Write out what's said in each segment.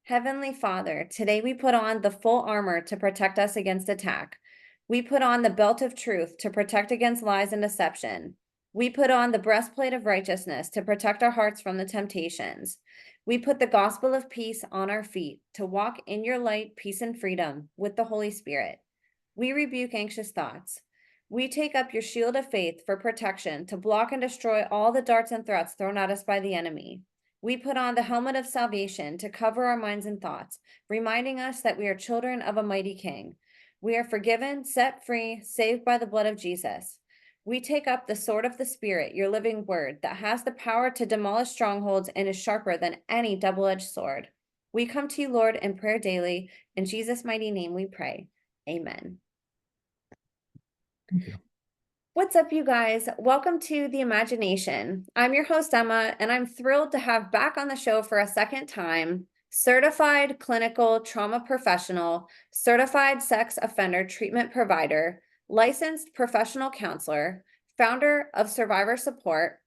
Heavenly Father, today we put on the full armor to protect us against attack. We put on the belt of truth to protect against lies and deception. We put on the breastplate of righteousness to protect our hearts from the temptations. We put the gospel of peace on our feet to walk in your light, peace, and freedom with the Holy Spirit. We rebuke anxious thoughts. We take up your shield of faith for protection to block and destroy all the darts and threats thrown at us by the enemy. We put on the helmet of salvation to cover our minds and thoughts, reminding us that we are children of a mighty King. We are forgiven, set free, saved by the blood of Jesus. We take up the sword of the Spirit, your living word, that has the power to demolish strongholds and is sharper than any double-edged sword. We come to you, Lord, in prayer daily. In Jesus' mighty name we pray. Amen. Thank you. What's up, you guys? Welcome to The Imagination. I'm your host, Emma, and I'm thrilled to have back on the show for a second time certified clinical trauma professional, certified sex offender treatment provider, licensed professional counselor, founder of Survivor Support,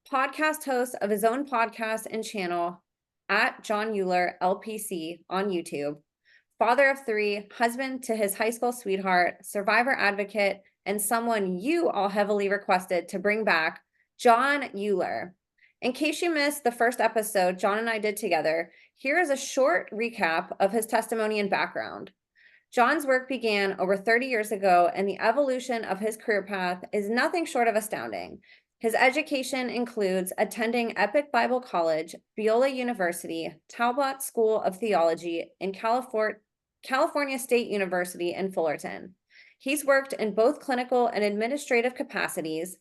podcast host of his own podcast and channel at John Uhler, LPC on YouTube, father of three, husband to his high school sweetheart, survivor advocate, and someone you all heavily requested to bring back, John Uhler. In case you missed the first episode John and I did together, here is a short recap of his testimony and background. John's work began over 30 years ago, and the evolution of his career path is nothing short of astounding. His education includes attending Epic Bible College, Biola University, Talbot School of Theology, and California State University in Fullerton. He's worked in both clinical and administrative capacities,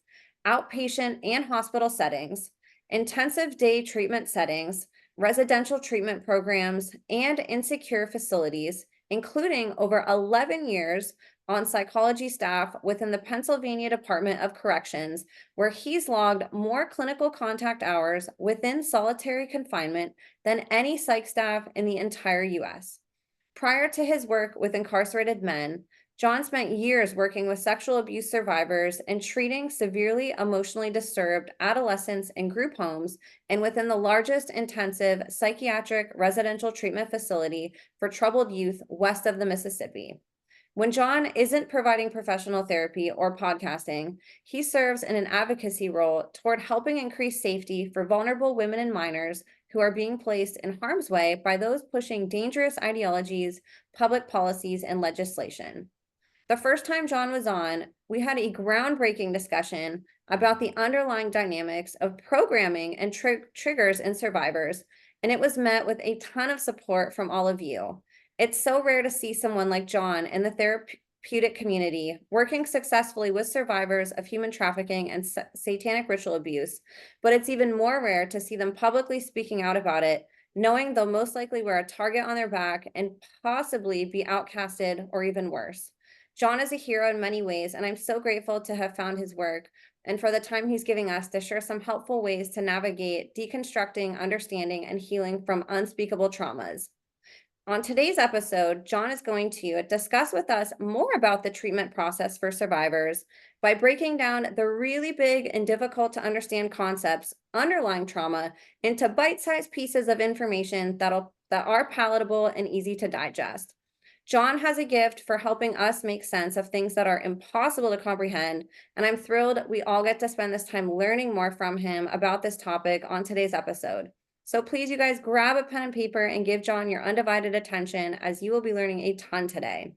outpatient and hospital settings, intensive day treatment settings, residential treatment programs, and insecure facilities, including over 11 years on psychology staff within the Pennsylvania Department of Corrections, where he's logged more clinical contact hours within solitary confinement than any psych staff in the entire U.S. Prior to his work with incarcerated men, John spent years working with sexual abuse survivors and treating severely emotionally disturbed adolescents in group homes and within the largest intensive psychiatric residential treatment facility for troubled youth west of the Mississippi. When John isn't providing professional therapy or podcasting, he serves in an advocacy role toward helping increase safety for vulnerable women and minors who are being placed in harm's way by those pushing dangerous ideologies, public policies, and legislation. The first time John was on, we had a groundbreaking discussion about the underlying dynamics of programming and triggers in survivors, and it was met with a ton of support from all of you. It's so rare to see someone like John in the therapeutic community working successfully with survivors of human trafficking and satanic ritual abuse, but it's even more rare to see them publicly speaking out about it, knowing they'll most likely wear a target on their back and possibly be outcasted or even worse. John is a hero in many ways, and I'm so grateful to have found his work and for the time he's giving us to share some helpful ways to navigate deconstructing, understanding, and healing from unspeakable traumas. On today's episode, John is going to discuss with us more about the treatment process for survivors by breaking down the really big and difficult to understand concepts underlying trauma into bite-sized pieces of information that are palatable and easy to digest. John has a gift for helping us make sense of things that are impossible to comprehend, and I'm thrilled we all get to spend this time learning more from him about this topic on today's episode. So please, you guys, grab a pen and paper and give John your undivided attention, as you will be learning a ton today.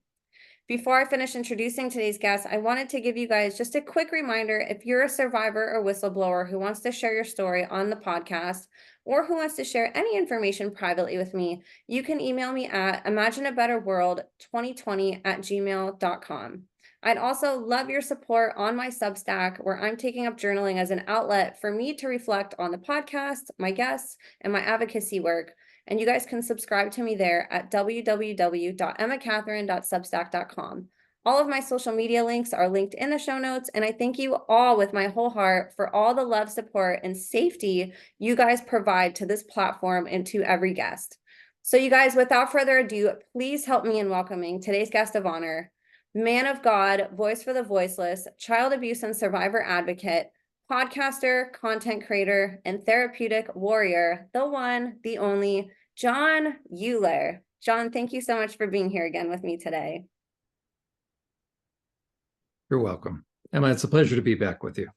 Before I finish introducing today's guest, I wanted to give you guys just a quick reminder: if you're a survivor or whistleblower who wants to share your story on the podcast, or who wants to share any information privately with me, you can email me at imagineabetterworld2020@gmail.com. I'd also love your support on my Substack, where I'm taking up journaling as an outlet for me to reflect on the podcast, my guests, and my advocacy work. And you guys can subscribe to me there at www.emmacatherine.substack.com. All of my social media links are linked in the show notes, and I thank you all with my whole heart for all the love, support, and safety you guys provide to this platform and to every guest. So you guys, without further ado, please help me in welcoming today's guest of honor, man of God, voice for the voiceless, child abuse and survivor advocate, podcaster, content creator, and therapeutic warrior, the one, the only, John Uhler. John, thank you so much for being here again with me today. You're welcome. Emma, it's a pleasure to be back with you.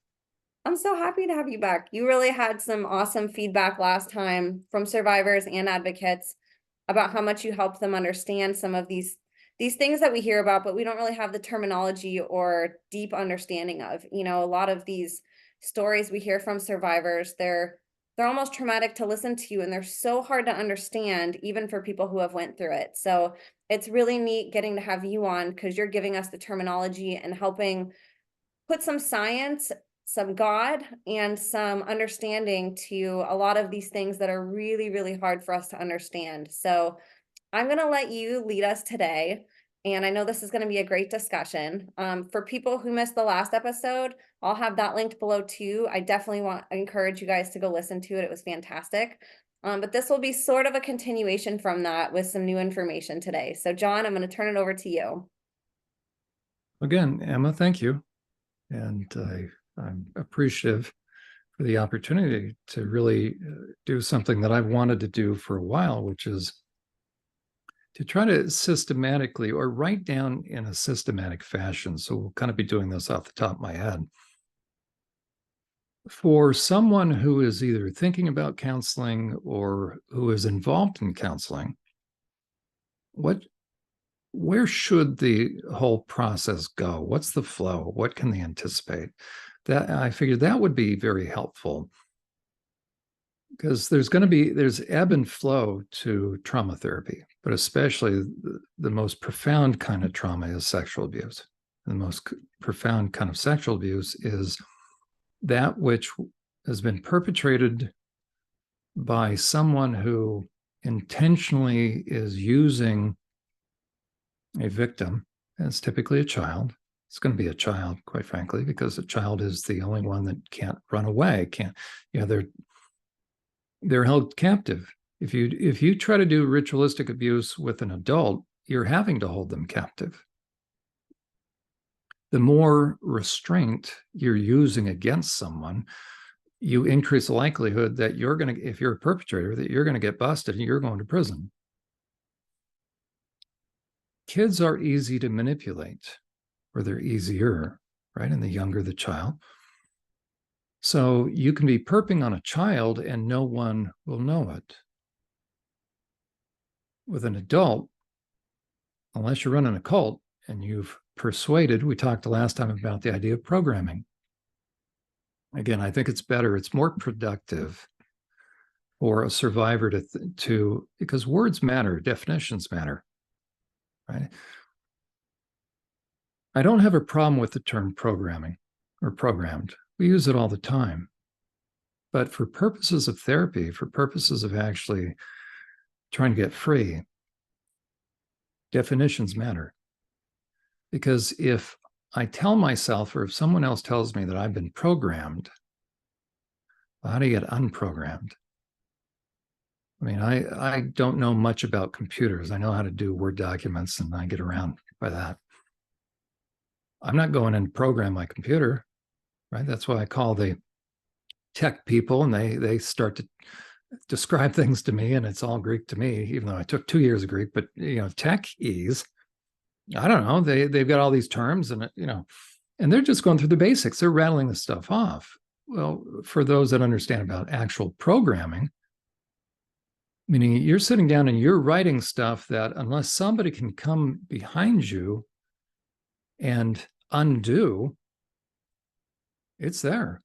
I'm so happy to have you back. You really had some awesome feedback last time from survivors and advocates about how much you helped them understand some of these things that we hear about, but we don't really have the terminology or deep understanding of. You know, a lot of these stories we hear from survivors, they're almost traumatic to listen to, and they're so hard to understand, even for people who have went through it. So it's really neat getting to have you on, because you're giving us the terminology and helping put some science, some God, and some understanding to a lot of these things that are really, really hard for us to understand. So I'm going to let you lead us today. And I know this is going to be a great discussion. For people who missed the last episode, I'll have that linked below too. I definitely encourage you guys to go listen to it. It was fantastic. But this will be sort of a continuation from that with some new information today. So John, I'm going to turn it over to you. Again, Emma, thank you. And I'm appreciative for the opportunity to really do something that I've wanted to do for a while, which is to try to systematically or write down in a systematic fashion. So we'll kind of be doing this off the top of my head. For someone who is either thinking about counseling or who is involved in counseling, where should the whole process go? What's the flow? What can they anticipate? That I figured that would be very helpful, because there's ebb and flow to trauma therapy, but especially the most profound kind of trauma is sexual abuse. The most profound kind of sexual abuse is that which has been perpetrated by someone who intentionally is using a victim, and it's typically a child. It's going to be a child, quite frankly, because a child is the only one that can't run away. They're held captive. If you try to do ritualistic abuse with an adult, you're having to hold them captive. The more restraint you're using against someone, you increase the likelihood that if you're a perpetrator, that you're going to get busted and you're going to prison. Kids are easy to manipulate, or they're easier, right? And the younger the child. So you can be perping on a child and no one will know it. With an adult, unless you're running a cult and you've persuaded, we talked the last time about the idea of programming. Again, I think it's more productive for a survivor to because words matter, definitions matter, right? I don't have a problem with the term programming or programmed. We use it all the time. But for purposes of therapy, for purposes of actually trying to get free, definitions matter. Because if I tell myself, or if someone else tells me that I've been programmed, well, how do you get unprogrammed? I mean, I don't know much about computers. I know how to do Word documents, and I get around by that. I'm not going in to program my computer, right? That's why I call the tech people, and they start to describe things to me, and it's all Greek to me, even though I took 2 years of Greek. But techies, I don't know. They've got all these terms, and and they're just going through the basics. They're rattling this stuff off. Well, for those that understand about actual programming, meaning you're sitting down and you're writing stuff that unless somebody can come behind you and undo, it's there.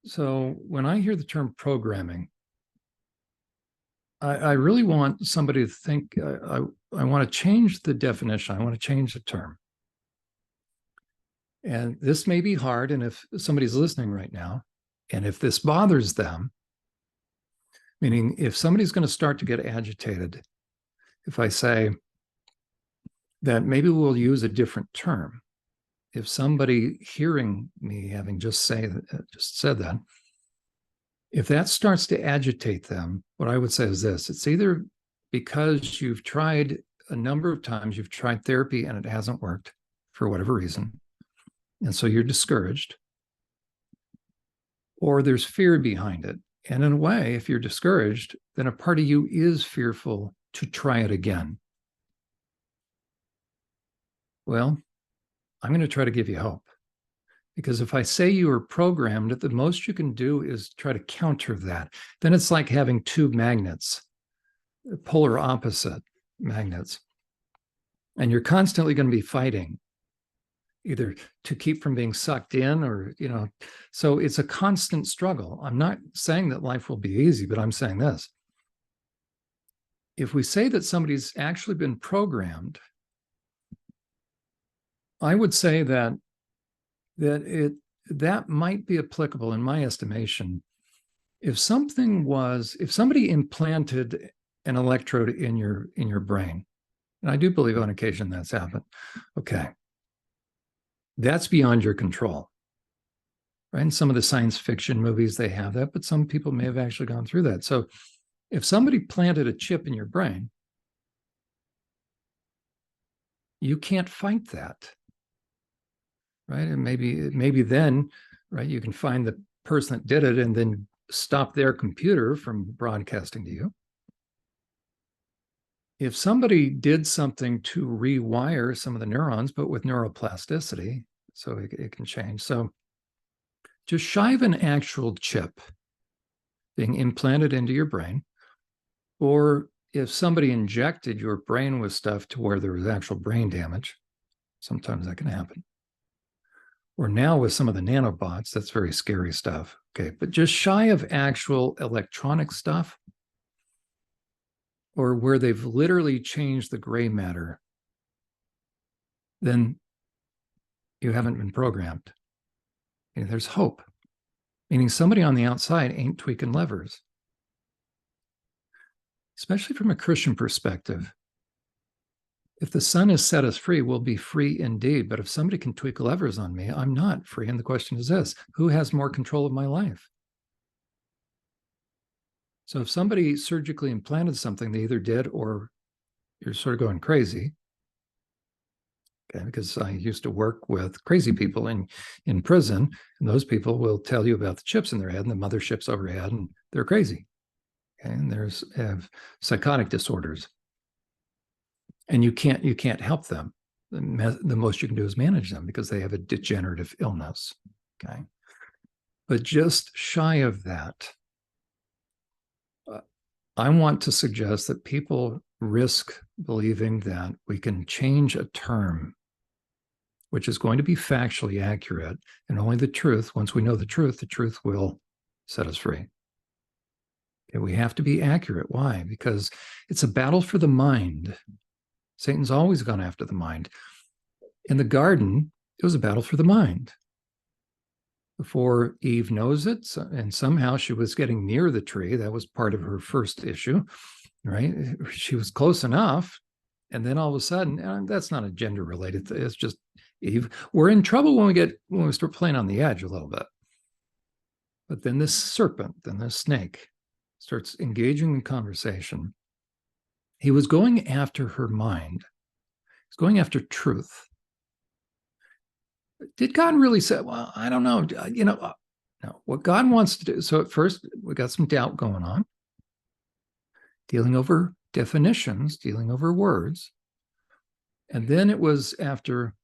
So when I hear the term programming, I really want somebody to think, I want to change the definition. I want to change the term. And this may be hard. And if somebody's listening right now, and if this bothers them, meaning if somebody's going to start to get agitated, if I say that maybe we'll use a different term, if somebody hearing me having just said that, if that starts to agitate them, what I would say is this: it's either because you've tried a number of times, you've tried therapy and it hasn't worked for whatever reason, and so you're discouraged, or there's fear behind it. And in a way, if you're discouraged, then a part of you is fearful to try it again. Well, I'm going to try to give you hope. Because if I say you are programmed, the most you can do is try to counter that. Then it's like having two magnets, polar opposite magnets. And you're constantly going to be fighting either to keep from being sucked in or, so it's a constant struggle. I'm not saying that life will be easy, but I'm saying this. If we say that somebody's actually been programmed, I would say that might be applicable in my estimation. If somebody implanted an electrode in your brain, and I do believe on occasion that's happened, okay, that's beyond your control, right? In some of the science fiction movies, they have that, but some people may have actually gone through that. So if somebody planted a chip in your brain, you can't fight that, right? And maybe then, right, you can find the person that did it and then stop their computer from broadcasting to you. If somebody did something to rewire some of the neurons, but with neuroplasticity, so it can change. So just shy of an actual chip being implanted into your brain, or if somebody injected your brain with stuff to where there was actual brain damage, sometimes that can happen. Or now with some of the nanobots, that's very scary stuff. Okay, but just shy of actual electronic stuff, or where they've literally changed the gray matter, then you haven't been programmed. There's hope, meaning somebody on the outside ain't tweaking levers. Especially from a Christian perspective. If the Son has set us free, we'll be free indeed. But if somebody can tweak levers on me, I'm not free. And the question is this: who has more control of my life? So if somebody surgically implanted something, they either did or you're sort of going crazy. Okay, because I used to work with crazy people in prison, and those people will tell you about the chips in their head and the motherships overhead, and they're crazy. Okay, and have psychotic disorders. And you can't help them. The most you can do is manage them because they have a degenerative illness. Okay. But just shy of that, I want to suggest that people risk believing that we can change a term, which is going to be factually accurate, and only the truth, once we know the truth will set us free. Okay, we have to be accurate. Why? Because it's a battle for the mind. Satan's always gone after the mind. In the garden, it was a battle for the mind. Before Eve knows it, and somehow she was getting near the tree, that was part of her first issue, right? She was close enough, and then all of a sudden, that's not a gender-related thing, it's just Eve. We're in trouble when we start playing on the edge a little bit. But then this serpent, then this snake, starts engaging in conversation. He was going after her mind. He's going after truth. Did God really say, well, I don't know, no, what God wants to do. So at first we got some doubt going on, dealing over definitions, dealing over words. And then it was after,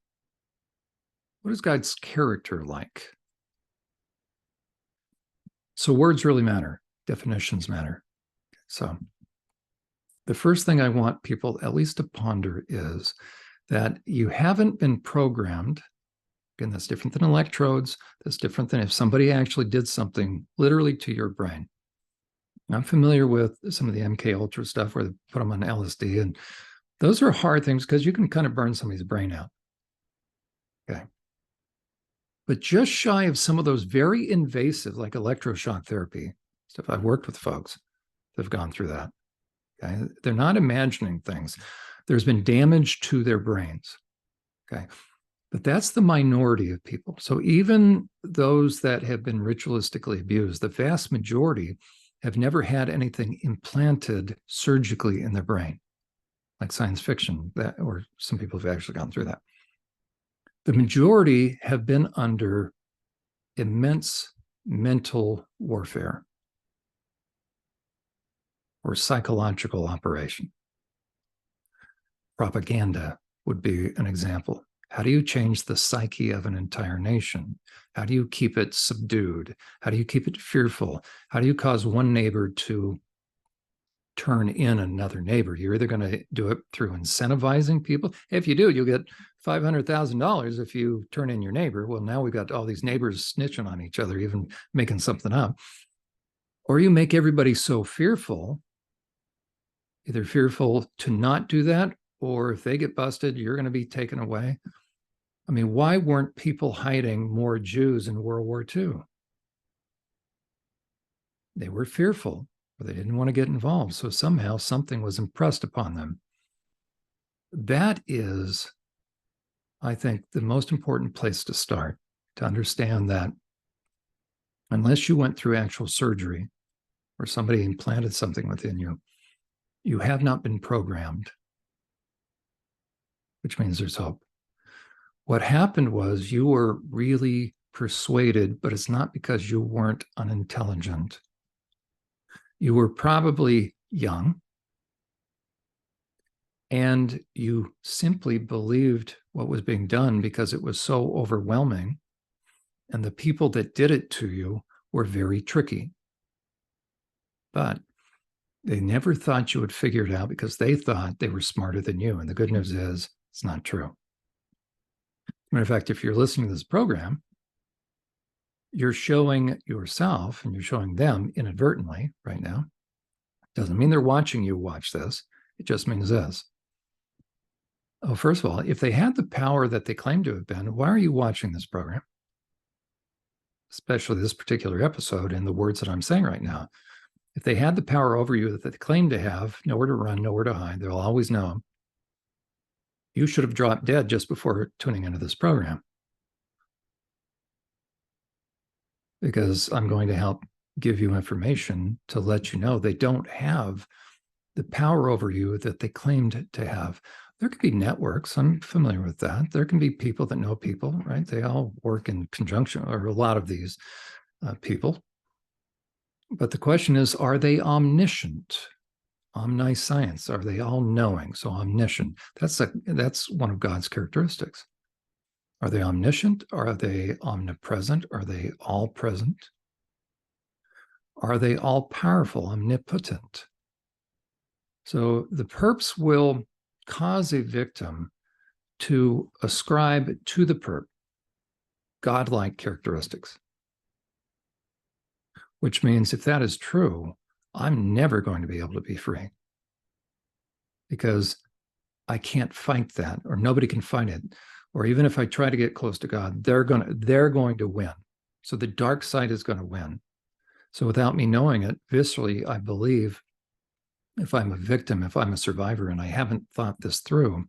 what is God's character like? So words really matter. Definitions matter. So the first thing I want people at least to ponder is that you haven't been programmed. Again, that's different than electrodes. That's different than if somebody actually did something literally to your brain. I'm familiar with some of the MK Ultra stuff where they put them on LSD, and those are hard things because you can kind of burn somebody's brain out. Okay. But just shy of some of those very invasive, like electroshock therapy stuff, I've worked with folks that have gone through that. Okay. They're not imagining things. There's been damage to their brains. Okay. But that's the minority of people. So even those that have been ritualistically abused, the vast majority have never had anything implanted surgically in their brain, like science fiction, or some people have actually gone through that. The majority have been under immense mental warfare. or psychological operation. Propaganda would be an example. How do you change the psyche of an entire nation? How do you keep it subdued? How do you keep it fearful? How do you cause one neighbor to turn in another neighbor? You're either going to do it through incentivizing people. If you do, you'll get $500,000 if you turn in your neighbor. Well, now we've got all these neighbors snitching on each other, even making something up. Or you make everybody so fearful, either fearful to not do that, or if they get busted, you're going to be taken away. I mean, why weren't people hiding more Jews in World War II? They were fearful, or they didn't want to get involved. So somehow something was impressed upon them. That is, I think, the most important place to start, to understand that unless you went through actual surgery or somebody implanted something within you, you have not been programmed, which means there's hope. What happened was you were really persuaded, but it's not because you weren't unintelligent. You were probably young, and you simply believed what was being done because it was so overwhelming, and the people that did it to you were very tricky. But they never thought you would figure it out because they thought they were smarter than you. And the good news is it's not true. Matter of fact, if you're listening to this program, you're showing yourself and you're showing them inadvertently right now. Doesn't mean they're watching you watch this. It just means this. Oh, first of all, if they had the power that they claim to have been, why are you watching this program? Especially this particular episode and the words that I'm saying right now. If they had the power over you that they claim to have, nowhere to run, nowhere to hide, they'll always know them. You should have dropped dead just before tuning into this program. Because I'm going to help give you information to let you know they don't have the power over you that they claimed to have. There could be networks. I'm familiar with that. There can be people that know people, right? They all work in conjunction, or a lot of these people. But the question is, are they omniscient? Omniscience, are they all knowing? So omniscient, that's one of God's characteristics. Are they omniscient? Are they omnipresent? Are they all present? Are they all powerful, omnipotent? So the perps will cause a victim to ascribe to the perp godlike characteristics, which means if that is true, I'm never going to be able to be free because I can't fight that, or nobody can fight it. Or even if I try to get close to God, they're going to win. So the dark side is going to win. So without me knowing it, viscerally, I believe if I'm a victim, if I'm a survivor, and I haven't thought this through,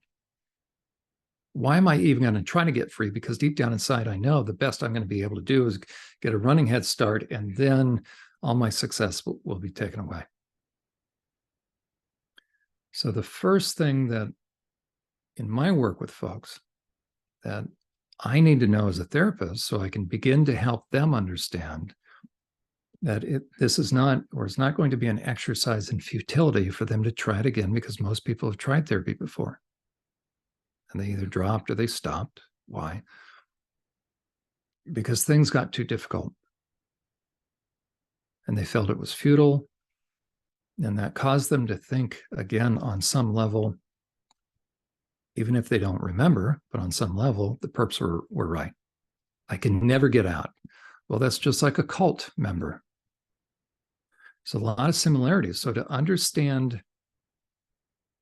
why am I even going to try to get free? Because deep down inside, I know the best I'm going to be able to do is get a running head start, and then all my success will be taken away. So the first thing that in my work with folks that I need to know as a therapist, so I can begin to help them understand that this is not, or it's not going to be an exercise in futility for them to try it again, because most people have tried therapy before. And they either dropped or they stopped. Why? Because things got too difficult. And they felt it was futile. And that caused them to think again on some level, even if they don't remember, but on some level, the perps were right. I can never get out. Well, that's just like a cult member. So a lot of similarities. So to understand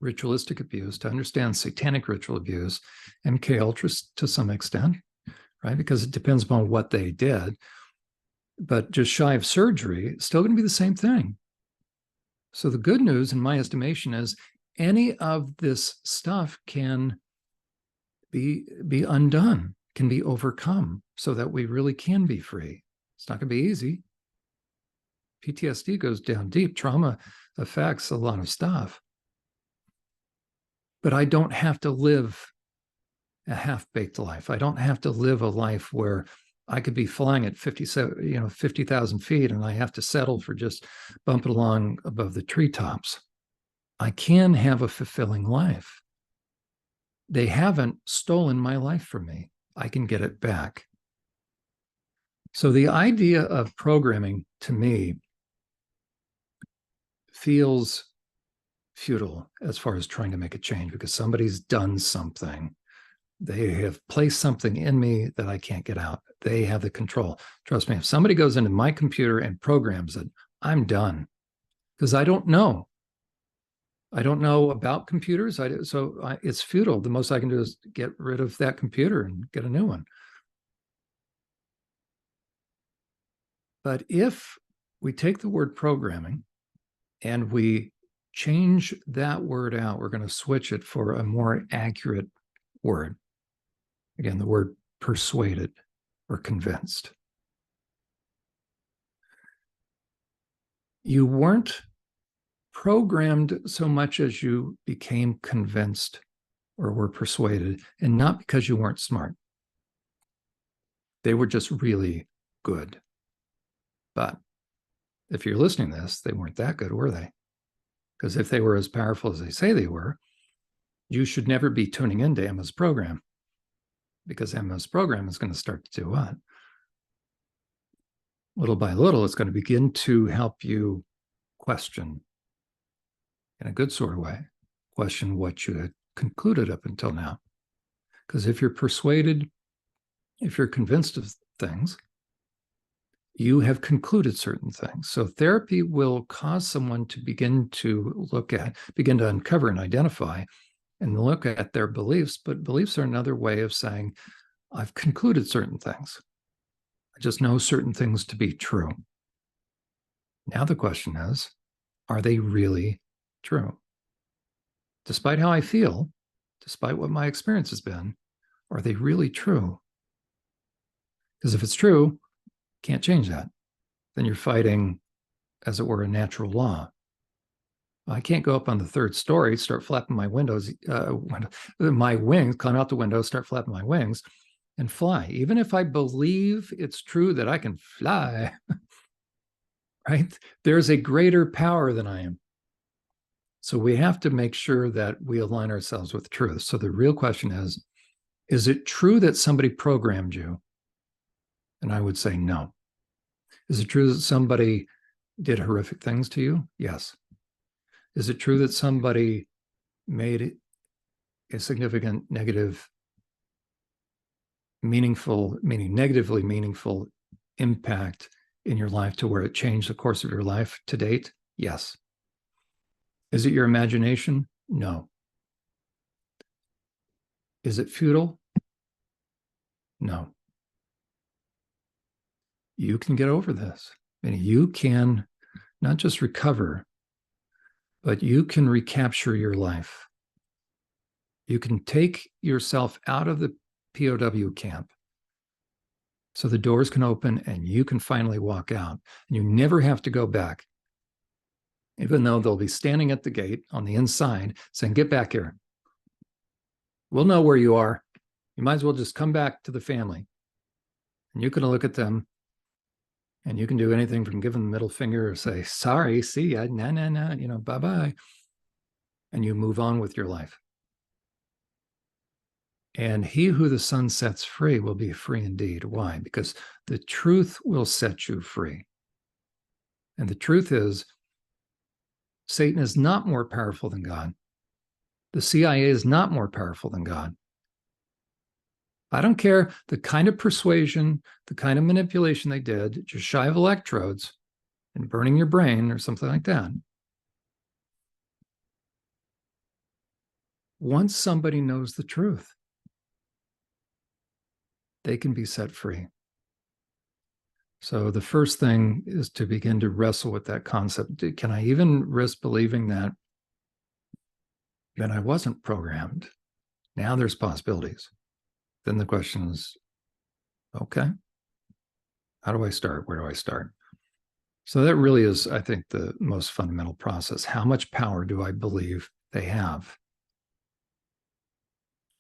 ritualistic abuse, to understand satanic ritual abuse, MK Ultras to some extent, right? Because it depends upon what they did. But just shy of surgery, it's still going to be the same thing. So the good news, in my estimation, is any of this stuff can be undone, can be overcome, so that we really can be free. It's not going to be easy. PTSD goes down deep. Trauma affects a lot of stuff. But I don't have to live a half-baked life. I don't have to live a life where I could be flying at 50,000 feet, and I have to settle for just bumping along above the treetops. I can have a fulfilling life. They haven't stolen my life from me. I can get it back. So the idea of programming, to me, feels futile as far as trying to make a change, because somebody's done something. They have placed something in me that I can't get out. They have the control. Trust me, if somebody goes into my computer and programs it, I'm done, because I don't know. I don't know about computers. It's futile. The most I can do is get rid of that computer and get a new one. But if we take the word programming and we change that word out, we're going to switch it for a more accurate word. Again, the word persuaded or convinced. You weren't programmed so much as you became convinced or were persuaded, and not because you weren't smart. They were just really good. But if you're listening to this, they weren't that good, were they? Because if they were as powerful as they say they were, you should never be tuning into Emma's program, because Emma's program is going to start to do what? Little by little, it's going to begin to help you question, in a good sort of way, question what you had concluded up until now. Because if you're persuaded, if you're convinced of things, you have concluded certain things. So therapy will cause someone to begin to uncover and identify and look at their beliefs. But beliefs are another way of saying, I've concluded certain things. I just know certain things to be true. Now the question is, are they really true? Despite how I feel, despite what my experience has been, are they really true? Because if it's true, can't change that. Then you're fighting, as it were, a natural law. I can't go up on the third story, start flapping my my wings, climb out the window, start flapping my wings, and fly. Even if I believe it's true that I can fly, right? There's a greater power than I am. So we have to make sure that we align ourselves with truth. So the real question is it true that somebody programmed you? And I would say no. Is it true that somebody did horrific things to you? Yes. Is it true that somebody made a significant negatively meaningful impact in your life to where it changed the course of your life to date? Yes. Is it your imagination? No. Is it futile? No. You can get over this. And you can not just recover, but you can recapture your life. You can take yourself out of the POW camp so the doors can open and you can finally walk out. And you never have to go back, even though they'll be standing at the gate on the inside saying, get back here. We'll know where you are. You might as well just come back to the family. And you can look at them and you can do anything from give them the middle finger or say, sorry, see ya, nah, bye-bye. And you move on with your life. And he who the Son sets free will be free indeed. Why? Because the truth will set you free. And the truth is, Satan is not more powerful than God. The CIA is not more powerful than God. I don't care the kind of persuasion, the kind of manipulation they did, just shy of electrodes and burning your brain or something like that. Once somebody knows the truth, they can be set free. So the first thing is to begin to wrestle with that concept. Can I even risk believing that I wasn't programmed? Now there's possibilities. Then the question is, okay, how do I start? Where do I start? So that really is, I think, the most fundamental process. How much power do I believe they have?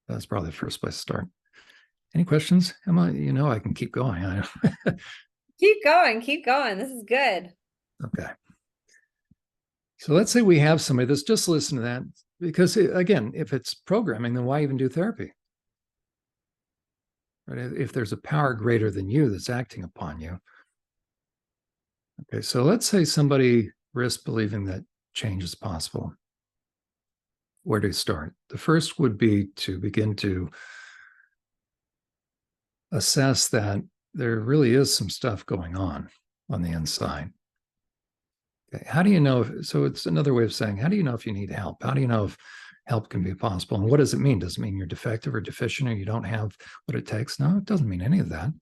That's probably the first place to start. Any questions, Emma? I can keep going. Keep going, keep going. This is good. Okay. So let's say we have somebody that's just listening to that, because again, if it's programming, then why even do therapy? Right? If there's a power greater than you that's acting upon you. Okay, so let's say somebody risks believing that change is possible. Where do you start? The first would be to begin to assess that there really is some stuff going on the inside. Okay, how do you know so it's another way of saying, how do you know if you need help? How do you know if help can be possible? And what does it mean? Does it mean you're defective or deficient or you don't have what it takes? No, it doesn't mean any of that.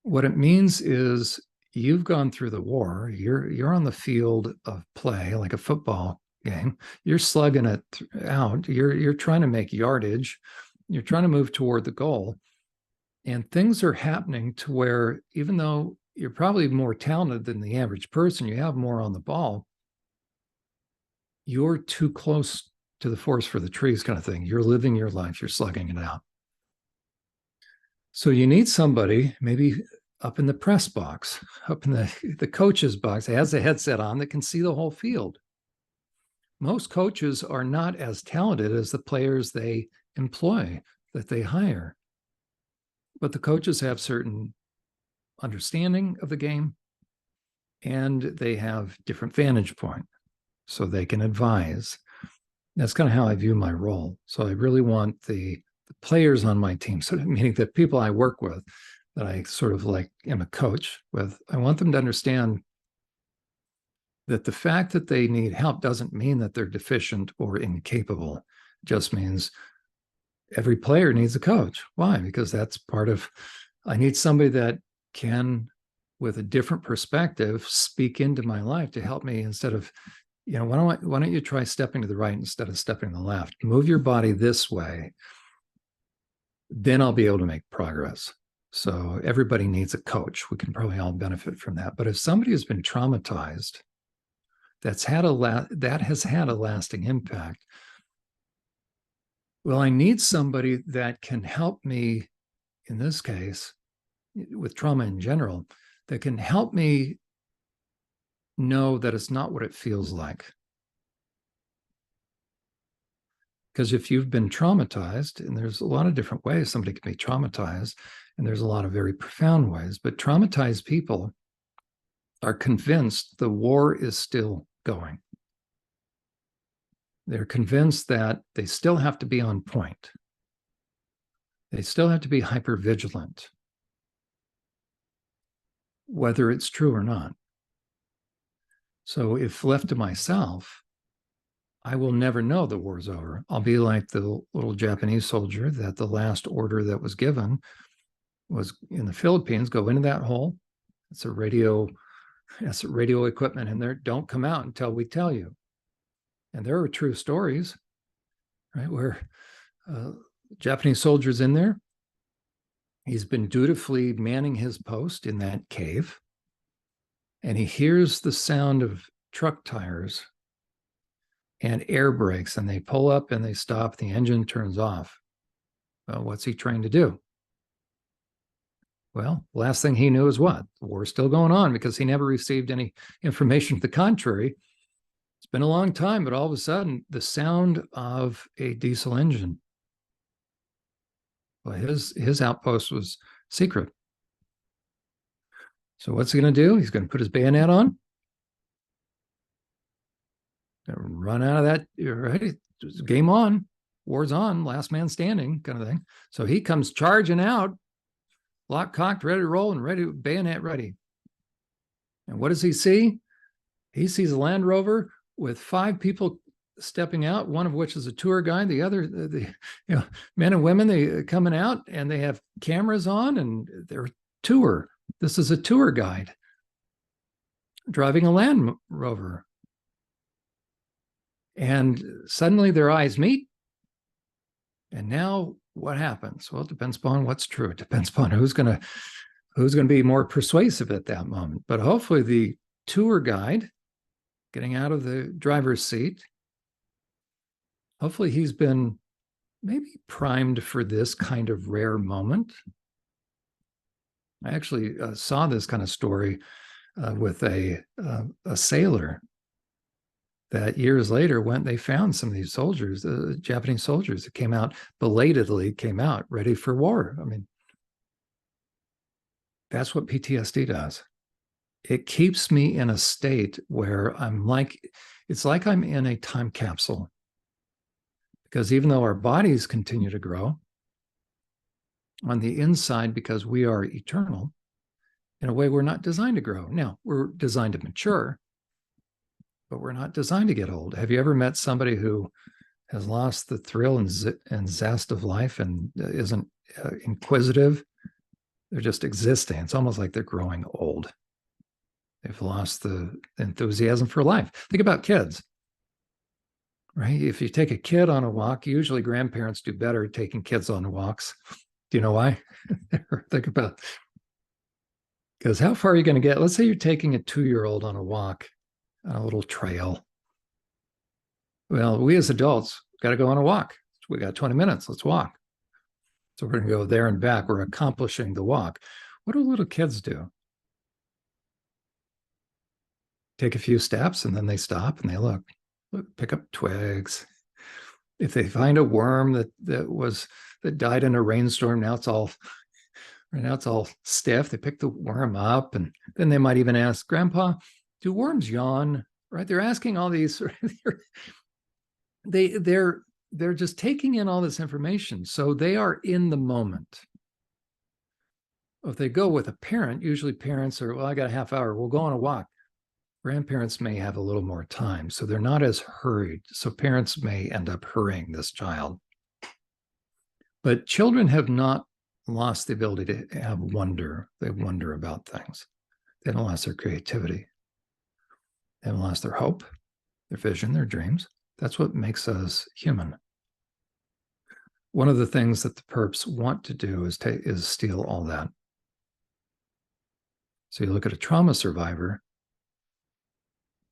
What it means is you've gone through the war. You're on the field of play, like a football game. You're slugging it out. You're trying to make yardage. You're trying to move toward the goal. And things are happening to where, even though you're probably more talented than the average person, you have more on the ball, you're too close to the forest for the trees kind of thing. You're living your life. You're slugging it out. So you need somebody, maybe up in the press box, up in the coach's box, that has a headset on that can see the whole field. Most coaches are not as talented as the players they employ, that they hire. But the coaches have certain understanding of the game, and they have different vantage point, so they can advise. That's kind of how I view my role. So I really want the players on my team, so meaning the people I work with, that I sort of like am a coach with, I want them to understand that the fact that they need help doesn't mean that they're deficient or incapable. It just means every player needs a coach. Why? Because that's part of, I need somebody that can, with a different perspective, speak into my life to help me, instead of, why don't you try stepping to the right instead of stepping to the left? Move your body this way. Then I'll be able to make progress. So everybody needs a coach. We can probably all benefit from that. But if somebody has been traumatized, that has had a lasting impact, well, I need somebody that can help me, in this case, with trauma in general, that can help me know that it's not what it feels like. Because if you've been traumatized, and there's a lot of different ways somebody can be traumatized, and there's a lot of very profound ways, but traumatized people are convinced the war is still going. They're convinced that they still have to be on point. They still have to be hypervigilant, whether it's true or not. So if left to myself, I will never know the war's over. I'll be like the little Japanese soldier that the last order that was given was in the Philippines: go into that hole. It's a radio equipment in there. Don't come out until we tell you. And there are true stories, right, where Japanese soldiers in there. He's been dutifully manning his post in that cave, and he hears the sound of truck tires and air brakes, and they pull up and they stop. The engine turns off. Well, what's he trained to do? Well, last thing he knew is what? The war's still going on, because he never received any information to the contrary. It's been a long time, but all of a sudden, the sound of a diesel engine. Well, his outpost was secret. So what's he going to do? He's going to put his bayonet on, run out of that, right? Game on, war's on, last man standing kind of thing. So he comes charging out, lock cocked, ready to roll, and ready, bayonet ready. And what does he see? He sees a Land Rover with 5 people stepping out, one of which is a tour guide. The other, men and women, they coming out, and they have cameras on, and they're tour. This is a tour guide driving a Land Rover. And suddenly their eyes meet. And now what happens? Well, it depends upon what's true. It depends upon who's going to be more persuasive at that moment. But hopefully the tour guide, getting out of the driver's seat, hopefully he's been maybe primed for this kind of rare moment. I actually saw this kind of story with a sailor that years later they found some of these soldiers, Japanese soldiers that came out belatedly, ready for war. I mean, that's what PTSD does. It keeps me in a state where it's like I'm in a time capsule. Because even though our bodies continue to grow, on the inside, because we are eternal, in a way we're not designed to grow. Now, we're designed to mature, but we're not designed to get old. Have you ever met somebody who has lost the thrill and zest of life and isn't inquisitive? They're just existing. It's almost like they're growing old. They've lost the enthusiasm for life. Think about kids, right? If you take a kid on a walk, usually grandparents do better at taking kids on walks. Do you know why? Think about, because how far are you going to get? Let's say you're taking a 2-year-old on a walk on a little trail. Well, we as adults got to go on a walk. We got 20 minutes. Let's walk. So we're going to go there and back. We're accomplishing the walk. What do little kids do? Take a few steps and then they stop and they look, pick up twigs. If they find a worm that died in a rainstorm, now it's all stiff. They pick the worm up, and then they might even ask, "Grandpa, do worms yawn?" Right? They're asking all these. They're just taking in all this information, so they are in the moment. If they go with a parent, usually parents are, "Well, I got a half hour. We'll go on a walk." Grandparents may have a little more time, so they're not as hurried. So parents may end up hurrying this child. But children have not lost the ability to have wonder. They wonder about things. They haven't lost their creativity. They haven't lost their hope, their vision, their dreams. That's what makes us human. One of the things that the perps want to do is steal all that. So you look at a trauma survivor,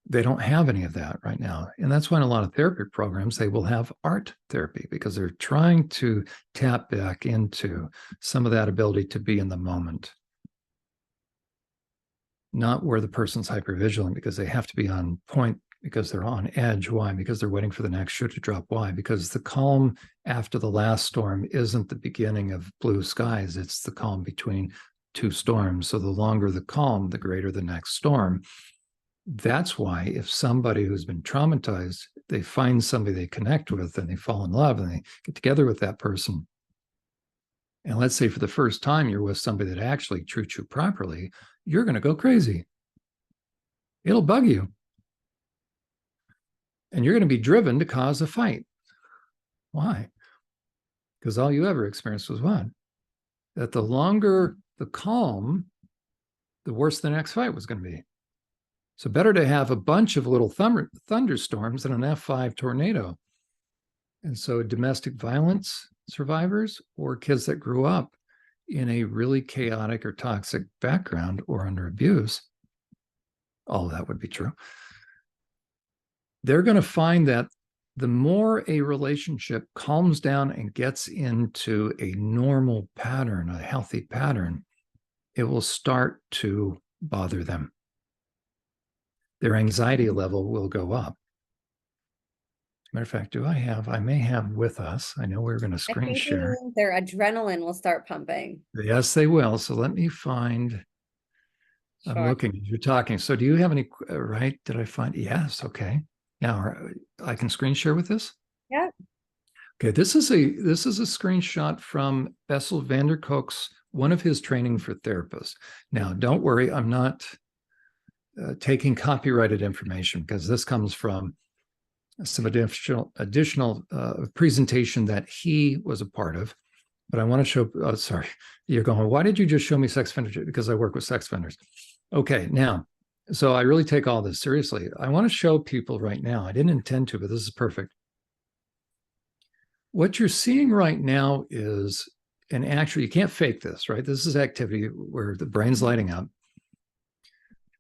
they don't have any of that right now. And that's why in a lot of therapy programs, they will have art therapy, because they're trying to tap back into some of that ability to be in the moment. Not where the person's hypervigilant because they have to be on point, because they're on edge. Why? Because they're waiting for the next shoe to drop. Why? Because the calm after the last storm isn't the beginning of blue skies. It's the calm between two storms. So the longer the calm, the greater the next storm. That's why if somebody who's been traumatized, they find somebody they connect with and they fall in love and they get together with that person. And let's say for the first time you're with somebody that actually treats you properly, you're going to go crazy. It'll bug you. And you're going to be driven to cause a fight. Why? Because all you ever experienced was what? That the longer the calm, the worse the next fight was going to be. So better to have a bunch of little thunderstorms than an F5 tornado. And so domestic violence survivors or kids that grew up in a really chaotic or toxic background or under abuse, all of that would be true. They're going to find that the more a relationship calms down and gets into a normal pattern, a healthy pattern, it will start to bother them. Their anxiety level will go up. As a matter of fact, I may have with us, I know we're going to screen share. Their adrenaline will start pumping. Yes, they will. So let me find, Sure. I'm looking as you're talking. So do you have any, right? Did I find, yes, okay. Now I can screen share with this? Yeah. Okay, this is a screenshot from Bessel van der Kolk's, one of his training for therapists. Now, don't worry, I'm not taking copyrighted information, because this comes from some additional presentation that he was a part of. But I want to show, sorry, you're going, why did you just show me sex offenders? Because I work with sex offenders. Okay, now, so I really take all this seriously. I want to show people right now, I didn't intend to, but this is perfect. What you're seeing right now is, and actually you can't fake this, right? This is activity where the brain's lighting up.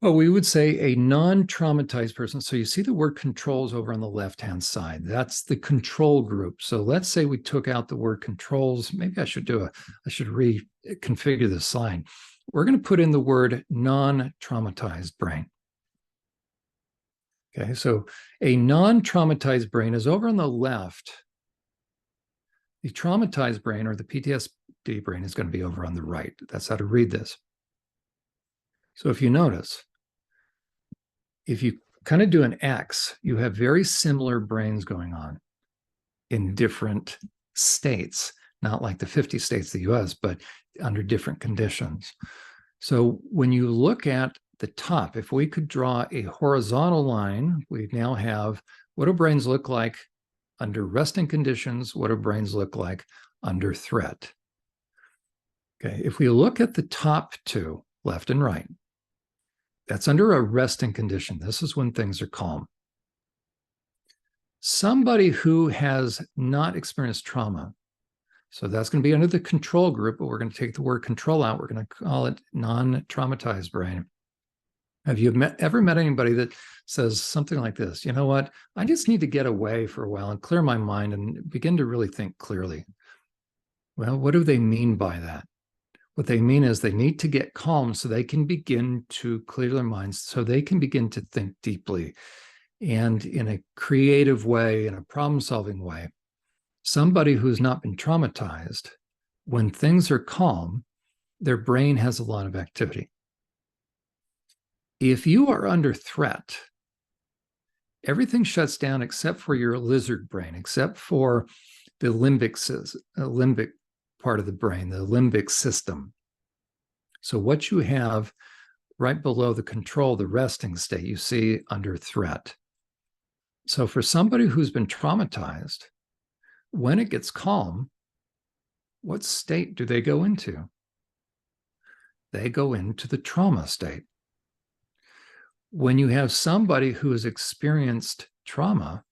Well, we would say a non-traumatized person. So you see the word controls over on the left-hand side. That's the control group. So let's say we took out the word controls. Maybe I should reconfigure this slide. We're going to put in the word non-traumatized brain. Okay, so a non-traumatized brain is over on the left. The traumatized brain, or the PTSD brain, is going to be over on the right. That's how to read this. So if you notice, if you kind of do an X, you have very similar brains going on in different states, not like the 50 states of the US, but under different conditions. So when you look at the top, if we could draw a horizontal line, we now have what do brains look like under resting conditions? What do brains look like under threat? Okay, if we look at the top two, left and right, that's under a resting condition. This is when things are calm. Somebody who has not experienced trauma, so that's going to be under the control group, but we're going to take the word control out. We're going to call it non-traumatized brain. Have you ever met anybody that says something like this? You know what? I just need to get away for a while and clear my mind and begin to really think clearly. Well, what do they mean by that? What they mean is they need to get calm so they can begin to clear their minds, so they can begin to think deeply and in a creative way, in a problem-solving way. Somebody who's not been traumatized, when things are calm, their brain has a lot of activity. If you are under threat, everything shuts down except for your lizard brain, except for the limbic part of the brain, the limbic system. So what you have right below the control, the resting state, you see under threat. So for somebody who's been traumatized, when it gets calm, what state do they go into? They go into the trauma state. When you have somebody who has experienced trauma,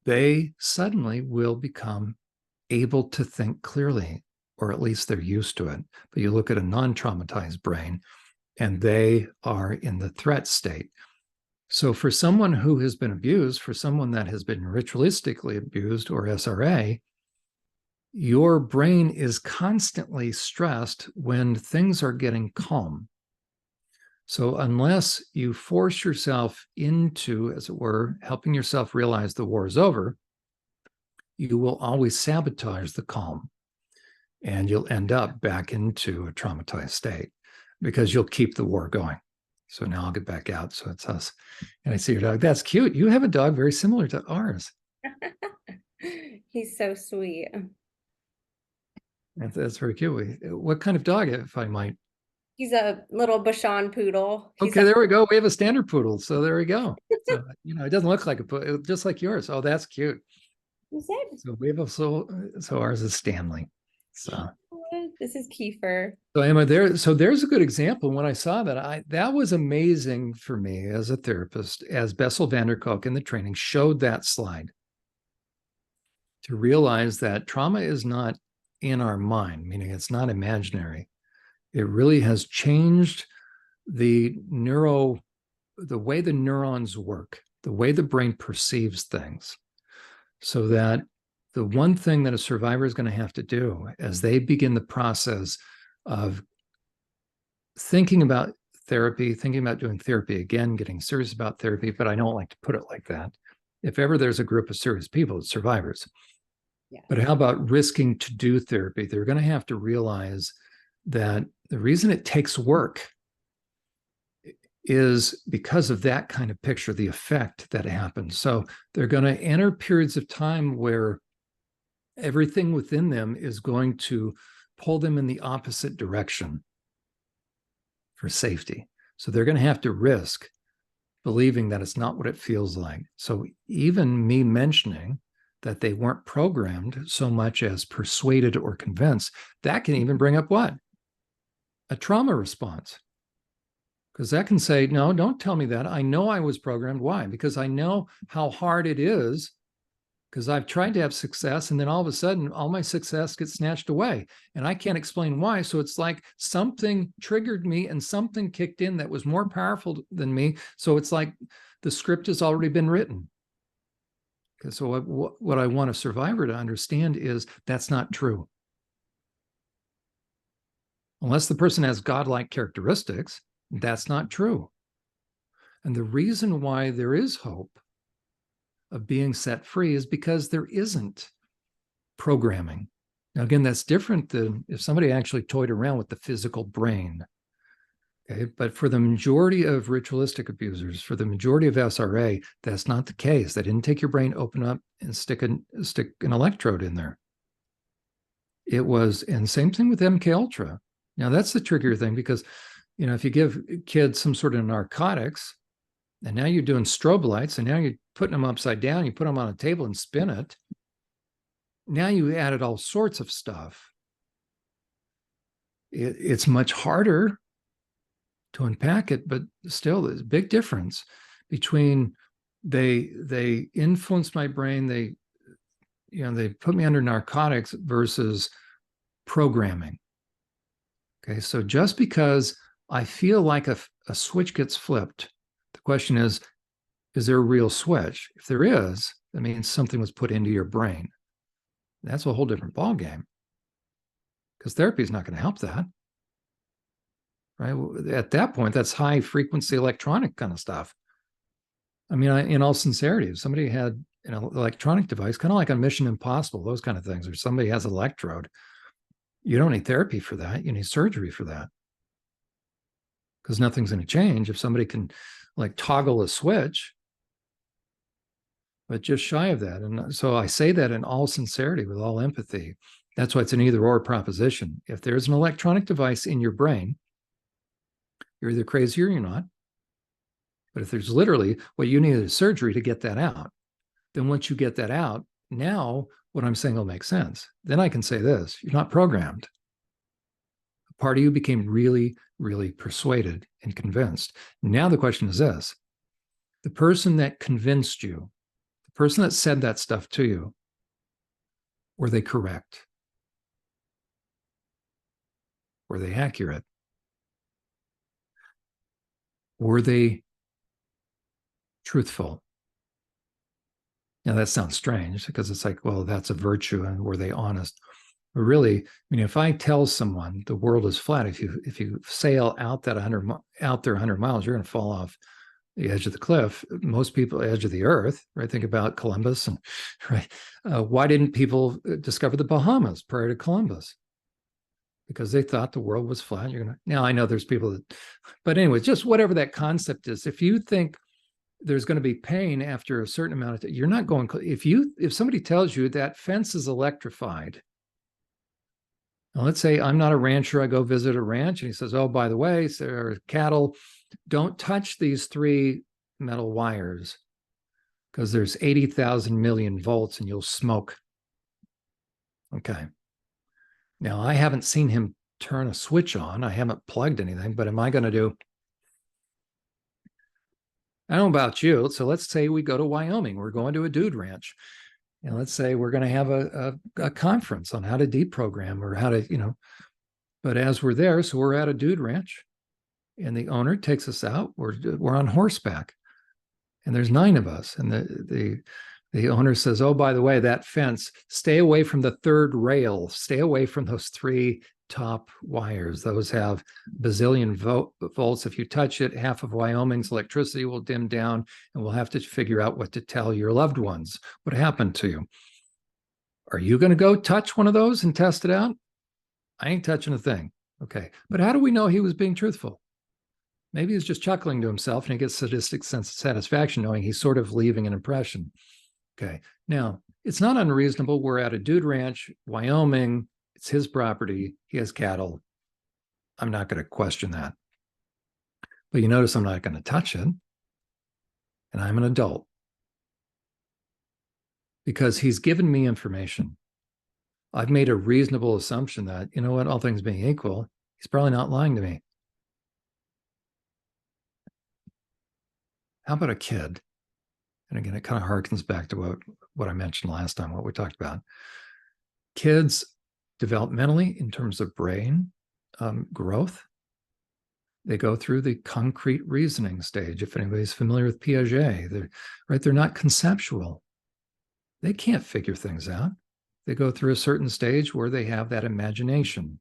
they suddenly will become able to think clearly, or at least they're used to it. But you look at a non-traumatized brain, and they are in the threat state. So for someone who has been abused, for someone that has been ritualistically abused or SRA, your brain is constantly stressed when things are getting calm. So unless you force yourself into, as it were, helping yourself realize the war is over, you will always sabotage the calm, and you'll end up back into a traumatized state because you'll keep the war going. So now I'll get back out. So it's us. And I see your dog. That's cute. You have a dog very similar to ours. He's so sweet. That's very cute. What kind of dog, if I might? He's a little Bashan poodle. Okay, there we go. We have a standard poodle. So there we go. So, it doesn't look like a poodle, just like yours. Oh, that's cute. So we have so ours is Stanley. So this is Kiefer. So Emma, there's a good example. When I saw that, that was amazing for me as a therapist, as Bessel van der Kolk in the training showed that slide, to realize that trauma is not in our mind, meaning it's not imaginary. It really has changed the way the neurons work, the way the brain perceives things, so that the one thing that a survivor is going to have to do as they begin the process of thinking about therapy, thinking about doing therapy again, getting serious about therapy, but I don't like to put it like that. If ever there's a group of serious people, it's survivors. Yeah. But how about risking to do therapy? They're going to have to realize that the reason it takes work is because of that kind of picture, the effect that happens. So they're going to enter periods of time where everything within them is going to pull them in the opposite direction for safety. So they're going to have to risk believing that it's not what it feels like. So even me mentioning that they weren't programmed so much as persuaded or convinced, that can even bring up what? A trauma response. Because that can say, no, don't tell me that. I know I was programmed. Why? Because I know how hard it is because I've tried to have success, and then all of a sudden, all my success gets snatched away, and I can't explain why. So it's like something triggered me and something kicked in that was more powerful than me. So it's like the script has already been written. Okay, so what I want a survivor to understand is that's not true. Unless the person has godlike characteristics, that's not true. And the reason why there is hope of being set free is because there isn't programming. Now, again, that's different than if somebody actually toyed around with the physical brain. Okay, but for the majority of ritualistic abusers, for the majority of SRA, that's not the case. They didn't take your brain, open up, and stick an electrode in there. It was, and same thing with MK Ultra. Now that's the trickier thing, because if you give kids some sort of narcotics, and now you're doing strobe lights, and now you're putting them upside down, you put them on a table and spin it. Now you added all sorts of stuff. It's much harder to unpack it, but still there's a big difference between they influence my brain, they put me under narcotics versus programming. Okay, so just because I feel like a switch gets flipped, the question is there a real switch? If there is, that means something was put into your brain. That's a whole different ballgame, because therapy is not going to help that. Right? At that point, that's high frequency electronic kind of stuff. I mean, in all sincerity, if somebody had an electronic device, kind of like on Mission Impossible, those kind of things, or somebody has an electrode, you don't need therapy for that. You need surgery for that, because nothing's going to change if somebody can like toggle a switch, but just shy of that. And so I say that in all sincerity, with all empathy. That's why it's an either or proposition. If there's an electronic device in your brain, you're either crazy or you're not. But if there's literally what you need is surgery to get that out, then once you get that out, now what I'm saying will make sense. Then I can say this: you're not programmed. A part of you became really, really persuaded and convinced. Now the question is this: the person that convinced you, the person that said that stuff to you, were they correct? Were they accurate? Were they truthful? Now that sounds strange, because it's like, well, that's a virtue, and were they honest? But really, I mean, if I tell someone the world is flat, if you sail out there 100 miles, you're going to fall off the edge of the cliff. Most people, edge of the earth, right? Think about Columbus, and right. Why didn't people discover the Bahamas prior to Columbus? Because they thought the world was flat. Now I know there's people that, but anyway, just whatever that concept is. If you think there's going to be pain after a certain amount of time, you're not going. If somebody tells you that fence is electrified, now let's say I'm not a rancher, I go visit a ranch, and he says, "Oh, by the way, there are cattle. Don't touch these 3 metal wires, because there's 80,000 million volts and you'll smoke." Okay. Now, I haven't seen him turn a switch on. I haven't plugged anything, but am I going to do? I don't know about you. So let's say we go to Wyoming. We're going to a dude ranch. And let's say we're going to have a conference on how to deprogram, or how to, but as we're there, so we're at a dude ranch, and the owner takes us out. We're on horseback, and there's 9 of us. And the owner says, "Oh, by the way, that fence, stay away from the 3rd rail. Stay away from those 3 top wires. Those have bazillion volts. If you touch it, half of Wyoming's electricity will dim down, and we'll have to figure out what to tell your loved ones. What happened to you? Are you going to go touch one of those and test it out?" I ain't touching a thing. Okay. But how do we know he was being truthful? Maybe he's just chuckling to himself, and he gets sadistic sense of satisfaction knowing he's sort of leaving an impression. Okay. Now, it's not unreasonable. We're at a dude ranch, Wyoming. It's his property. He has cattle. I'm not going to question that. But you notice I'm not going to touch it. And I'm an adult. Because he's given me information. I've made a reasonable assumption that, you know what, all things being equal, he's probably not lying to me. How about a kid? And again, it kind of harkens back to what I mentioned last time, what we talked about. Kids developmentally, in terms of brain growth, they go through the concrete reasoning stage. If anybody's familiar with Piaget, they're not conceptual. They can't figure things out. They go through a certain stage where they have that imagination.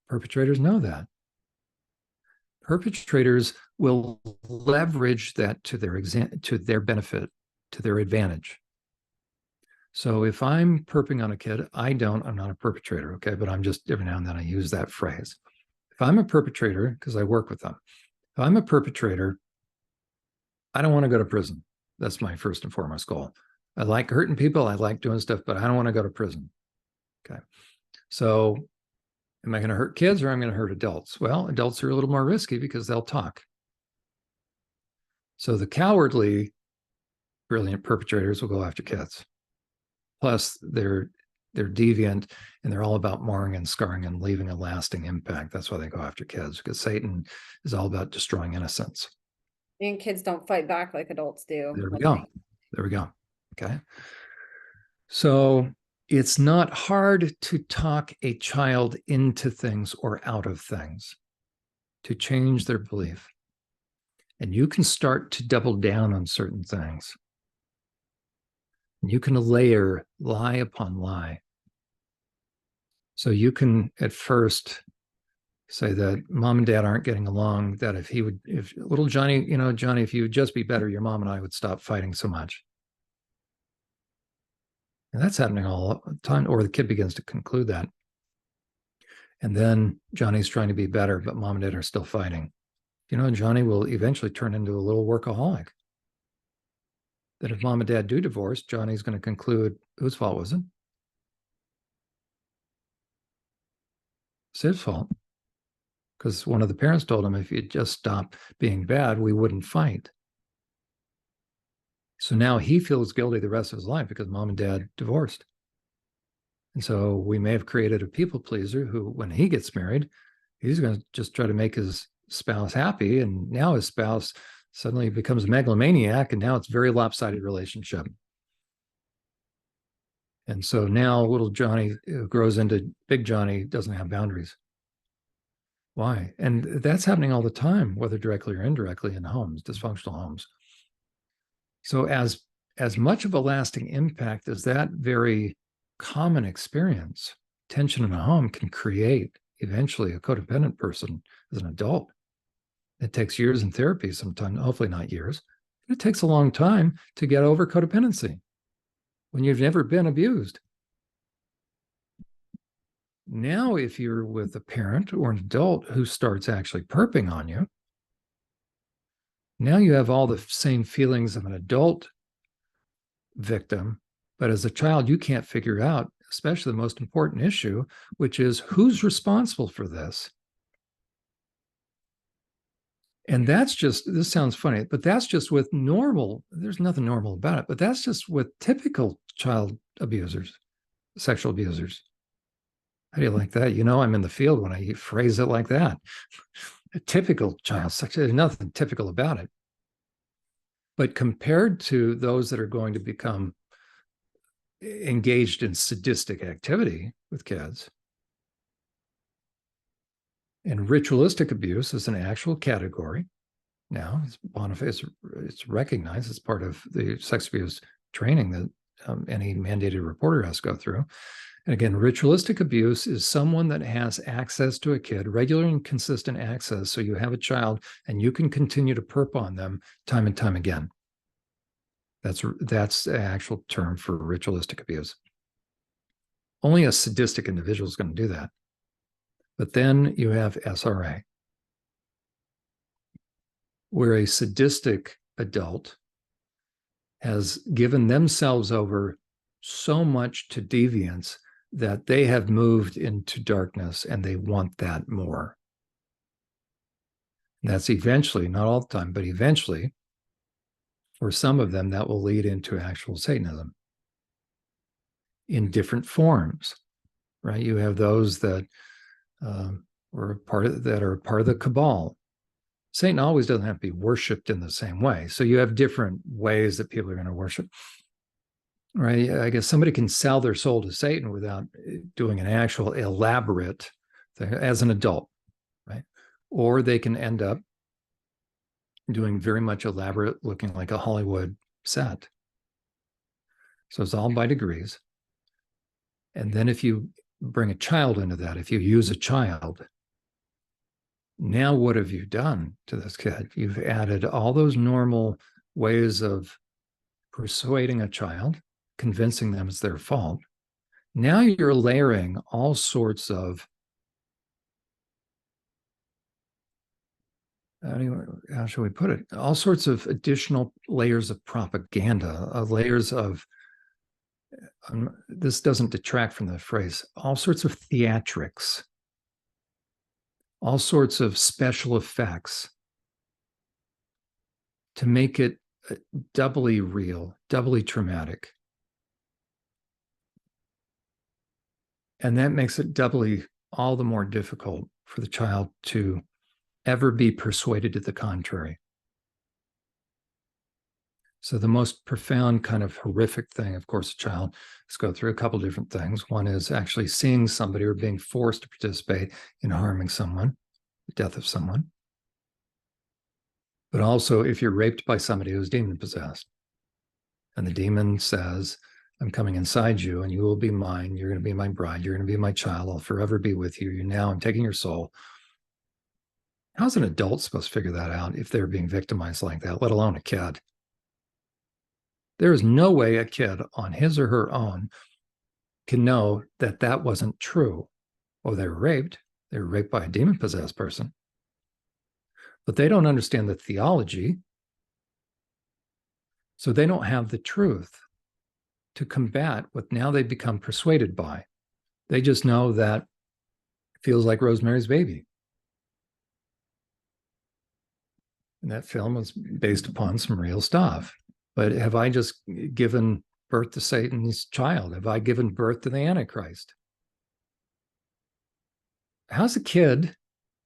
Perpetrators know that. Perpetrators will leverage that to their benefit, to their advantage. So if I'm perping on a kid, I'm not a perpetrator, okay? But I'm just, every now and then I use that phrase. If I'm a perpetrator, because I work with them, if I'm a perpetrator, I don't want to go to prison. That's my first and foremost goal. I like hurting people. I like doing stuff, but I don't want to go to prison. Okay. So am I going to hurt kids or am I going to hurt adults? Well, adults are a little more risky because they'll talk. So the cowardly, brilliant perpetrators will go after kids. Plus, they're deviant and they're all about marring and scarring and leaving a lasting impact. That's why they go after kids, because Satan is all about destroying innocence. And kids don't fight back like adults do. There we go. There we go. Okay. So it's not hard to talk a child into things or out of things, to change their belief. And you can start to double down on certain things. You can layer lie upon lie. So you can at first say that mom and dad aren't getting along, that if little Johnny, Johnny, if you would just be better, your mom and I would stop fighting so much. And that's happening all the time, or the kid begins to conclude that. And then Johnny's trying to be better, but mom and dad are still fighting. Johnny will eventually turn into a little workaholic. That if mom and dad do divorce, Johnny's going to conclude, whose fault was it? It's his fault. Because one of the parents told him, if you just stop being bad, we wouldn't fight. So now he feels guilty the rest of his life because mom and dad divorced. And so we may have created a people pleaser who, when he gets married, he's going to just try to make his spouse happy. And now his spouse suddenly becomes a megalomaniac, and now it's a very lopsided relationship. And so now little Johnny, who grows into big Johnny, doesn't have boundaries. Why? And that's happening all the time, whether directly or indirectly, in homes, dysfunctional homes. So as much of a lasting impact as that very common experience, tension in a home can create eventually a codependent person as an adult. It takes years in therapy sometimes, hopefully not years. It takes a long time to get over codependency when you've never been abused. Now, if you're with a parent or an adult who starts actually perping on you, now you have all the same feelings of an adult victim, but as a child, you can't figure out, especially the most important issue, which is who's responsible for this? And that's just, this sounds funny, but that's just with normal, there's nothing normal about it, but that's just with typical child abusers, sexual abusers. How do you like that? I'm in the field when I phrase it like that. A typical child sexual, there's nothing typical about it. But compared to those that are going to become engaged in sadistic activity with kids, and ritualistic abuse is an actual category. Now it's recognized as part of the sex abuse training that any mandated reporter has to go through. And again, ritualistic abuse is someone that has access to a kid, regular and consistent access. So you have a child and you can continue to perp on them time and time again. That's the actual term for ritualistic abuse. Only a sadistic individual is going to do that. But then you have SRA, where a sadistic adult has given themselves over so much to deviance that they have moved into darkness and they want that more. And that's eventually, not all the time, but eventually, for some of them, that will lead into actual Satanism in different forms, right? You have those that are part of the cabal, Satan always doesn't have to be worshipped in the same way. So you have different ways that people are going to worship, right? I guess somebody can sell their soul to Satan without doing an actual elaborate thing as an adult, right? Or they can end up doing very much elaborate, looking like a Hollywood set. So it's all by degrees. And then if you bring a child into that, if you use a child, now what have you done to this kid? You've added all those normal ways of persuading a child, convincing them it's their fault. Now you're layering all sorts of, how should we put it? All sorts of additional layers of propaganda, layers of, this doesn't detract from the phrase, all sorts of theatrics, all sorts of special effects to make it doubly real, doubly traumatic. And that makes it doubly all the more difficult for the child to ever be persuaded to the contrary. So the most profound kind of horrific thing, of course, a child has go through a couple of different things. One is actually seeing somebody or being forced to participate in harming someone, the death of someone. But also if you're raped by somebody who's demon possessed, and the demon says, I'm coming inside you and you will be mine. You're going to be my bride. You're going to be my child. I'll forever be with you. I'm taking your soul. How's an adult supposed to figure that out if they're being victimized like that, let alone a kid? There is no way a kid on his or her own can know that that wasn't true. Oh, they were raped. They were raped by a demon-possessed person. But they don't understand the theology, so they don't have the truth to combat what now they become persuaded by. They just know that it feels like Rosemary's Baby. And that film was based upon some real stuff. But have I just given birth to Satan's child? Have I given birth to the Antichrist? How's a kid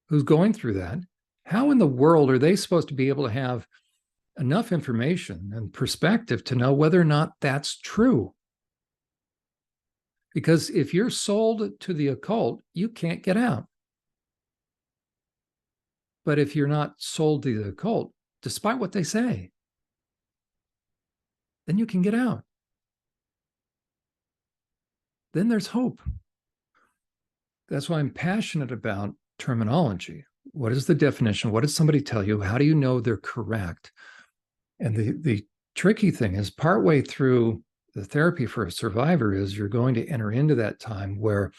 who's going through that, how in the world are they supposed to be able to have enough information and perspective to know whether or not that's true? Because if you're sold to the occult, you can't get out. But if you're not sold to the occult, despite what they say, then you can get out. Then there's hope. That's why I'm passionate about terminology. What is the definition? What does somebody tell you? How do you know they're correct? And the tricky thing is partway through the therapy for a survivor is you're going to enter into that time where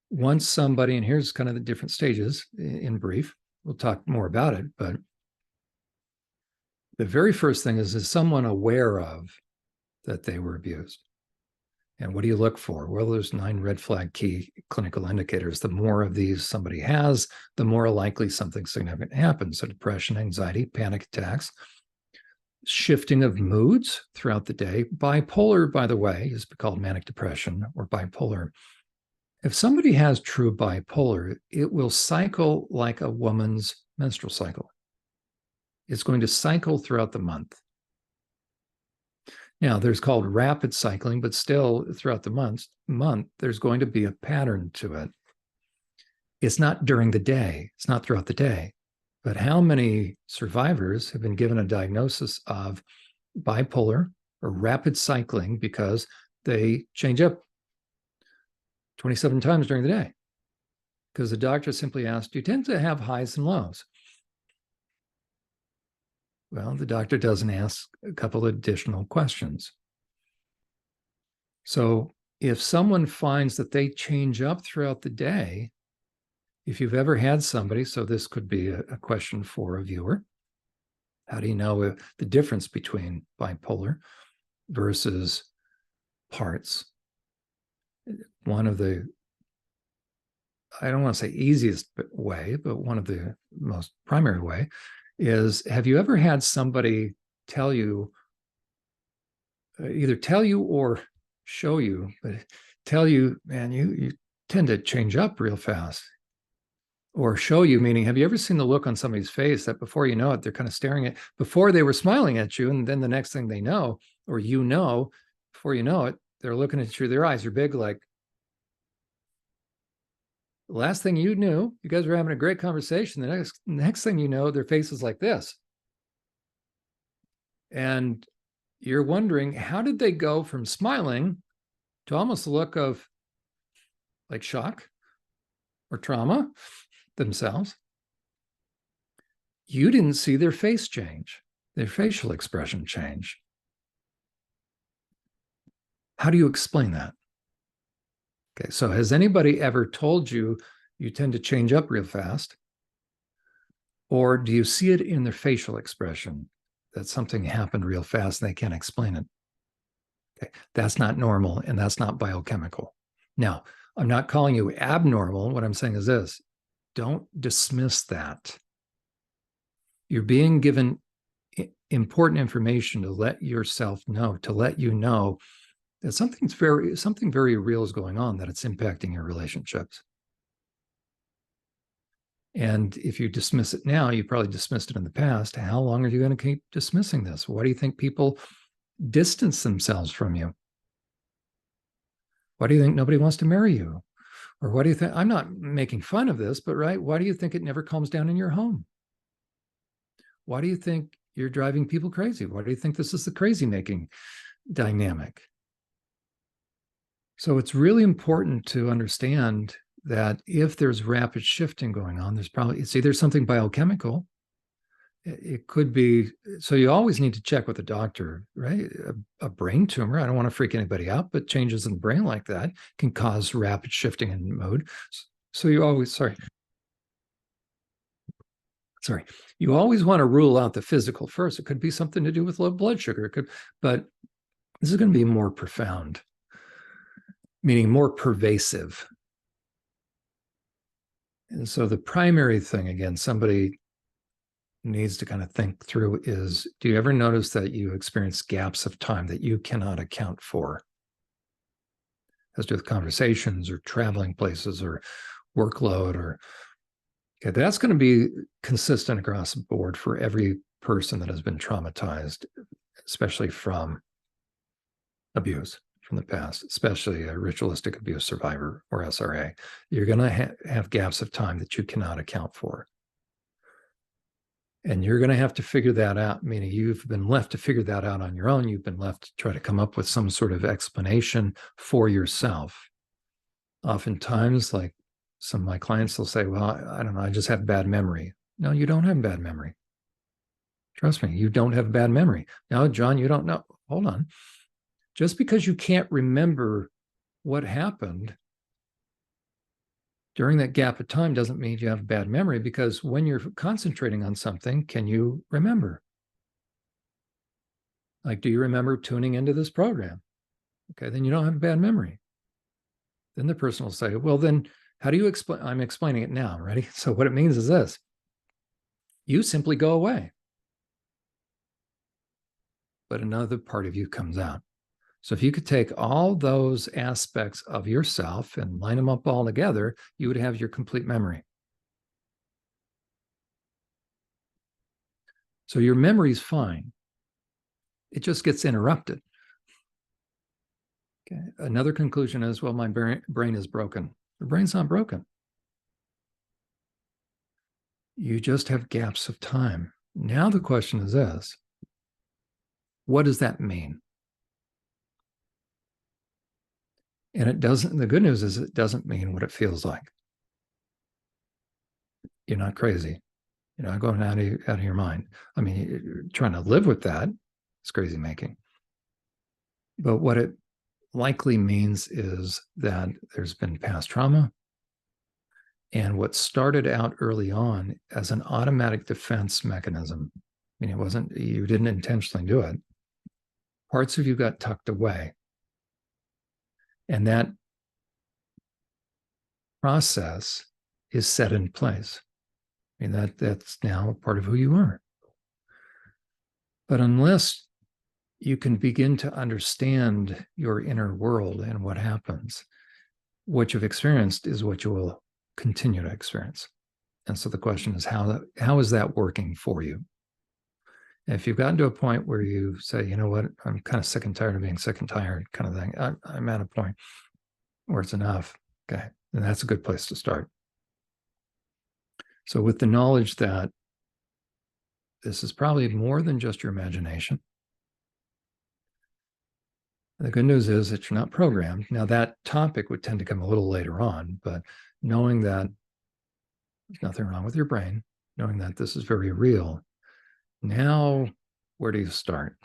once somebody, and here's kind of the different stages in brief, we'll talk more about it, but the very first thing is someone aware of that they were abused? And what do you look for? Well, there's 9 red flag key clinical indicators. The more of these somebody has, the more likely something significant happens. So depression, anxiety, panic attacks, shifting of moods throughout the day. Bipolar, by the way, is called manic depression or bipolar. If somebody has true bipolar, it will cycle like a woman's menstrual cycle. It's going to cycle throughout the month. Now, there's called rapid cycling, but still throughout the month, there's going to be a pattern to it. It's not during the day. It's not throughout the day. But how many survivors have been given a diagnosis of bipolar or rapid cycling because they change up 27 times during the day? Because the doctor simply asked, do you tend to have highs and lows? Well, the doctor doesn't ask a couple of additional questions. So if someone finds that they change up throughout the day, if you've ever had somebody, so this could be a question for a viewer, how do you know the difference between bipolar versus parts? One of the, I don't want to say easiest way, but one of the most primary way is, have you ever had somebody tell you, either tell you or show you, but tell you, man, you tend to change up real fast. Or show you, meaning, have you ever seen the look on somebody's face that before you know it, they're kind of staring at, before they were smiling at you, and then the next thing they know, or you know, before you know it, they're looking at you, their eyes are big, like, the last thing you knew, you guys were having a great conversation. The next thing you know, their face is like this. And you're wondering, how did they go from smiling to almost a look of like shock or trauma themselves? You didn't see their face change, their facial expression change. How do you explain that? Okay, so has anybody ever told you you tend to change up real fast? Or do you see it in their facial expression that something happened real fast and they can't explain it? Okay, that's not normal and that's not biochemical. Now, I'm not calling you abnormal. What I'm saying is this: don't dismiss that. You're being given important information to let yourself know, to let you know that something very real is going on, that it's impacting your relationships. And if you dismiss it now, you probably dismissed it in the past. How long are you going to keep dismissing this? Why do you think people distance themselves from you? Why do you think nobody wants to marry you? Or what do you think? I'm not making fun of this, but right, why do you think it never calms down in your home? Why do you think you're driving people crazy? Why do you think this is the crazy making dynamic? So it's really important to understand that if there's rapid shifting going on, it's either something biochemical. It could be, so you always need to check with a doctor, right? A brain tumor, I don't want to freak anybody out, but changes in the brain like that can cause rapid shifting in mood. So you always, you always want to rule out the physical first. It could be something to do with low blood sugar. But this is going to be more profound, meaning more pervasive. And so the primary thing, again, somebody needs to kind of think through is, do you ever notice that you experience gaps of time that you cannot account for? As to with conversations or traveling places or workload, or okay, that's going to be consistent across the board for every person that has been traumatized, especially from abuse from the past, especially a ritualistic abuse survivor or SRA. You're going to have gaps of time that you cannot account for. And you're going to have to figure that out, meaning you've been left to figure that out on your own. You've been left to try to come up with some sort of explanation for yourself. Oftentimes, like some of my clients, they'll say, well, I don't know, I just have bad memory. No, you don't have bad memory. Trust me, you don't have bad memory. No, John, you don't know. Hold on. Just because you can't remember what happened during that gap of time doesn't mean you have bad memory, because when you're concentrating on something, can you remember? Like, do you remember tuning into this program? Okay, then you don't have bad memory. Then the person will say, well, then how do you explain? I'm explaining it now, ready? So what it means is this: you simply go away, but another part of you comes out. So if you could take all those aspects of yourself and line them up all together, you would have your complete memory. So your memory is fine. It just gets interrupted. Okay. Another conclusion is, well, my brain is broken. The brain's not broken. You just have gaps of time. Now the question is this: what does that mean? And it doesn't, the good news is it doesn't mean what it feels like. You're not crazy. You're not going out of your mind. I mean, you're trying to live with that. It's crazy making. But what it likely means is that there's been past trauma. And what started out early on as an automatic defense mechanism, I mean, you didn't intentionally do it. Parts of you got tucked away. And that process is set in place. I mean, that's now part of who you are. But unless you can begin to understand your inner world and what happens, what you've experienced is what you will continue to experience. And so the question is, how is that working for you? And if you've gotten to a point where you say, you know what, I'm kind of sick and tired of being sick and tired kind of thing, I'm at a point where it's enough. Okay. And that's a good place to start. So with the knowledge that this is probably more than just your imagination, the good news is that you're not programmed. Now, that topic would tend to come a little later on, but knowing that there's nothing wrong with your brain, knowing that this is very real, now where do you start?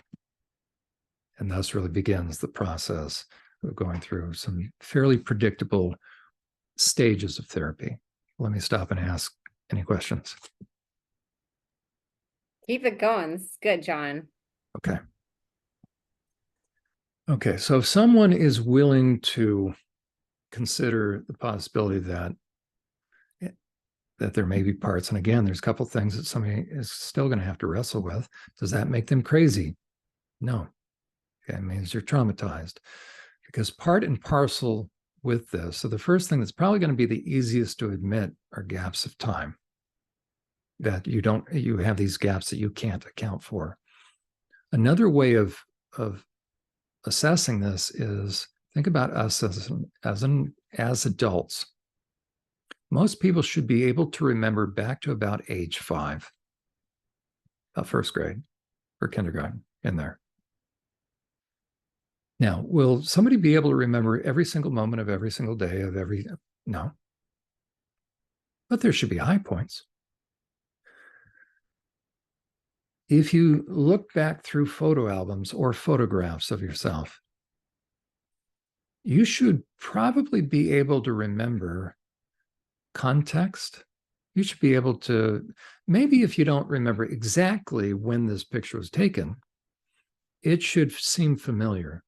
And thus really begins the process of going through some fairly predictable stages of therapy. Let me stop and ask any questions. Keep it going. It's good, John. Okay. Okay, so if someone is willing to consider the possibility that there may be parts, and again, there's a couple of things that somebody is still going to have to wrestle with. Does that make them crazy? No. Okay, it means you're traumatized. Because part and parcel with this, so the first thing that's probably going to be the easiest to admit are gaps of time. That you have these gaps that you can't account for. Another way of assessing this is think about us as adults. Most people should be able to remember back to about age 5, about first grade or kindergarten in there. Now, will somebody be able to remember every single moment of every single day of every? No. But there should be high points. If you look back through photo albums or photographs of yourself, you should probably be able to remember context. You should be able to, maybe if you don't remember exactly when this picture was taken, it should seem familiar.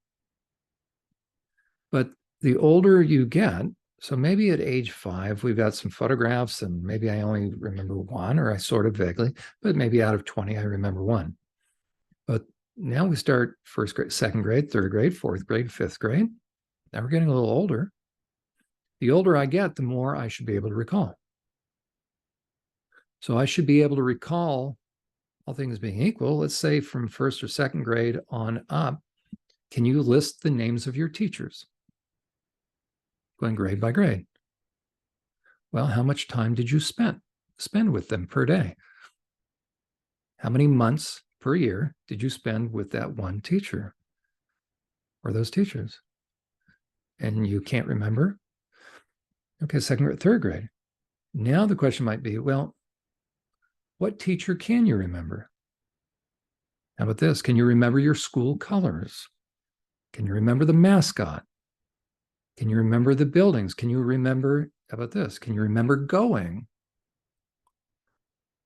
But the older you get, so maybe at age 5, we've got some photographs and maybe I only remember 1 or I sort of vaguely, but maybe out of 20, I remember 1. But now we start first grade, second grade, third grade, fourth grade, fifth grade. Now we're getting a little older. The older I get, the more I should be able to recall. So I should be able to recall, all things being equal, let's say from first or second grade on up, can you list the names of your teachers? Going grade by grade. Well, how much time did you spend with them per day? How many months per year did you spend with that one teacher or those teachers? And you can't remember? Okay, second grade, third grade. Now the question might be, well, what teacher can you remember? How about this? Can you remember your school colors? Can you remember the mascot? Can you remember the buildings? Can you remember, how about this? Can you remember going?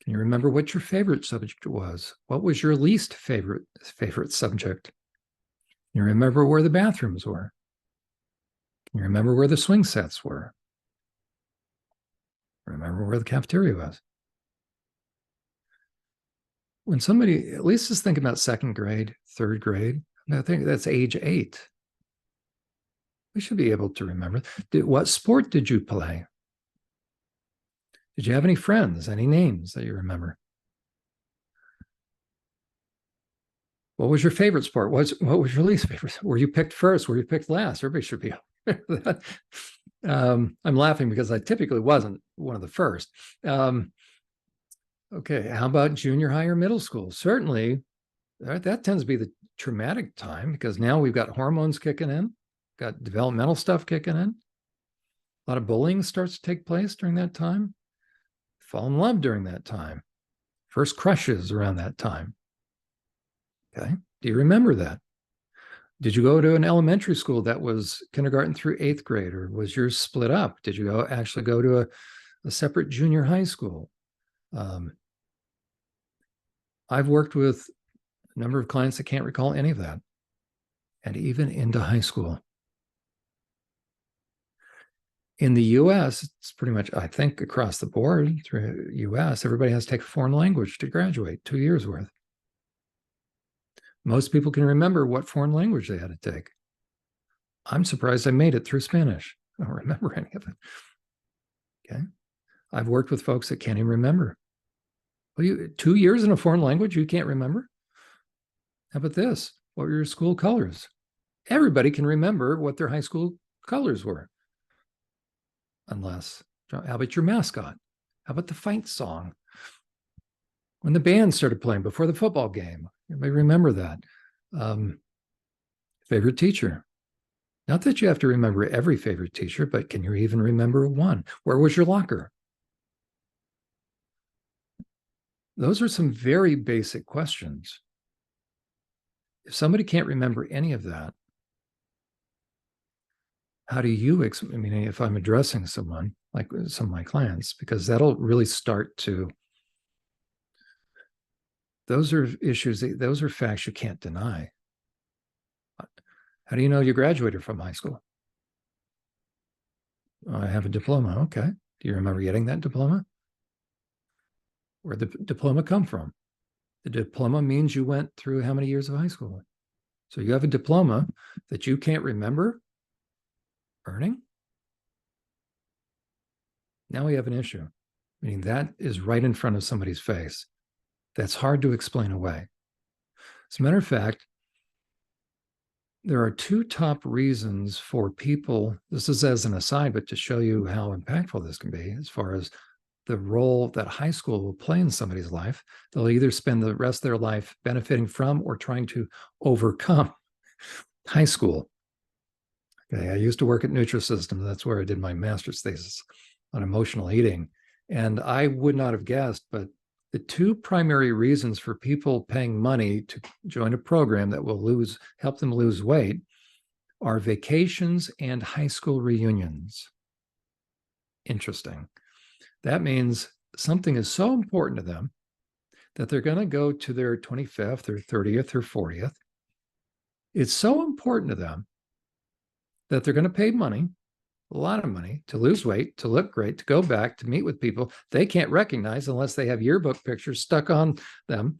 Can you remember what your favorite subject was? What was your least favorite subject? Can you remember where the bathrooms were? Can you remember where the swing sets were? Remember where the cafeteria was? When somebody, at least just think about second grade, third grade, I think that's age 8. We should be able to remember. What sport did you play? Did you have any friends, any names that you remember? What was your favorite sport? What was your least favorite? Were you picked first? Were you picked last? Everybody should be aware of that. I'm laughing because I typically wasn't one of the first. Okay, how about junior high or middle school? Certainly, that tends to be the traumatic time because now we've got hormones kicking in, got developmental stuff kicking in. A lot of bullying starts to take place during that time. Fall in love during that time. First crushes around that time. Okay, do you remember that? Did you go to an elementary school that was kindergarten through 8th grade, or was yours split up? Did you actually go to a separate junior high school? I've worked with a number of clients that can't recall any of that, and even into high school. In the US, it's pretty much, I think, across the board through US, everybody has to take a foreign language to graduate, 2 years worth. Most people can remember what foreign language they had to take. I'm surprised I made it through Spanish. I don't remember any of it. Okay. I've worked with folks that can't even remember. Well, 2 years in a foreign language, you can't remember? How about this? What were your school colors? Everybody can remember what their high school colors were. Unless, how about your mascot? How about the fight song? When the band started playing before the football game, everybody remember that. Favorite teacher. Not that you have to remember every favorite teacher, but can you even remember one? Where was your locker? Those are some very basic questions. If somebody can't remember any of that, how do you, I mean, if I'm addressing someone, like some of my clients, because that'll really start to, those are issues, those are facts you can't deny. How do you know you graduated from high school? I have a diploma. Okay. Do you remember getting that diploma? Where'd the diploma come from? The diploma means you went through how many years of high school? So you have a diploma that you can't remember earning? Now we have an issue, meaning that is right in front of somebody's face. That's hard to explain away. As a matter of fact, there are two top reasons for people, this is as an aside, but to show you how impactful this can be as far as the role that high school will play in somebody's life. They'll either spend the rest of their life benefiting from or trying to overcome high school. Okay, I used to work at Nutrisystem. That's where I did my master's thesis on emotional eating. And I would not have guessed, but the two primary reasons for people paying money to join a program that will help them lose weight are vacations and high school reunions. Interesting. That means something is so important to them that they're going to go to their 25th or 30th or 40th. It's so important to them that they're going to pay money, a lot of money, to lose weight, to look great, to go back, to meet with people they can't recognize unless they have yearbook pictures stuck on them,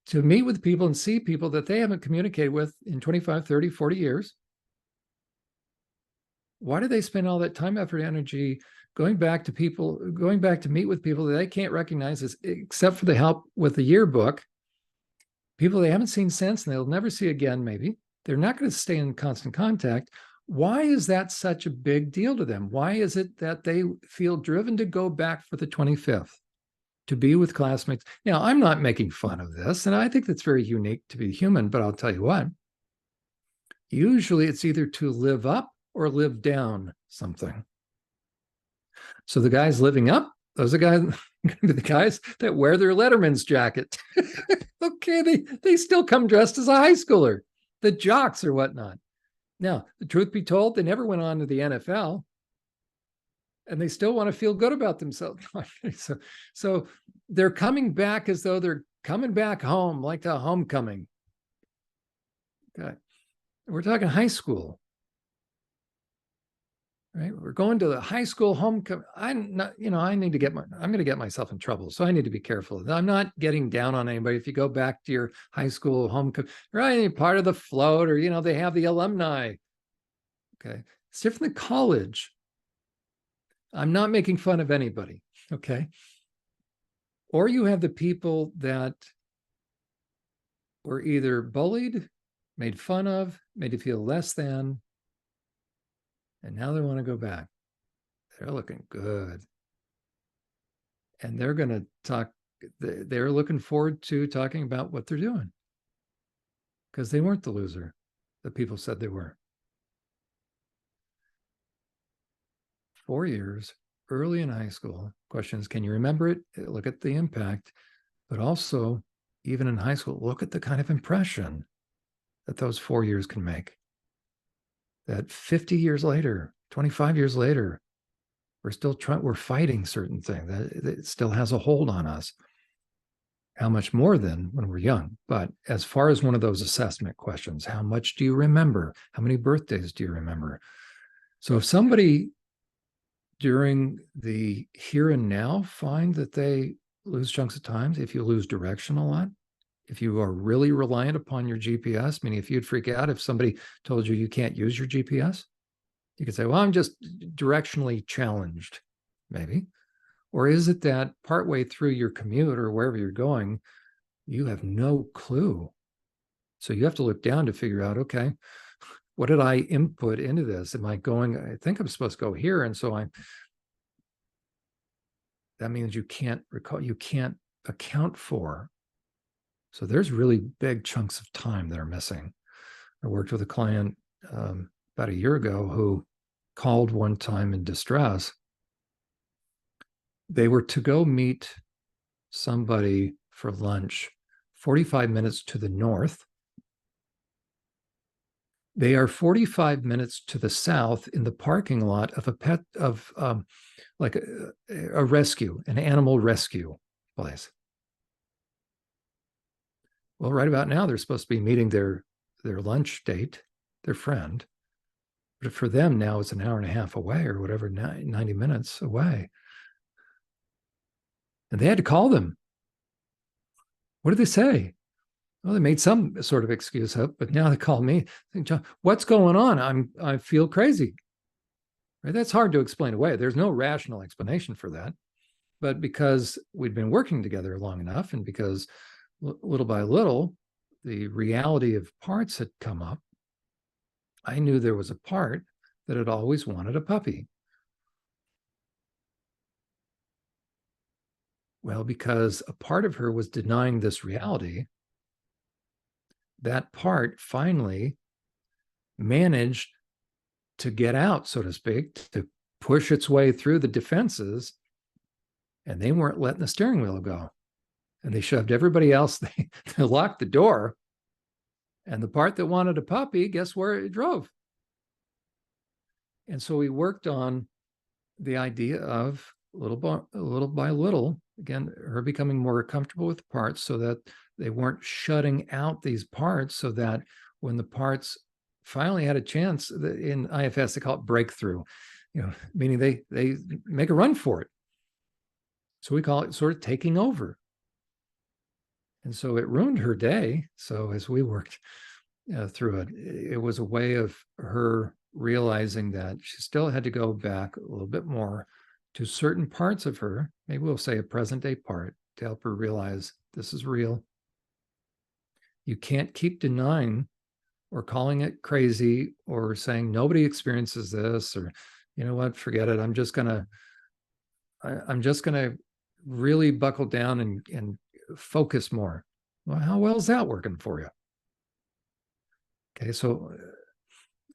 to meet with people and see people that they haven't communicated with in 25, 30, 40 years. Why do they spend all that time, effort, energy going back to meet with people that they can't recognize except for the help with the yearbook, people they haven't seen since and they'll never see again, maybe? They're not going to stay in constant contact. Why is that such a big deal to them? Why is it that they feel driven to go back for the 25th, to be with classmates? Now, I'm not making fun of this, and I think that's very unique to be human, but I'll tell you what, usually it's either to live up or live down something. So the guys living up, those are the guys that wear their Letterman's jacket. Okay, they still come dressed as a high schooler, the jocks or whatnot. Now, the truth be told, they never went on to the NFL, and they still want to feel good about themselves. So they're coming back as though they're coming back home, like a homecoming. Okay, we're talking high school. Right, we're going to the high school homecoming. I'm going to get myself in trouble, so I need to be careful. I'm not getting down on anybody. If you go back to your high school homecoming, right, part of the float, or they have the alumni. Okay, it's different than college. I'm not making fun of anybody. Okay, or you have the people that were either bullied, made fun of, made you feel less than. And now they want to go back. They're looking good. And they're going to talk, they're looking forward to talking about what they're doing. Because they weren't the loser that people said they were. 4 years, early in high school, questions, can you remember it? Look at the impact. But also, even in high school, look at the kind of impression that those 4 years can make. That 50 years later, 25 years later, we're fighting certain things, that it still has a hold on us. How much more than when we're young? But as far as one of those assessment questions, how much do you remember? How many birthdays do you remember? So if somebody during the here and now find that they lose chunks of time, if you lose direction a lot, if you are really reliant upon your GPS, meaning if you'd freak out if somebody told you can't use your GPS, you could say, well, I'm just directionally challenged, maybe. Or is it that partway through your commute or wherever you're going, you have no clue? So you have to look down to figure out, okay, what did I input into this? Am I going, I think I'm supposed to go here. And so that means you can't recall, you can't account for. So there's really big chunks of time that are missing. I worked with a client about a year ago who called one time in distress. They were to go meet somebody for lunch 45 minutes to the north. They are 45 minutes to the south in the parking lot of like a rescue, an animal rescue place. Well, right about now, they're supposed to be meeting their lunch date, their friend. But for them now, it's an hour and a half away or whatever, 90 minutes away. And they had to call them. What did they say? Well, they made some sort of excuse up, but now they call me. I think, John, what's going on? I feel crazy. Right? That's hard to explain away. There's no rational explanation for that. But because we'd been working together long enough, and because little by little, the reality of parts had come up, I knew there was a part that had always wanted a puppy. Well, because a part of her was denying this reality, that part finally managed to get out, so to speak, to push its way through the defenses, and they weren't letting the steering wheel go. And they shoved everybody else. They locked the door. And the part that wanted a puppy, guess where it drove? And so we worked on the idea of little by little, again, her becoming more comfortable with the parts so that they weren't shutting out these parts, so that when the parts finally had a chance, in IFS, they call it breakthrough, meaning they make a run for it. So we call it sort of taking over. And so it ruined her day. So as we worked through it, it was a way of her realizing that she still had to go back a little bit more to certain parts of her, maybe we'll say a present day part, to help her realize this is real. You can't keep denying or calling it crazy or saying nobody experiences this, or, you know what, forget it. I'm just gonna really buckle down and focus more. Well, how well is that working for you? Okay, so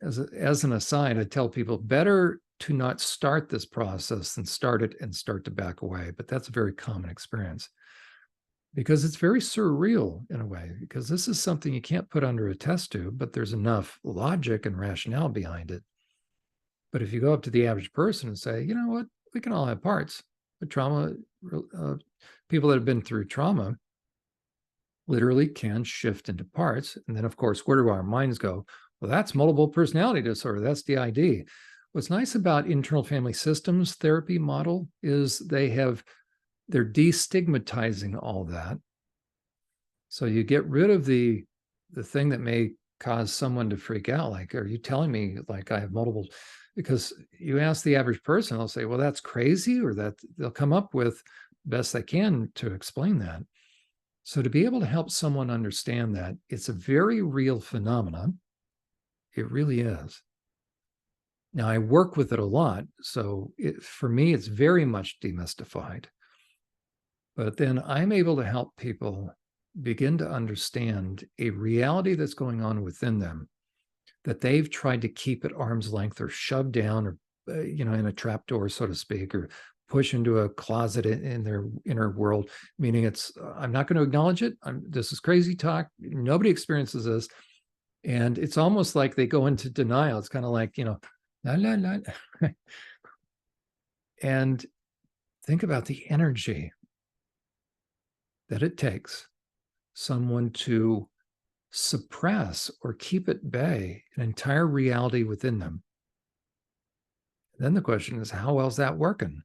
as an aside, I tell people better to not start this process than start it and start to back away. But that's a very common experience because it's very surreal in a way, because this is something you can't put under a test tube, but there's enough logic and rationale behind it. But if you go up to the average person and say, you know what, we can all have parts, but trauma, people that have been through trauma literally can shift into parts. And then, of course, where do our minds go? Well, that's multiple personality disorder. That's DID. What's nice about internal family systems therapy model is they're destigmatizing all that. So you get rid of the thing that may cause someone to freak out. Like, are you telling me like I have multiple? Because you ask the average person, they'll say, well, that's crazy, or that they'll come up with best they can to explain that. So to be able to help someone understand that it's a very real phenomenon, it really is. Now, I work with it a lot, so for me, it's very much demystified. But then I'm able to help people begin to understand a reality that's going on within them that they've tried to keep at arm's length or shove down, or in a trapdoor, so to speak, or push into a closet in their inner world, meaning I'm not going to acknowledge it. This is crazy talk. Nobody experiences this. And it's almost like they go into denial. It's kind of like, la, la, la. And think about the energy that it takes someone to suppress or keep at bay an entire reality within them. Then the question is, how well is that working?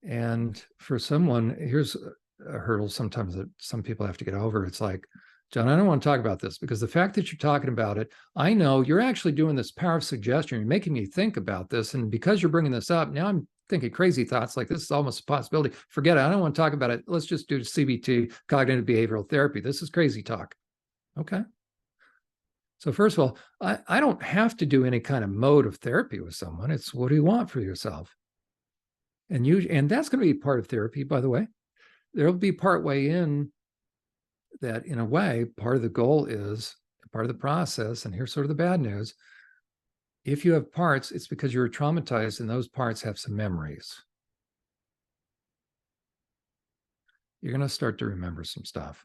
And for someone, here's a hurdle sometimes that some people have to get over. It's like, John, I don't want to talk about this because the fact that you're talking about it, I know you're actually doing this power of suggestion. You're making me think about this. And because you're bringing this up, now I'm thinking crazy thoughts like this is almost a possibility. Forget it. I don't want to talk about it. Let's just do CBT, cognitive behavioral therapy. This is crazy talk. Okay. So first of all, I don't have to do any kind of mode of therapy with someone. It's what do you want for yourself? And that's going to be part of therapy, by the way. There'll be part way in that, in a way, part of the goal is part of the process. And here's sort of the bad news. If you have parts, it's because you were traumatized and those parts have some memories. You're going to start to remember some stuff.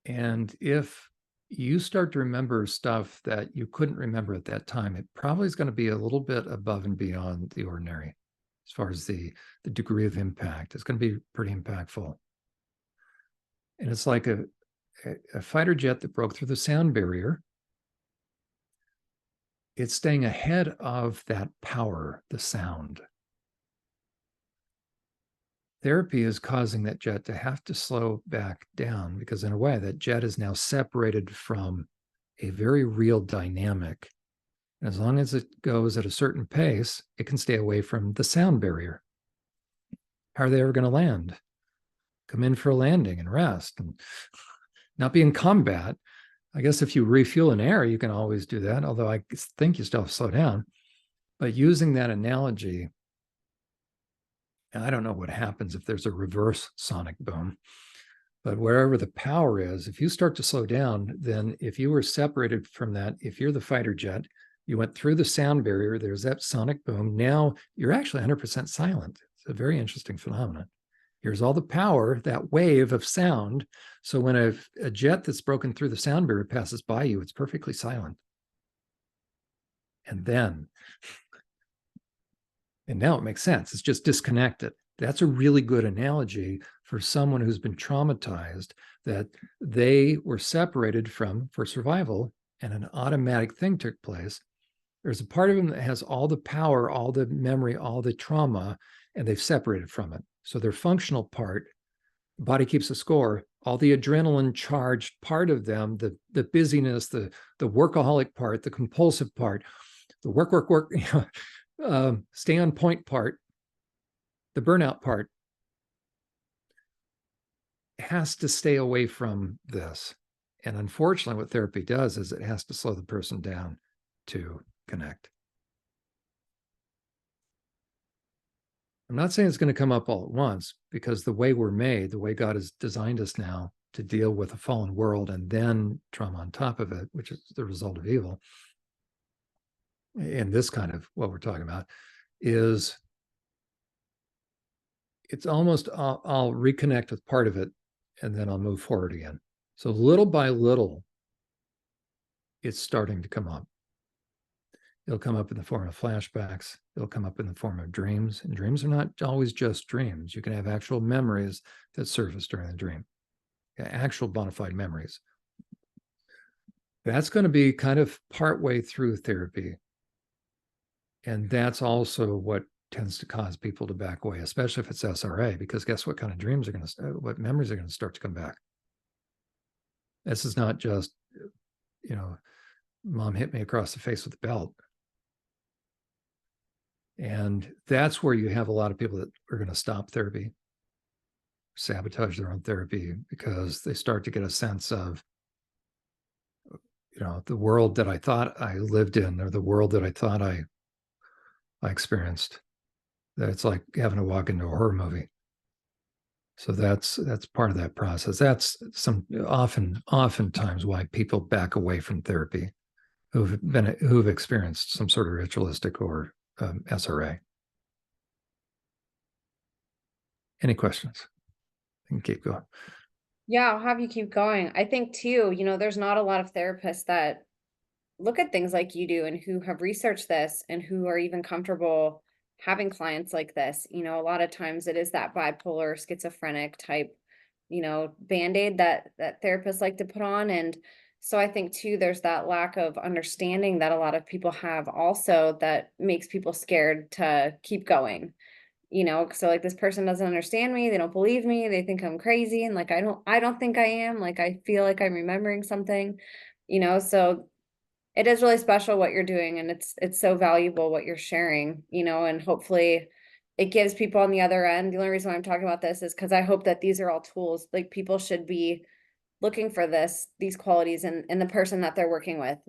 And if you start to remember stuff that you couldn't remember at that time, it probably is going to be a little bit above and beyond the ordinary as far as the degree of impact. It's going to be pretty impactful. And it's like a fighter jet that broke through the sound barrier. It's staying ahead of that power, the sound. Therapy is causing that jet to have to slow back down because, in a way, that jet is now separated from a very real dynamic. And as long as it goes at a certain pace, it can stay away from the sound barrier. How are they ever going to land? Come in for a landing and rest and not be in combat. I guess if you refuel in air, you can always do that, although I think you still have to slow down. But using that analogy, I don't know what happens if there's a reverse sonic boom, but wherever the power is, if you start to slow down, then if you were separated from that, if you're the fighter jet, you went through the sound barrier, there's that sonic boom. Now you're actually 100% silent. It's a very interesting phenomenon. Here's all the power, that wave of sound. So when a jet that's broken through the sound barrier passes by you, it's perfectly silent. And now it makes sense. It's just disconnected. That's a really good analogy for someone who's been traumatized, that they were separated from for survival and an automatic thing took place. There's a part of them that has all the power, all the memory, all the trauma, and they've separated from it. So their functional part, the body keeps a score, all the adrenaline charged part of them, the busyness, the workaholic part, the compulsive part, the work, stay on point part, the burnout part, has to stay away from this. And unfortunately, what therapy does is it has to slow the person down to connect. I'm not saying it's going to come up all at once, because the way we're made, the way God has designed us now to deal with a fallen world and then trauma on top of it, which is the result of evil, in this kind of what we're talking about, is it's almost I'll reconnect with part of it and then I'll move forward again. So little by little, it's starting to come up. It'll come up in the form of flashbacks. It'll come up in the form of dreams. And dreams are not always just dreams. You can have actual memories that surface during the dream, actual bona fide memories. That's going to be kind of partway through therapy. And that's also what tends to cause people to back away, especially if it's SRA, because guess what kind of dreams are going to, what memories are going to start to come back? This is not just, mom hit me across the face with a belt. And that's where you have a lot of people that are going to stop therapy, sabotage their own therapy, because they start to get a sense of, the world that I thought I lived in, or the world that I thought I experienced. That it's like having to walk into a horror movie. So that's part of that process. That's oftentimes why people back away from therapy who've experienced some sort of ritualistic or SRA. Any questions? I can keep going. Yeah, I'll have you keep going. I think too, there's not a lot of therapists that look at things like you do and who have researched this and who are even comfortable having clients like this. A lot of times it is that bipolar, schizophrenic type, band-aid that therapists like to put on. And so I think too, there's that lack of understanding that a lot of people have also that makes people scared to keep going. So like this person doesn't understand me, they don't believe me, they think I'm crazy, and like I don't think I am, like I feel like I'm remembering something, so It is really special what you're doing, and it's so valuable what you're sharing, and hopefully it gives people on the other end. The only reason why I'm talking about this is because I hope that these are all tools. Like, people should be looking for these qualities in the person that they're working with.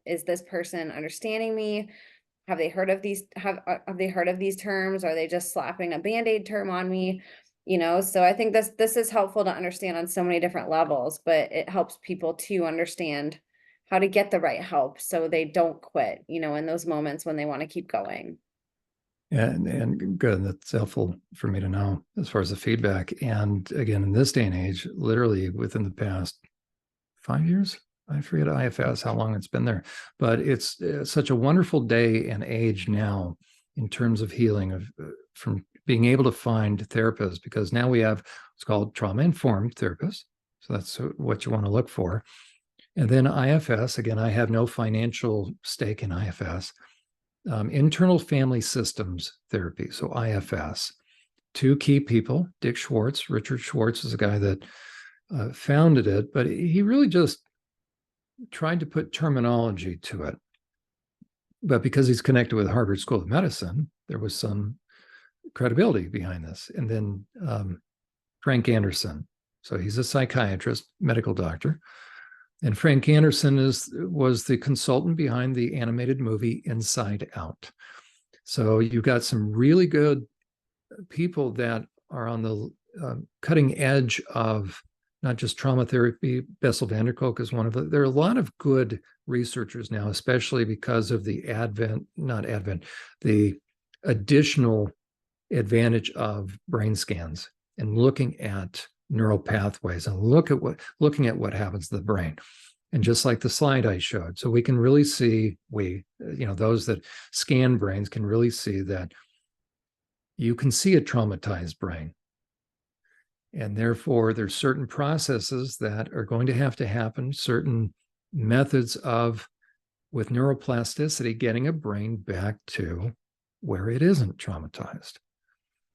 Is this person understanding me? Have they heard of these terms? Are they just slapping a Band-Aid term on me? So I think this is helpful to understand on so many different levels, but it helps people to understand how to get the right help so they don't quit, in those moments when they want to keep going. And good. That's helpful for me to know as far as the feedback. And again, in this day and age, literally within the past 5 years, I forget IFS, how long it's been there, but it's such a wonderful day and age now in terms of healing, from being able to find therapists, because now we have what's called trauma-informed therapists. So that's what you want to look for. And then IFS, again, I have no financial stake in IFS, internal family systems therapy, so IFS. Two key people, Richard Schwartz is a guy that founded it, but he really just tried to put terminology to it. But because he's connected with Harvard School of Medicine, there was some credibility behind this. And then Frank Anderson. So he's a psychiatrist, medical doctor. And Frank Anderson was the consultant behind the animated movie Inside Out. So you've got some really good people that are on the cutting edge of not just trauma therapy. Bessel van der Kolk is one of them. There are a lot of good researchers now, especially because of the the additional advantage of brain scans and looking at neural pathways and looking at what happens to the brain. And just like the slide I showed, so we can really see, those that scan brains can really see that you can see a traumatized brain. And therefore, there's certain processes that are going to have to happen, certain methods of, with neuroplasticity, getting a brain back to where it isn't traumatized.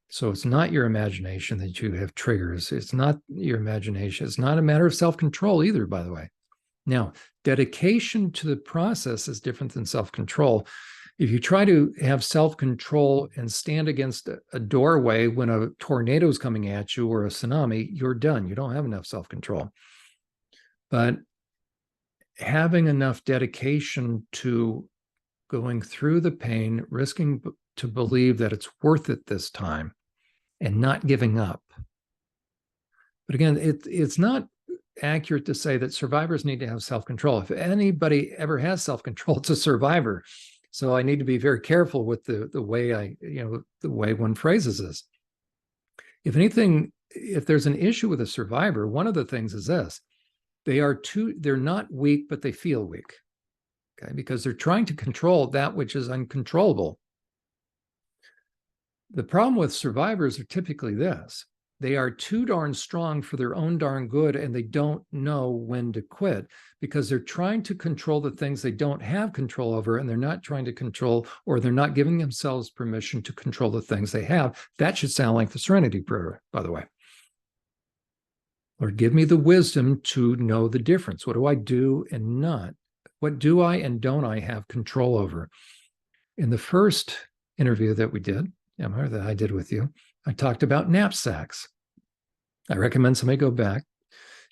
So it's not your imagination that you have triggers. It's not your imagination. It's not a matter of self-control either, by the way. Now, dedication to the process is different than self-control. If you try to have self-control and stand against a doorway when a tornado is coming at you or a tsunami, you're done. You don't have enough self-control. But having enough dedication to going through the pain, risking to believe that it's worth it this time, and not giving up. But again, it's not accurate to say that survivors need to have self-control. If anybody ever has self-control, it's a survivor. So I need to be very careful with the way the way one phrases this. If anything, if there's an issue with a survivor, one of the things is this: they're not weak, but they feel weak. Okay, because they're trying to control that which is uncontrollable. The problem with survivors are typically this: they are too darn strong for their own darn good, and they don't know when to quit because they're trying to control the things they don't have control over, and they're not trying to control, or they're not giving themselves permission to control the things they have. That should sound like the Serenity Prayer, by the way. Lord, give me the wisdom to know the difference. What do I do and not? What do I and don't I have control over? In the first interview that we did, Emma, that I did with you, I talked about knapsacks. I recommend somebody go back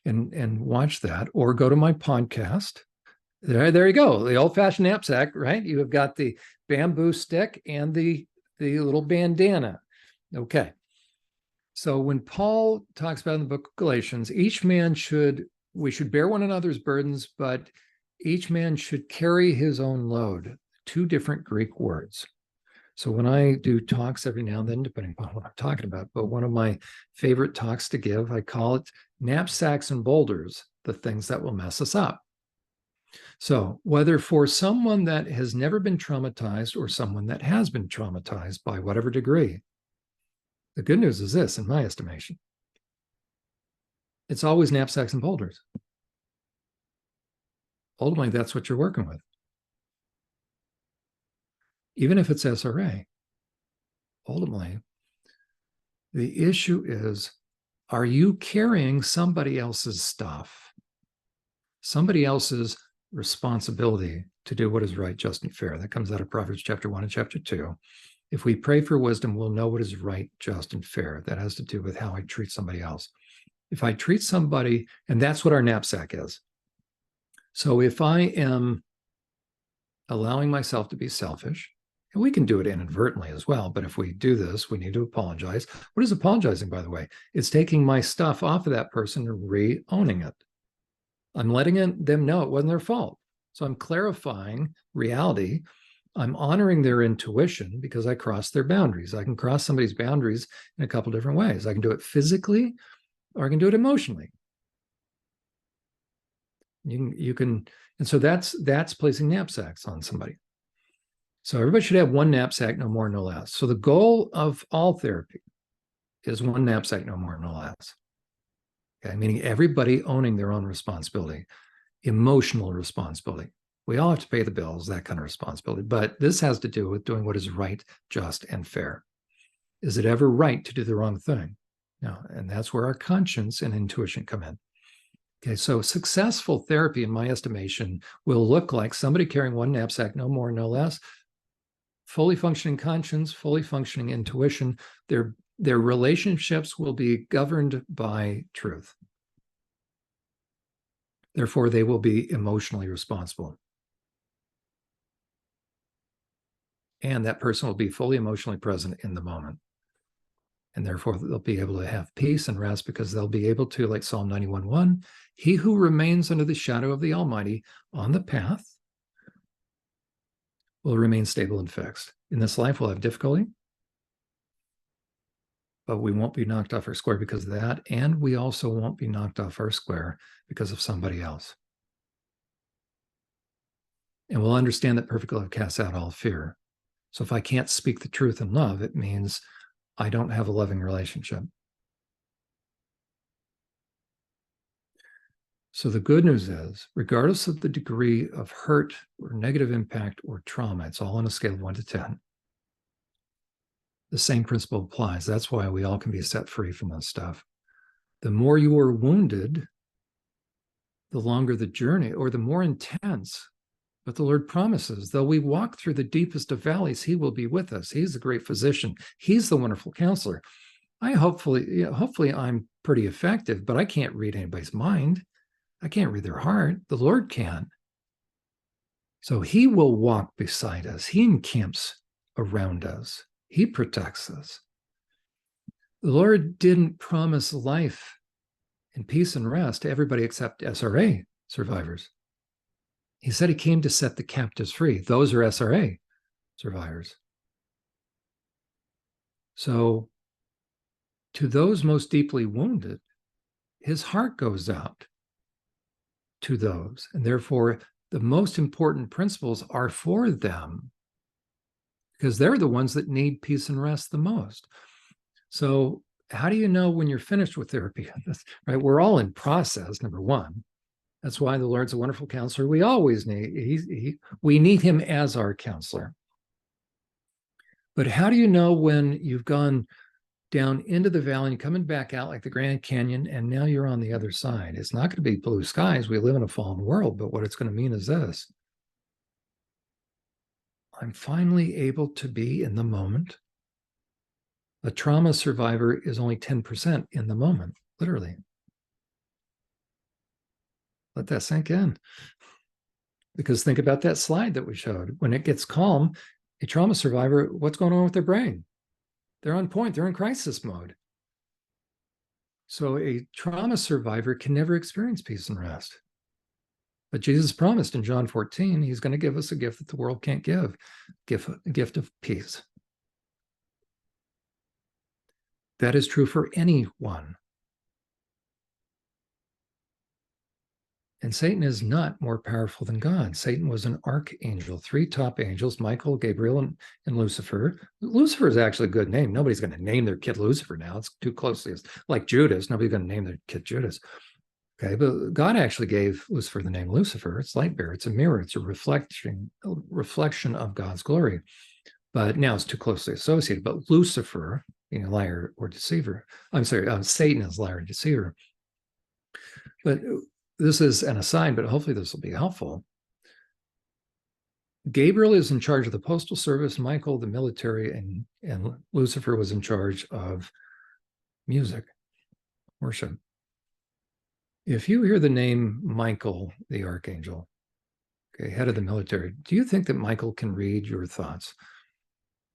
and watch that, or go to my podcast. There you go. The old-fashioned knapsack, right? You have got the bamboo stick and the little bandana. Okay. So when Paul talks about in the book of Galatians, we should bear one another's burdens, but each man should carry his own load. Two different Greek words. So when I do talks every now and then, depending upon what I'm talking about, but one of my favorite talks to give, I call it Knapsacks and Boulders, the things that will mess us up. So whether for someone that has never been traumatized or someone that has been traumatized by whatever degree, the good news is this, in my estimation: it's always knapsacks and boulders. Ultimately, that's what you're working with. Even if it's SRA, ultimately, the issue is, are you carrying somebody else's stuff, somebody else's responsibility to do what is right, just, and fair. That comes out of Proverbs chapter 1 and chapter 2. If we pray for wisdom, we'll know what is right, just, and fair. That has to do with how I treat somebody else. If I treat somebody, and that's what our knapsack is. So if I am allowing myself to be selfish, and we can do it inadvertently as well, but if we do this, we need to apologize. What is apologizing, by the way? It's taking my stuff off of that person and re-owning it. I'm letting them know it wasn't their fault. So I'm clarifying reality. I'm honoring their intuition because I crossed their boundaries. I can cross somebody's boundaries in a couple different ways. I can do it physically, or I can do it emotionally. You can, and so that's placing knapsacks on somebody. So everybody should have one knapsack, no more, no less. So the goal of all therapy is one knapsack, no more, no less. Okay, meaning everybody owning their own responsibility, emotional responsibility. We all have to pay the bills, that kind of responsibility. But this has to do with doing what is right, just, and fair. Is it ever right to do the wrong thing? No, and that's where our conscience and intuition come in. Okay, so successful therapy, in my estimation, will look like somebody carrying one knapsack, no more, no less, fully functioning conscience, fully functioning intuition. Their relationships will be governed by truth. Therefore, they will be emotionally responsible. And that person will be fully emotionally present in the moment. And therefore, they'll be able to have peace and rest because they'll be able to, like Psalm 91:1, he who remains under the shadow of the Almighty on the path will remain stable and fixed. In this life, we'll have difficulty, but we won't be knocked off our square because of that. And we also won't be knocked off our square because of somebody else. And we'll understand that perfect love casts out all fear. So if I can't speak the truth in love, it means I don't have a loving relationship. So the good news is, regardless of the degree of hurt or negative impact or trauma, it's all on a scale of 1 to 10. The same principle applies. That's why we all can be set free from this stuff. The more you are wounded, the longer the journey, or the more intense. But the Lord promises, though we walk through the deepest of valleys, he will be with us. He's the great physician. He's the wonderful counselor. Hopefully I'm pretty effective, but I can't read anybody's mind. I can't read their heart. The Lord can. So he will walk beside us. He encamps around us. He protects us. The Lord didn't promise life and peace and rest to everybody except SRA survivors. He said he came to set the captives free. Those are SRA survivors. So to those most deeply wounded, his heart goes out to those. And therefore, the most important principles are for them because they're the ones that need peace and rest the most. So how do you know when you're finished with therapy? Right? We're all in process, number one. That's why the Lord's a wonderful counselor. We always need, we need him as our counselor. But how do you know when you've gone down into the valley and coming back out like the Grand Canyon, and now you're on the other side? It's not going to be blue skies. We live in a fallen world, but what it's going to mean is this. I'm finally able to be in the moment. A trauma survivor is only 10% in the moment, literally. Let that sink in. Because think about that slide that we showed. When it gets calm, a trauma survivor, what's going on with their brain? They're on point. They're in crisis mode. So a trauma survivor can never experience peace and rest. But Jesus promised in John 14, he's going to give us a gift that the world can't give, a gift of peace. That is true for anyone. And Satan is not more powerful than God. Satan was an archangel, 3 top angels, Michael, Gabriel, and Lucifer. Lucifer is actually a good name. Nobody's going to name their kid Lucifer now. It's too closely. It's like Judas. Nobody's going to name their kid Judas. Okay, but God actually gave Lucifer the name Lucifer. It's light bearer. It's a mirror. It's a reflection of God's glory. But now it's too closely associated. But Lucifer, liar or deceiver. I'm sorry, Satan is liar and deceiver. But this is an aside, but hopefully this will be helpful. Gabriel is in charge of the Postal Service, Michael, the military, and Lucifer was in charge of music, worship. If you hear the name Michael, the archangel, okay, head of the military, do you think that Michael can read your thoughts?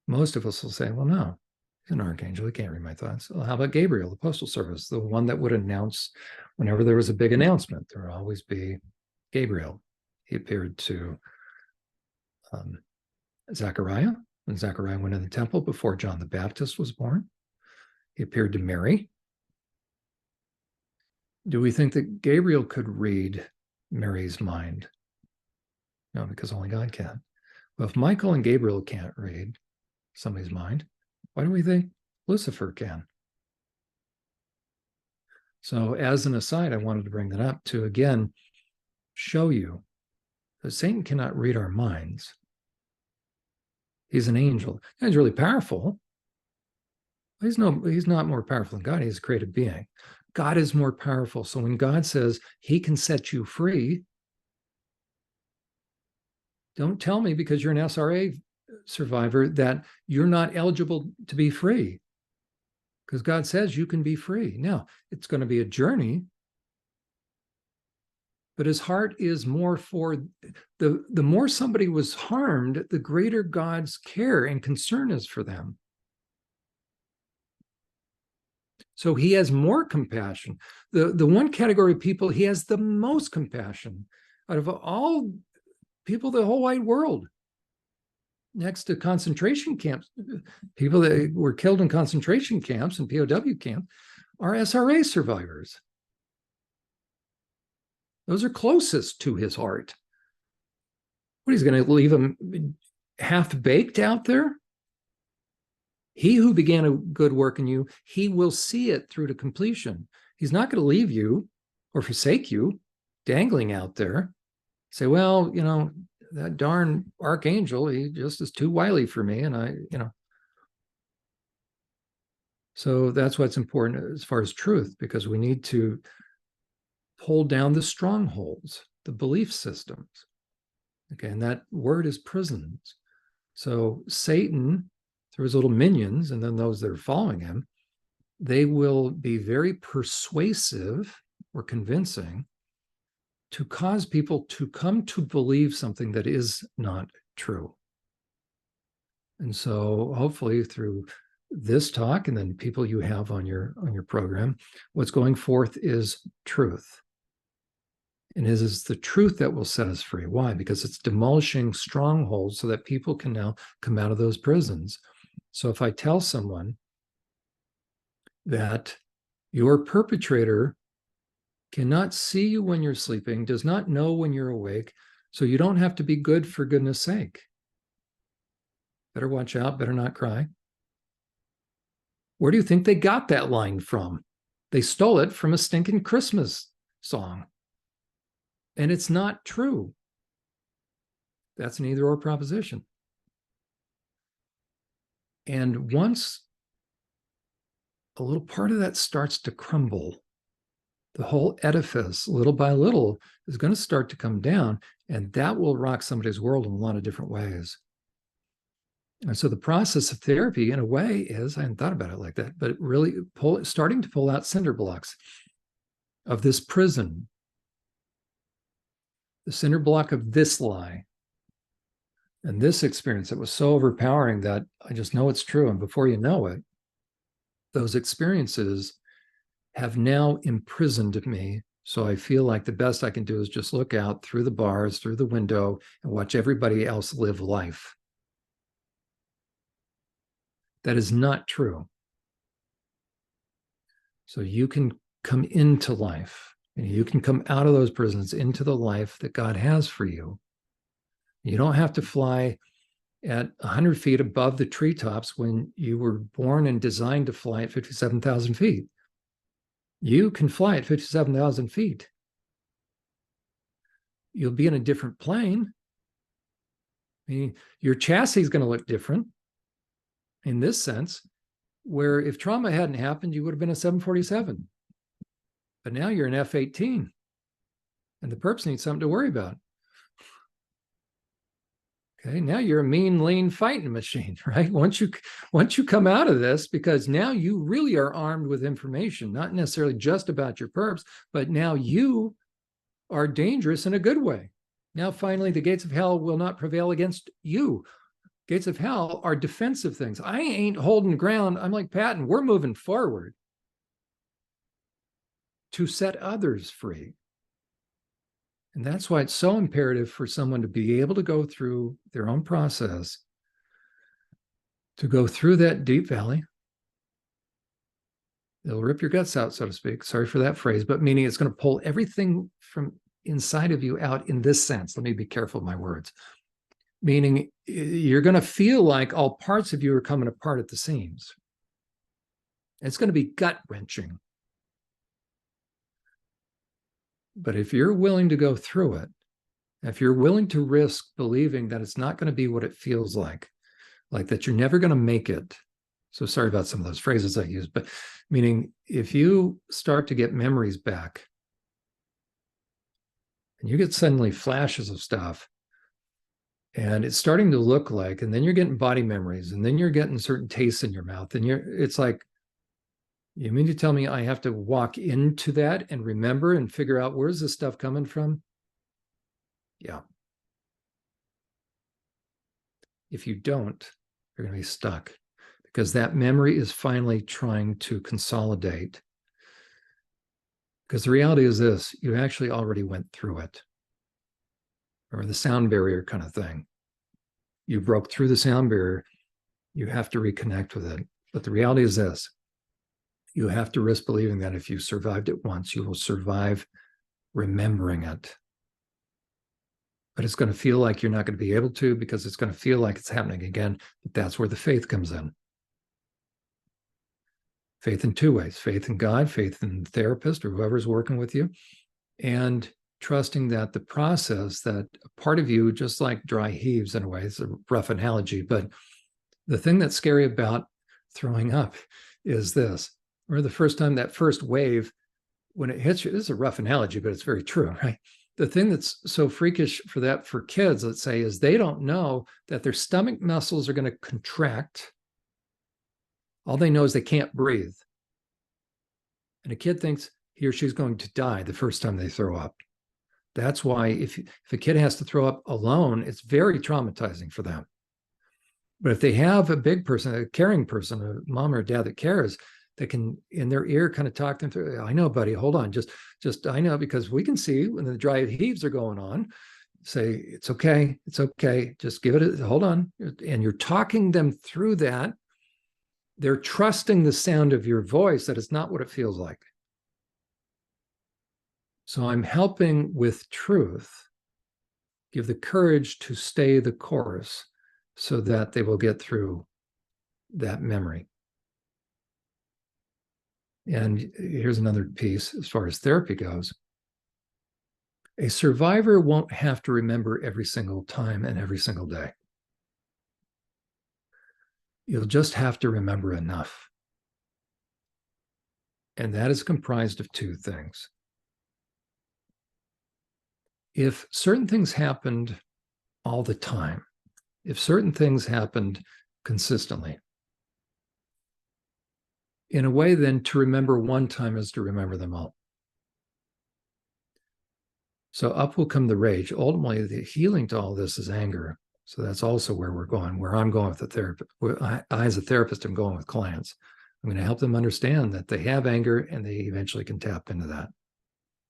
Most of us will say, well, no, he's an archangel. He can't read my thoughts. Well, how about Gabriel, the Postal Service, the one that would announce whenever there was a big announcement? There would always be Gabriel. He appeared to Zechariah when Zechariah went in the temple before John the Baptist was born. He appeared to Mary. Do we think that Gabriel could read Mary's mind? No, because only God can. Well, if Michael and Gabriel can't read somebody's mind, why do we think Lucifer can? So as an aside, I wanted to bring that up to, again, show you that Satan cannot read our minds. He's an angel. He's really powerful. He's not more powerful than God. He's a created being. God is more powerful. So when God says he can set you free, don't tell me because you're an SRA survivor that you're not eligible to be free. Because God says you can be free. Now, it's going to be a journey, but his heart is more for the more somebody was harmed, the greater God's care and concern is for them. So he has more compassion. The one category of people, he has the most compassion out of all people, the whole wide world. Next to concentration camps, people that were killed in concentration camps and POW camps are SRA survivors. Those are closest to his heart. What, he's going to leave them half-baked out there? He who began a good work in you, he will see it through to completion. He's not going to leave you or forsake you dangling out there. Say, well, you know, that darn archangel, he just is too wily for me. And so that's what's important as far as truth, because we need to pull down the strongholds, the belief systems. Okay, and that word is prisons. So Satan, through his little minions, and then those that are following him, they will be very persuasive or convincing to cause people to come to believe something that is not true. And so hopefully through this talk and then people you have on your program, what's going forth is truth. And it is the truth that will set us free. Why? Because it's demolishing strongholds so that people can now come out of those prisons. So if I tell someone that your perpetrator cannot see you when you're sleeping, does not know when you're awake, so you don't have to be good for goodness sake. Better watch out, better not cry. Where do you think they got that line from? They stole it from a stinking Christmas song. And it's not true. That's an either or proposition. And once a little part of that starts to crumble, the whole edifice, little by little, is going to start to come down, and that will rock somebody's world in a lot of different ways. And so the process of therapy, in a way, is, I hadn't thought about it like that, but really starting to pull out cinder blocks of this prison, the cinder block of this lie, and this experience that was so overpowering that I just know it's true. And before you know it, those experiences have now imprisoned me. So I feel like the best I can do is just look out through the bars, through the window, and watch everybody else live life. That is not true. So you can come into life, and you can come out of those prisons into the life that God has for you. You don't have to fly at 100 feet above the treetops when you were born and designed to fly at 57,000 feet. You can fly at 57,000 feet. You'll be in a different plane. I mean, your chassis is going to look different in this sense, where if trauma hadn't happened, you would have been a 747. But now you're an F-18, and the perps need something to worry about. Okay, now you're a mean, lean fighting machine, right? Once you come out of this, because now you really are armed with information, not necessarily just about your perps, but now you are dangerous in a good way. Now, finally, the gates of hell will not prevail against you. Gates of hell are defensive things. I ain't holding ground. I'm like Patton. We're moving forward to set others free. And that's why it's so imperative for someone to be able to go through their own process, to go through that deep valley. It'll rip your guts out, so to speak. Sorry for that phrase, but meaning it's going to pull everything from inside of you out in this sense. Let me be careful of my words. Meaning you're going to feel like all parts of you are coming apart at the seams. It's going to be gut-wrenching. But if you're willing to go through it, if you're willing to risk believing that it's not going to be what it feels like that you're never going to make it. So sorry about some of those phrases I use, but meaning if you start to get memories back and you get suddenly flashes of stuff and it's starting to look like, and then you're getting body memories and then you're getting certain tastes in your mouth and it's like, you mean to tell me I have to walk into that and remember and figure out where's this stuff coming from? Yeah. If you don't, you're going to be stuck because that memory is finally trying to consolidate. Because the reality is this, you actually already went through it. Or the sound barrier kind of thing. You broke through the sound barrier. You have to reconnect with it. But the reality is this, you have to risk believing that if you survived it once, you will survive remembering it. But it's going to feel like you're not going to be able to because it's going to feel like it's happening again. But that's where the faith comes in. Faith in two ways, faith in God, faith in the therapist or whoever's working with you, and trusting that the process, that part of you, just like dry heaves in a way, it's a rough analogy, but the thing that's scary about throwing up is this. Or the first time that first wave, when it hits you, this is a rough analogy, but it's very true, right? The thing that's so freakish for that for kids, let's say, is they don't know that their stomach muscles are going to contract. All they know is they can't breathe. And a kid thinks he or she's going to die the first time they throw up. That's why if a kid has to throw up alone, it's very traumatizing for them. But if they have a big person, a caring person, a mom or a dad that cares, that can in their ear kind of talk them through. I know, buddy, hold on. Just I know, because we can see when the dry heaves are going on, say, it's okay. Just give it hold on. And you're talking them through that. They're trusting the sound of your voice that it's not what it feels like. So I'm helping with truth, give the courage to stay the course so that they will get through that memory. And here's another piece as far as therapy goes. A survivor won't have to remember every single time and every single day. You'll just have to remember enough. And that is comprised of two things. If certain things happened all the time, if certain things happened consistently, in a way, then to remember one time is to remember them all. So up will come the rage. Ultimately, the healing to all this is anger. So that's also where we're going, where I'm going with the therapist. I, as a therapist, I'm going with clients. I'm going to help them understand that they have anger and they eventually can tap into that.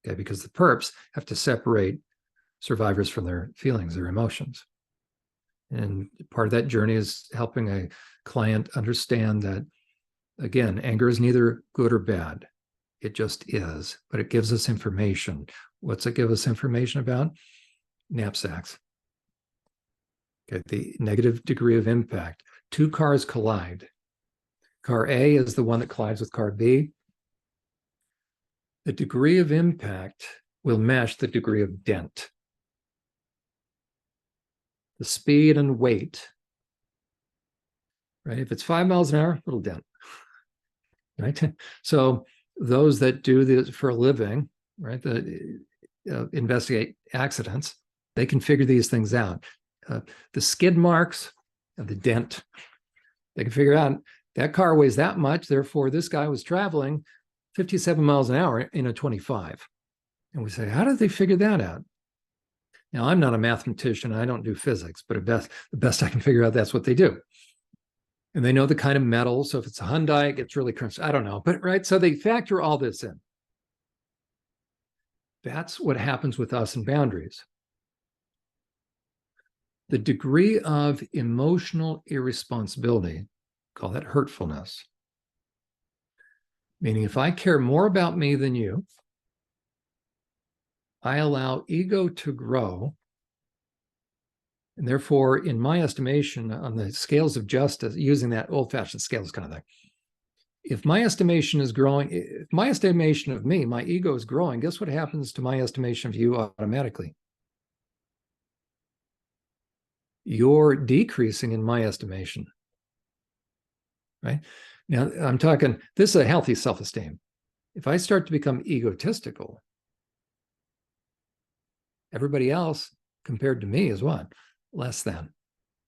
Okay, because the perps have to separate survivors from their feelings, their emotions. And part of that journey is helping a client understand that, again, anger is neither good or bad. It just is, but it gives us information. What's it give us information about? Knapsacks. Okay, the negative degree of impact. Two cars collide. Car A is the one that collides with car B. The degree of impact will match the degree of dent. The speed and weight, right? If it's 5 miles an hour, little dent, right? So those that do this for a living, right, that investigate accidents, they can figure these things out. the skid marks of the dent. They can figure out that car weighs that much, therefore this guy was traveling 57 miles an hour in a 25. And we say, how did they figure that out? Now, I'm not a mathematician. I don't do physics, but the best I can figure out, that's what they do. And they know the kind of metal. So if it's a Hyundai, it gets really crunched. I don't know, but right. So they factor all this in. That's what happens with us in boundaries. The degree of emotional irresponsibility, call that hurtfulness. Meaning if I care more about me than you, I allow ego to grow. And therefore, in my estimation, on the scales of justice, using that old-fashioned scales kind of thing, if my estimation is growing, if my estimation of me, my ego is growing, guess what happens to my estimation of you automatically? You're decreasing in my estimation, right? Now, I'm talking, this is a healthy self-esteem. If I start to become egotistical, everybody else compared to me is what? Less than.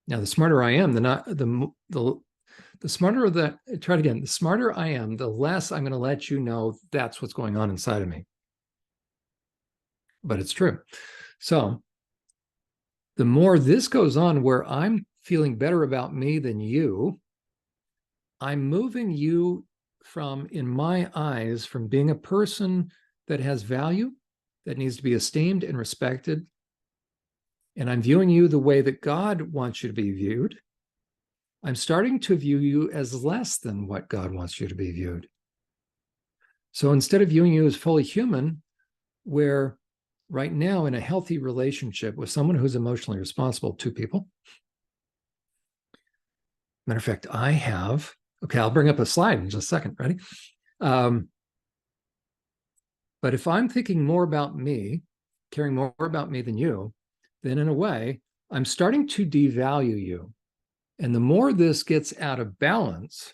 Now, the smarter I am, the smarter that, try it again, the smarter I am, the less I'm going to let you know that's what's going on inside of me. But it's true. So the more this goes on where I'm feeling better about me than you, I'm moving you from, in my eyes, from being a person that has value, that needs to be esteemed and respected, and I'm viewing you the way that God wants you to be viewed. I'm starting to view you as less than what God wants you to be viewed. So instead of viewing you as fully human, where right now in a healthy relationship with someone who's emotionally responsible, two people. Matter of fact, I have, okay, I'll bring up a slide in just a second, ready? But if I'm thinking more about me, caring more about me than you, then in a way, I'm starting to devalue you. And the more this gets out of balance,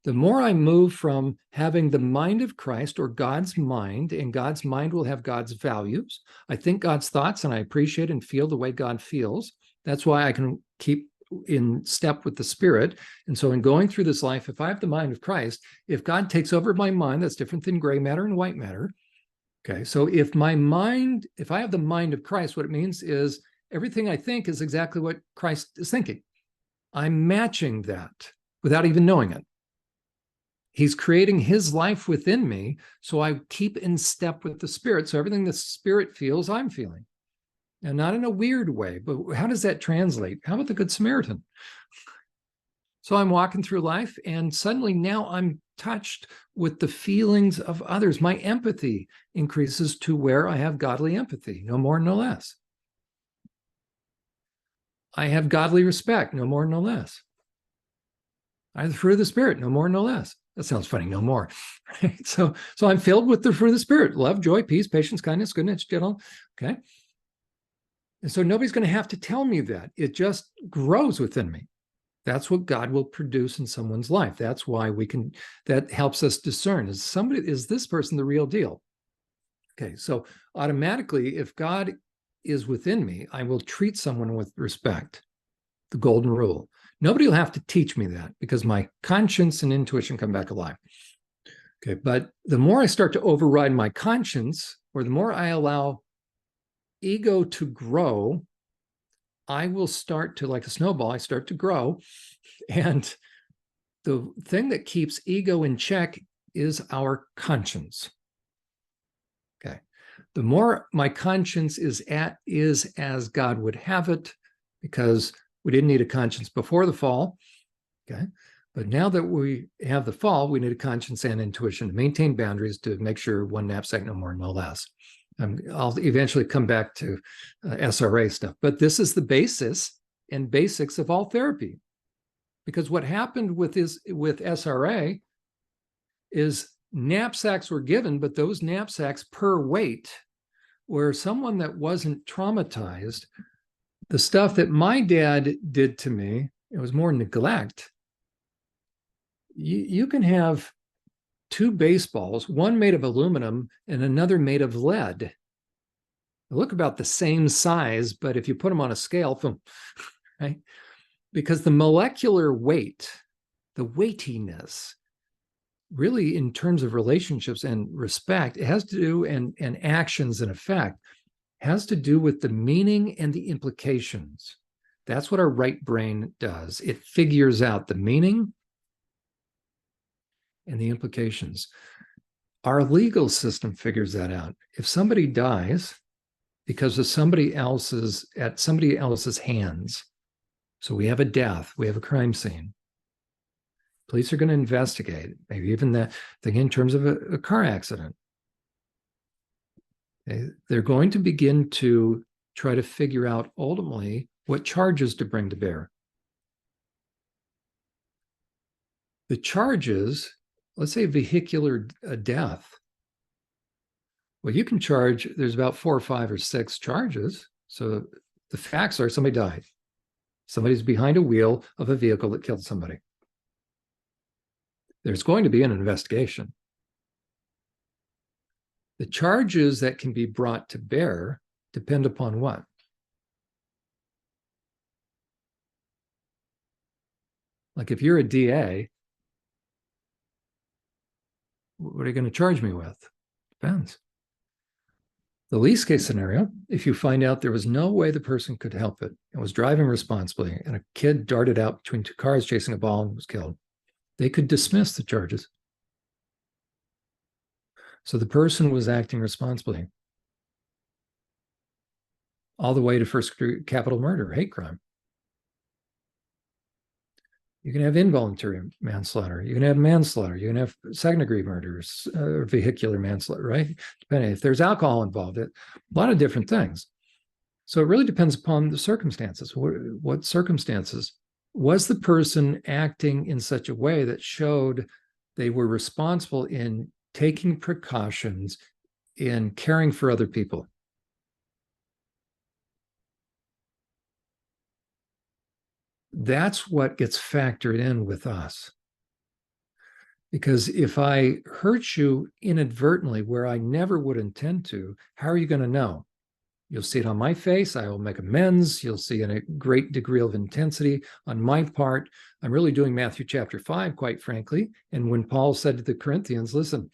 the more I move from having the mind of Christ or God's mind, and God's mind will have God's values. I think God's thoughts and I appreciate and feel the way God feels. That's why I can keep in step with the Spirit. And so in going through this life, if I have the mind of Christ, if God takes over my mind, that's different than gray matter and white matter. Okay, so if I have the mind of Christ, what it means is everything I think is exactly what Christ is thinking. I'm matching that without even knowing it. He's creating his life within me, so I keep in step with the Spirit. So everything the Spirit feels, I'm feeling. And not in a weird way, but how does that translate? How about the Good Samaritan? So I'm walking through life, and suddenly now I'm touched with the feelings of others. My empathy increases to where I have godly empathy, no more, no less. I have godly respect, no more, no less. I have the fruit of the Spirit, no more, no less. That sounds funny, no more. Right? So I'm filled with the fruit of the Spirit: love, joy, peace, patience, kindness, goodness, gentleness. Okay. And so nobody's going to have to tell me that. It just grows within me. That's what God will produce in someone's life. That's why that helps us discern, is this person the real deal? Okay, so automatically, if God is within me, I will treat someone with respect. The golden rule. Nobody will have to teach me that because my conscience and intuition come back alive. Okay, but the more I start to override my conscience, or the more I allow ego to grow, I will start to, like a snowball, I start to grow. And the thing that keeps ego in check is our conscience. Okay. The more my conscience is as God would have it, because we didn't need a conscience before the fall. Okay. But now that we have the fall, we need a conscience and intuition to maintain boundaries, to make sure one knapsack, no more, no less. I'll eventually come back to SRA stuff, but this is the basis and basics of all therapy. Because what happened with SRA is knapsacks were given, but those knapsacks per weight, where someone that wasn't traumatized, the stuff that my dad did to me, it was more neglect. You can have two baseballs, one made of aluminum and another made of lead. They look about the same size, but if you put them on a scale, right? Because the molecular weight, the weightiness, really in terms of relationships and respect, it has to do, and actions and effect, has to do with the meaning and the implications. That's what our right brain does. It figures out the meaning and the implications. Our legal system figures that out. If somebody dies because of somebody else's, at somebody else's hands, so we have a death, we have a crime scene, police are going to investigate, maybe even that thing in terms of a car accident. Okay? They're going to begin to try to figure out ultimately what charges to bring to bear. The charges, let's say vehicular death. Well, you can charge, there's about 4 or 5 or 6 charges. So the facts are somebody died. Somebody's behind a wheel of a vehicle that killed somebody. There's going to be an investigation. The charges that can be brought to bear depend upon what? Like if you're a DA, what are you going to charge me with? Depends. The least case scenario, if you find out there was no way the person could help it and was driving responsibly, and a kid darted out between 2 cars chasing a ball and was killed, they could dismiss the charges. So the person was acting responsibly. All the way to first-degree capital murder, hate crime. You can have involuntary manslaughter. You can have manslaughter. You can have second-degree murders, or vehicular manslaughter, right? Depending if there's alcohol involved, a lot of different things. So it really depends upon the circumstances. What circumstances? Was the person acting in such a way that showed they were responsible in taking precautions, in caring for other people? That's what gets factored in with us. Because if I hurt you inadvertently where I never would intend to, how are you going to know? You'll see it on my face. I will make amends. You'll see in a great degree of intensity on my part. I'm really doing Matthew chapter 5, quite frankly. And when Paul said to the Corinthians, listen,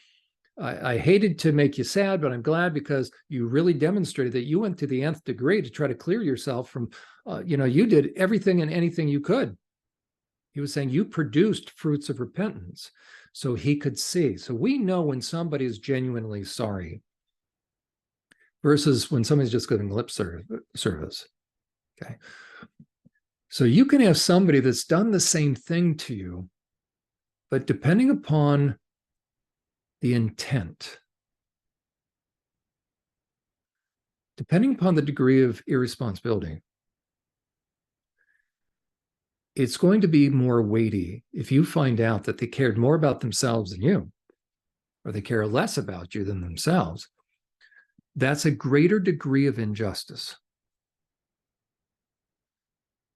I hated to make you sad, but I'm glad because you really demonstrated that you went to the nth degree to try to clear yourself from, you did everything and anything you could. He was saying you produced fruits of repentance so he could see. So we know when somebody is genuinely sorry versus when somebody's just giving lip service. Okay. So you can have somebody that's done the same thing to you, but depending upon the intent, depending upon the degree of irresponsibility, it's going to be more weighty if you find out that they cared more about themselves than you, or they care less about you than themselves. That's a greater degree of injustice.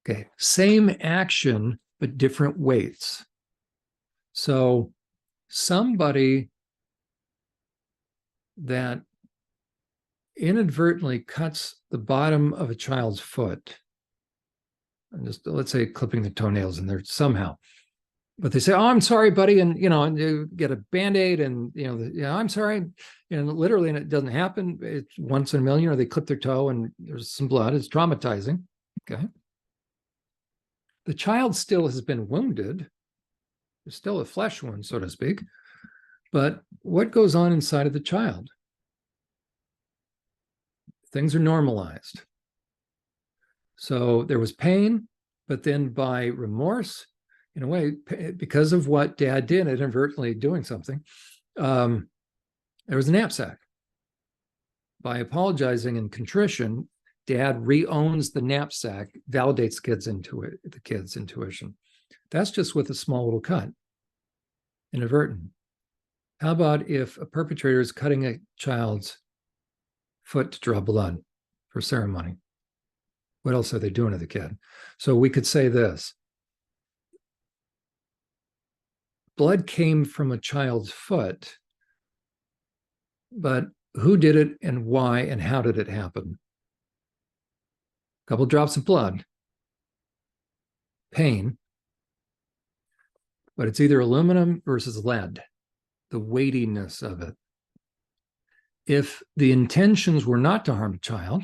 Okay, same action, but different weights. So somebody that inadvertently cuts the bottom of a child's foot, and just let's say clipping the toenails in there somehow, but they say, "Oh, I'm sorry, buddy," and and you get a Band-Aid, and I'm sorry, and literally, and it doesn't happen. It's once in a million, or they clip their toe and there's some blood. It's traumatizing. Okay, the child still has been wounded. There's still a flesh wound, so to speak. But what goes on inside of the child? Things are normalized. So there was pain, but then by remorse, in a way, because of what dad did, inadvertently doing something, there was a knapsack. By apologizing and contrition, dad re-owns the knapsack, validates the kid's intuition. That's just with a small little cut, inadvertent. How about if a perpetrator is cutting a child's foot to draw blood for ceremony? What else are they doing to the kid? So we could say this. Blood came from a child's foot, but who did it and why and how did it happen? A couple drops of blood, pain, but it's either aluminum versus lead, the weightiness of it. If the intentions were not to harm a child,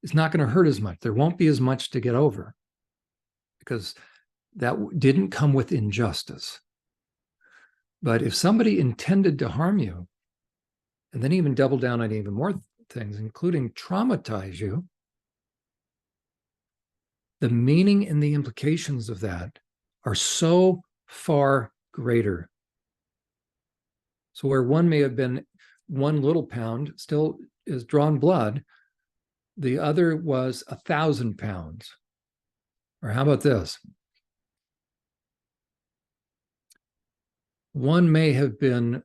it's not going to hurt as much. There won't be as much to get over because that didn't come with injustice. But if somebody intended to harm you, and then even double down on even more things, including traumatize you, the meaning and the implications of that are so far greater. So where one may have been 1 little pound, still is drawn blood, the other was 1,000 pounds. Or how about this? One may have been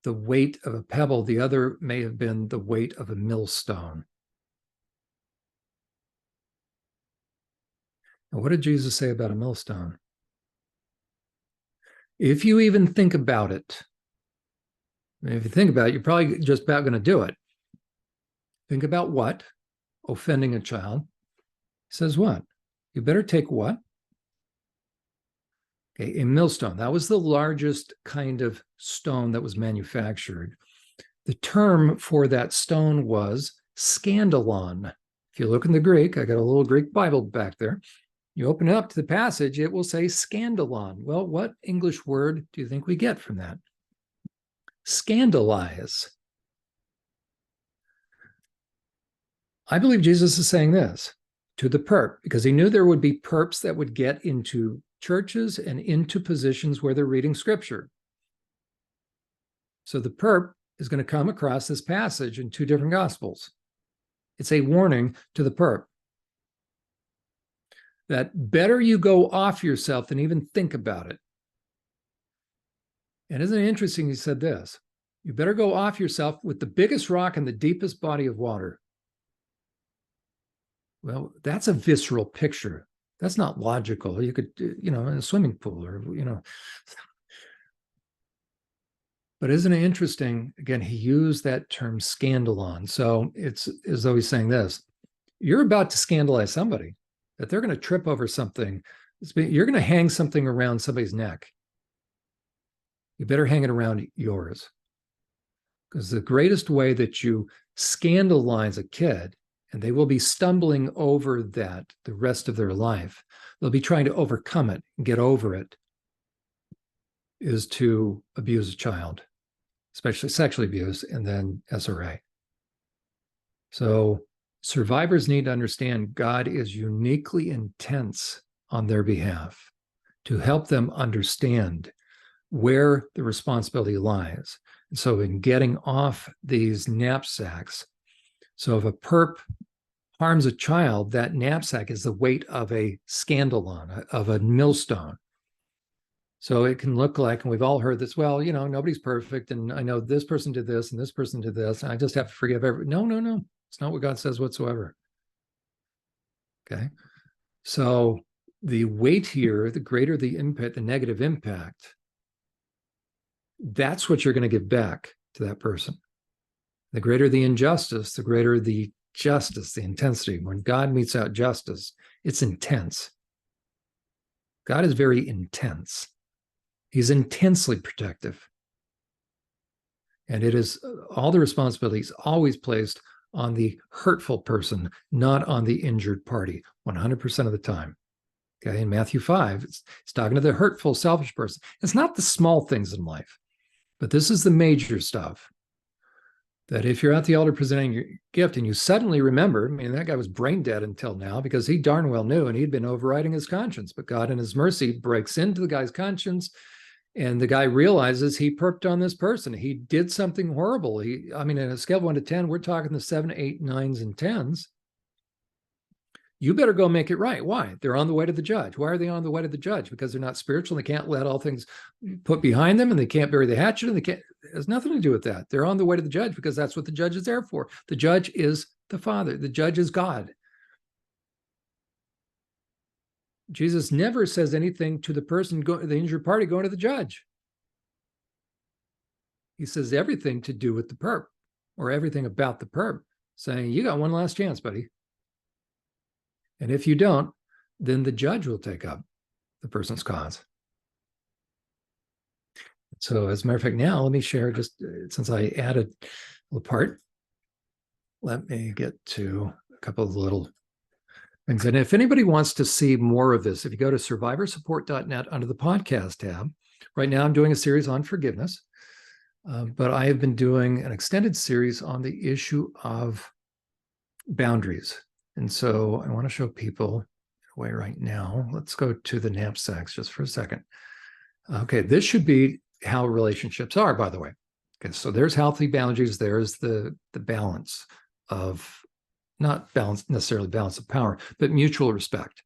the weight of a pebble, the other may have been the weight of a millstone. Now, what did Jesus say about a millstone? If you even think about it, if you think about it, you're probably just about going to do it. Think about what? Offending a child. He says what? You better take what? Okay, a millstone. That was the largest kind of stone that was manufactured. The term for that stone was scandalon. If you look in the Greek, I got a little Greek Bible back there. You open it up to the passage, it will say scandalon. Well, what English word do you think we get from that? Scandalize. I believe Jesus is saying this to the perp because he knew there would be perps that would get into churches and into positions where they're reading scripture. So the perp is going to come across this passage in 2 different gospels. It's a warning to the perp that better you go off yourself than even think about it. And isn't it interesting? He said this, you better go off yourself with the biggest rock and the deepest body of water. Well, that's a visceral picture. That's not logical. You could, in a swimming pool or, But isn't it interesting? Again, he used that term scandalon. So it's as though he's saying this, you're about to scandalize somebody, that they're going to trip over something. You're going to hang something around somebody's neck. You better hang it around yours. Because the greatest way that you scandalize a kid, and they will be stumbling over that the rest of their life, they'll be trying to overcome it and get over it, is to abuse a child, especially sexually abuse, and then SRA. So survivors need to understand God is uniquely intense on their behalf to help them understand where the responsibility lies. And so in getting off these knapsacks, so if a perp harms a child, that knapsack is the weight of a scandalon, of a millstone. So it can look like, and we've all heard this, well, nobody's perfect. And I know this person did this and this person did this. And I just have to forgive everyone. No. It's not what God says whatsoever. Okay. So the weight here, the greater the impact, the negative impact, that's what you're going to give back to that person. The greater the injustice, the greater the justice, the intensity. When God metes out justice, it's intense. God is very intense. He's intensely protective. And it is all the responsibilities always placed on the hurtful person, not on the injured party, 100% of the time. Okay, in Matthew 5, it's talking to the hurtful, selfish person. It's not the small things in life, but this is the major stuff. That if you're at the altar presenting your gift and you suddenly remember, that guy was brain dead until now because he darn well knew and he'd been overriding his conscience, but God in his mercy breaks into the guy's conscience and the guy realizes he perped on this person. He did something horrible. In a scale of 1 to 10, we're talking the 7, 8, 9s, and 10s. You better go make it right. Why? They're on the way to the judge. Why are they on the way to the judge? Because they're not spiritual. They can't let all things put behind them, and they can't bury the hatchet, and it has nothing to do with that. They're on the way to the judge because that's what the judge is there for. The judge is the Father. The judge is God. Jesus never says anything to the person, the injured party, going to the judge. He says everything to do with the perp or everything about the perp, saying, you got one last chance, buddy. And if you don't, then the judge will take up the person's cause. So as a matter of fact, now let me share, just since I added a little part, let me get to a couple of little things. And if anybody wants to see more of this, if you go to survivorsupport.net under the podcast tab, right now I'm doing a series on forgiveness, but I have been doing an extended series on the issue of boundaries. And so I want to show people a way right now. Let's go to the knapsacks just for a second. Okay, this should be how relationships are, by the way. Okay, so there's healthy boundaries. There's the balance of, not balance, necessarily balance of power, but mutual respect.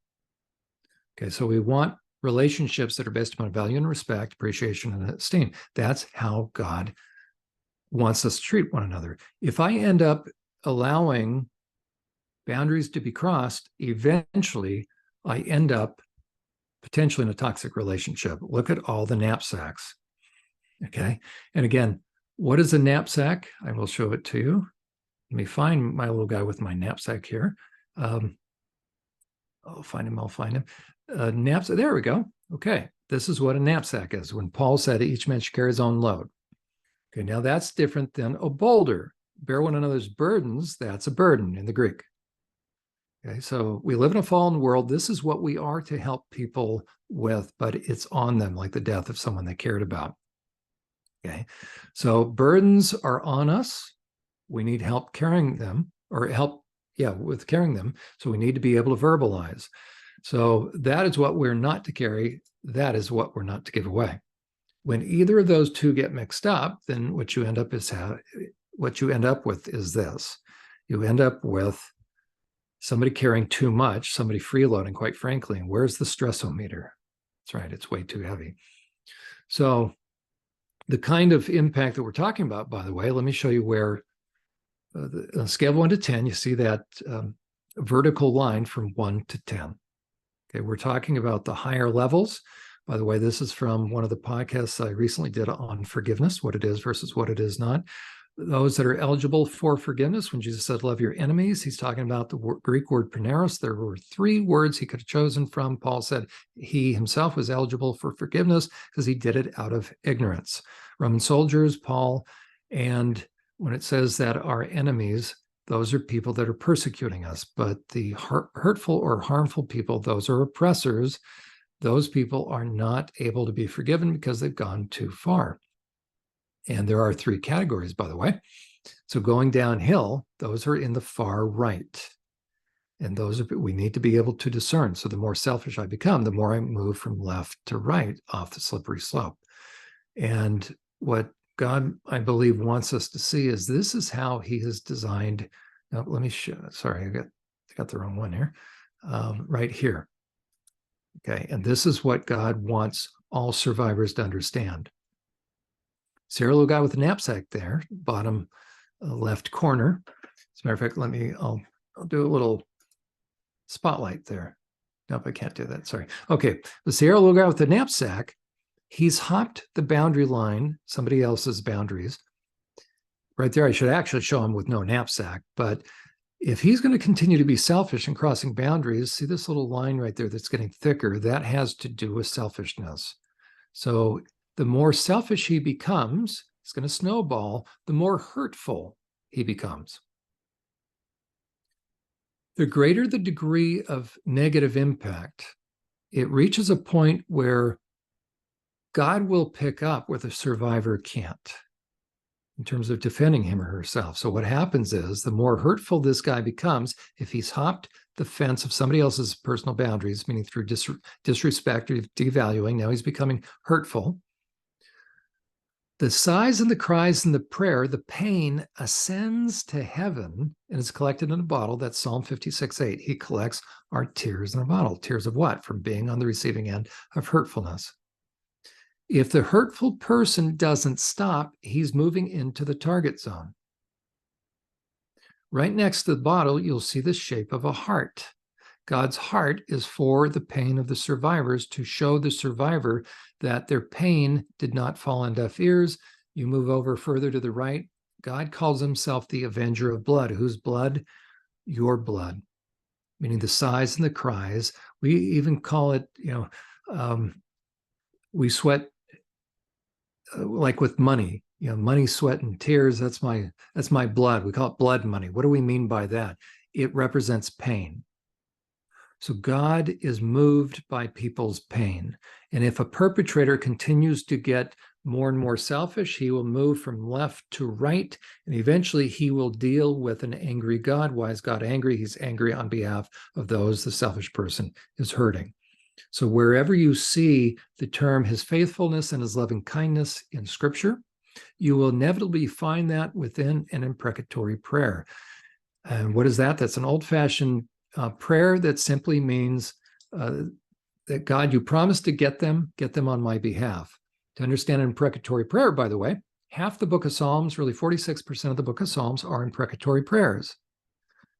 Okay, so we want relationships that are based upon value and respect, appreciation and esteem. That's how God wants us to treat one another. If I end up allowing boundaries to be crossed, eventually I end up potentially in a toxic relationship. Look at all the knapsacks. Okay. And again, what is a knapsack? I will show it to you. Let me find my little guy with my knapsack here. I'll find him. Knapsack. There we go. Okay. This is what a knapsack is. When Paul said each man should carry his own load. Okay. Now that's different than a boulder. Bear one another's burdens. That's a burden in the Greek. Okay. So we live in a fallen world. This is what we are to help people with, but it's on them, like the death of someone they cared about. Okay. So burdens are on us. We need help carrying them, or help, with carrying them. So we need to be able to verbalize. So that is what we're not to carry. That is what we're not to give away. When either of those two get mixed up, then what you end up with is this. You end up with somebody carrying too much, somebody freeloading, quite frankly. And where's the stressometer? That's right, it's way too heavy. So the kind of impact that we're talking about, by the way, let me show you where on a scale of 1 to 10, you see that vertical line from 1 to 10. Okay, we're talking about the higher levels. By the way, this is from one of the podcasts I recently did on forgiveness, what it is versus what it is not. Those that are eligible for forgiveness, when Jesus said, love your enemies, he's talking about the Greek word praneros. There were 3 words he could have chosen from. Paul said he himself was eligible for forgiveness because he did it out of ignorance. Roman soldiers, Paul, and when it says that our enemies, those are people that are persecuting us, but the hurtful or harmful people, those are oppressors. Those people are not able to be forgiven because they've gone too far. And there are 3 categories, by the way. So going downhill, those are in the far right. And those are, we need to be able to discern. So the more selfish I become, the more I move from left to right off the slippery slope. And what God, I believe, wants us to see is this is how he has designed. Now, let me show, sorry, I got the wrong one here. Right here. Okay. And this is what God wants all survivors to understand. See our little guy with the knapsack there, bottom left corner. As a matter of fact, I'll do a little spotlight there. Nope, I can't do that. Sorry. Okay. See our little guy with the knapsack. He's hopped the boundary line, somebody else's boundaries. Right there, I should actually show him with no knapsack. But if he's going to continue to be selfish and crossing boundaries, see this little line right there that's getting thicker? That has to do with selfishness. So the more selfish he becomes, it's going to snowball, the more hurtful he becomes. The greater the degree of negative impact, it reaches a point where God will pick up where the survivor can't in terms of defending him or herself. So what happens is the more hurtful this guy becomes, if he's hopped the fence of somebody else's personal boundaries, meaning through disrespect or devaluing, now he's becoming hurtful. The sighs and the cries and the prayer, the pain ascends to heaven and is collected in a bottle. That's Psalm 56:8. He collects our tears in a bottle. Tears of what? From being on the receiving end of hurtfulness. If the hurtful person doesn't stop, he's moving into the target zone. Right next to the bottle, you'll see the shape of a heart. God's heart is for the pain of the survivors, to show the survivor that their pain did not fall on deaf ears. You move over further to the right, God calls himself the avenger of blood. Whose blood? Your blood, meaning the sighs and the cries. We even call it, we sweat like with money, money, sweat, and tears. That's my blood. We call it blood money. What do we mean by that? It represents pain. So God is moved by people's pain. And if a perpetrator continues to get more and more selfish, he will move from left to right, and eventually he will deal with an angry God. Why is God angry? He's angry on behalf of those the selfish person is hurting. So wherever you see the term his faithfulness and his loving kindness in Scripture, you will inevitably find that within an imprecatory prayer. And what is that? That's an old-fashioned prayer that simply means that God, you promised to get them on my behalf. To understand an imprecatory prayer, by the way, half the book of Psalms, really 46% of the book of Psalms, are imprecatory prayers.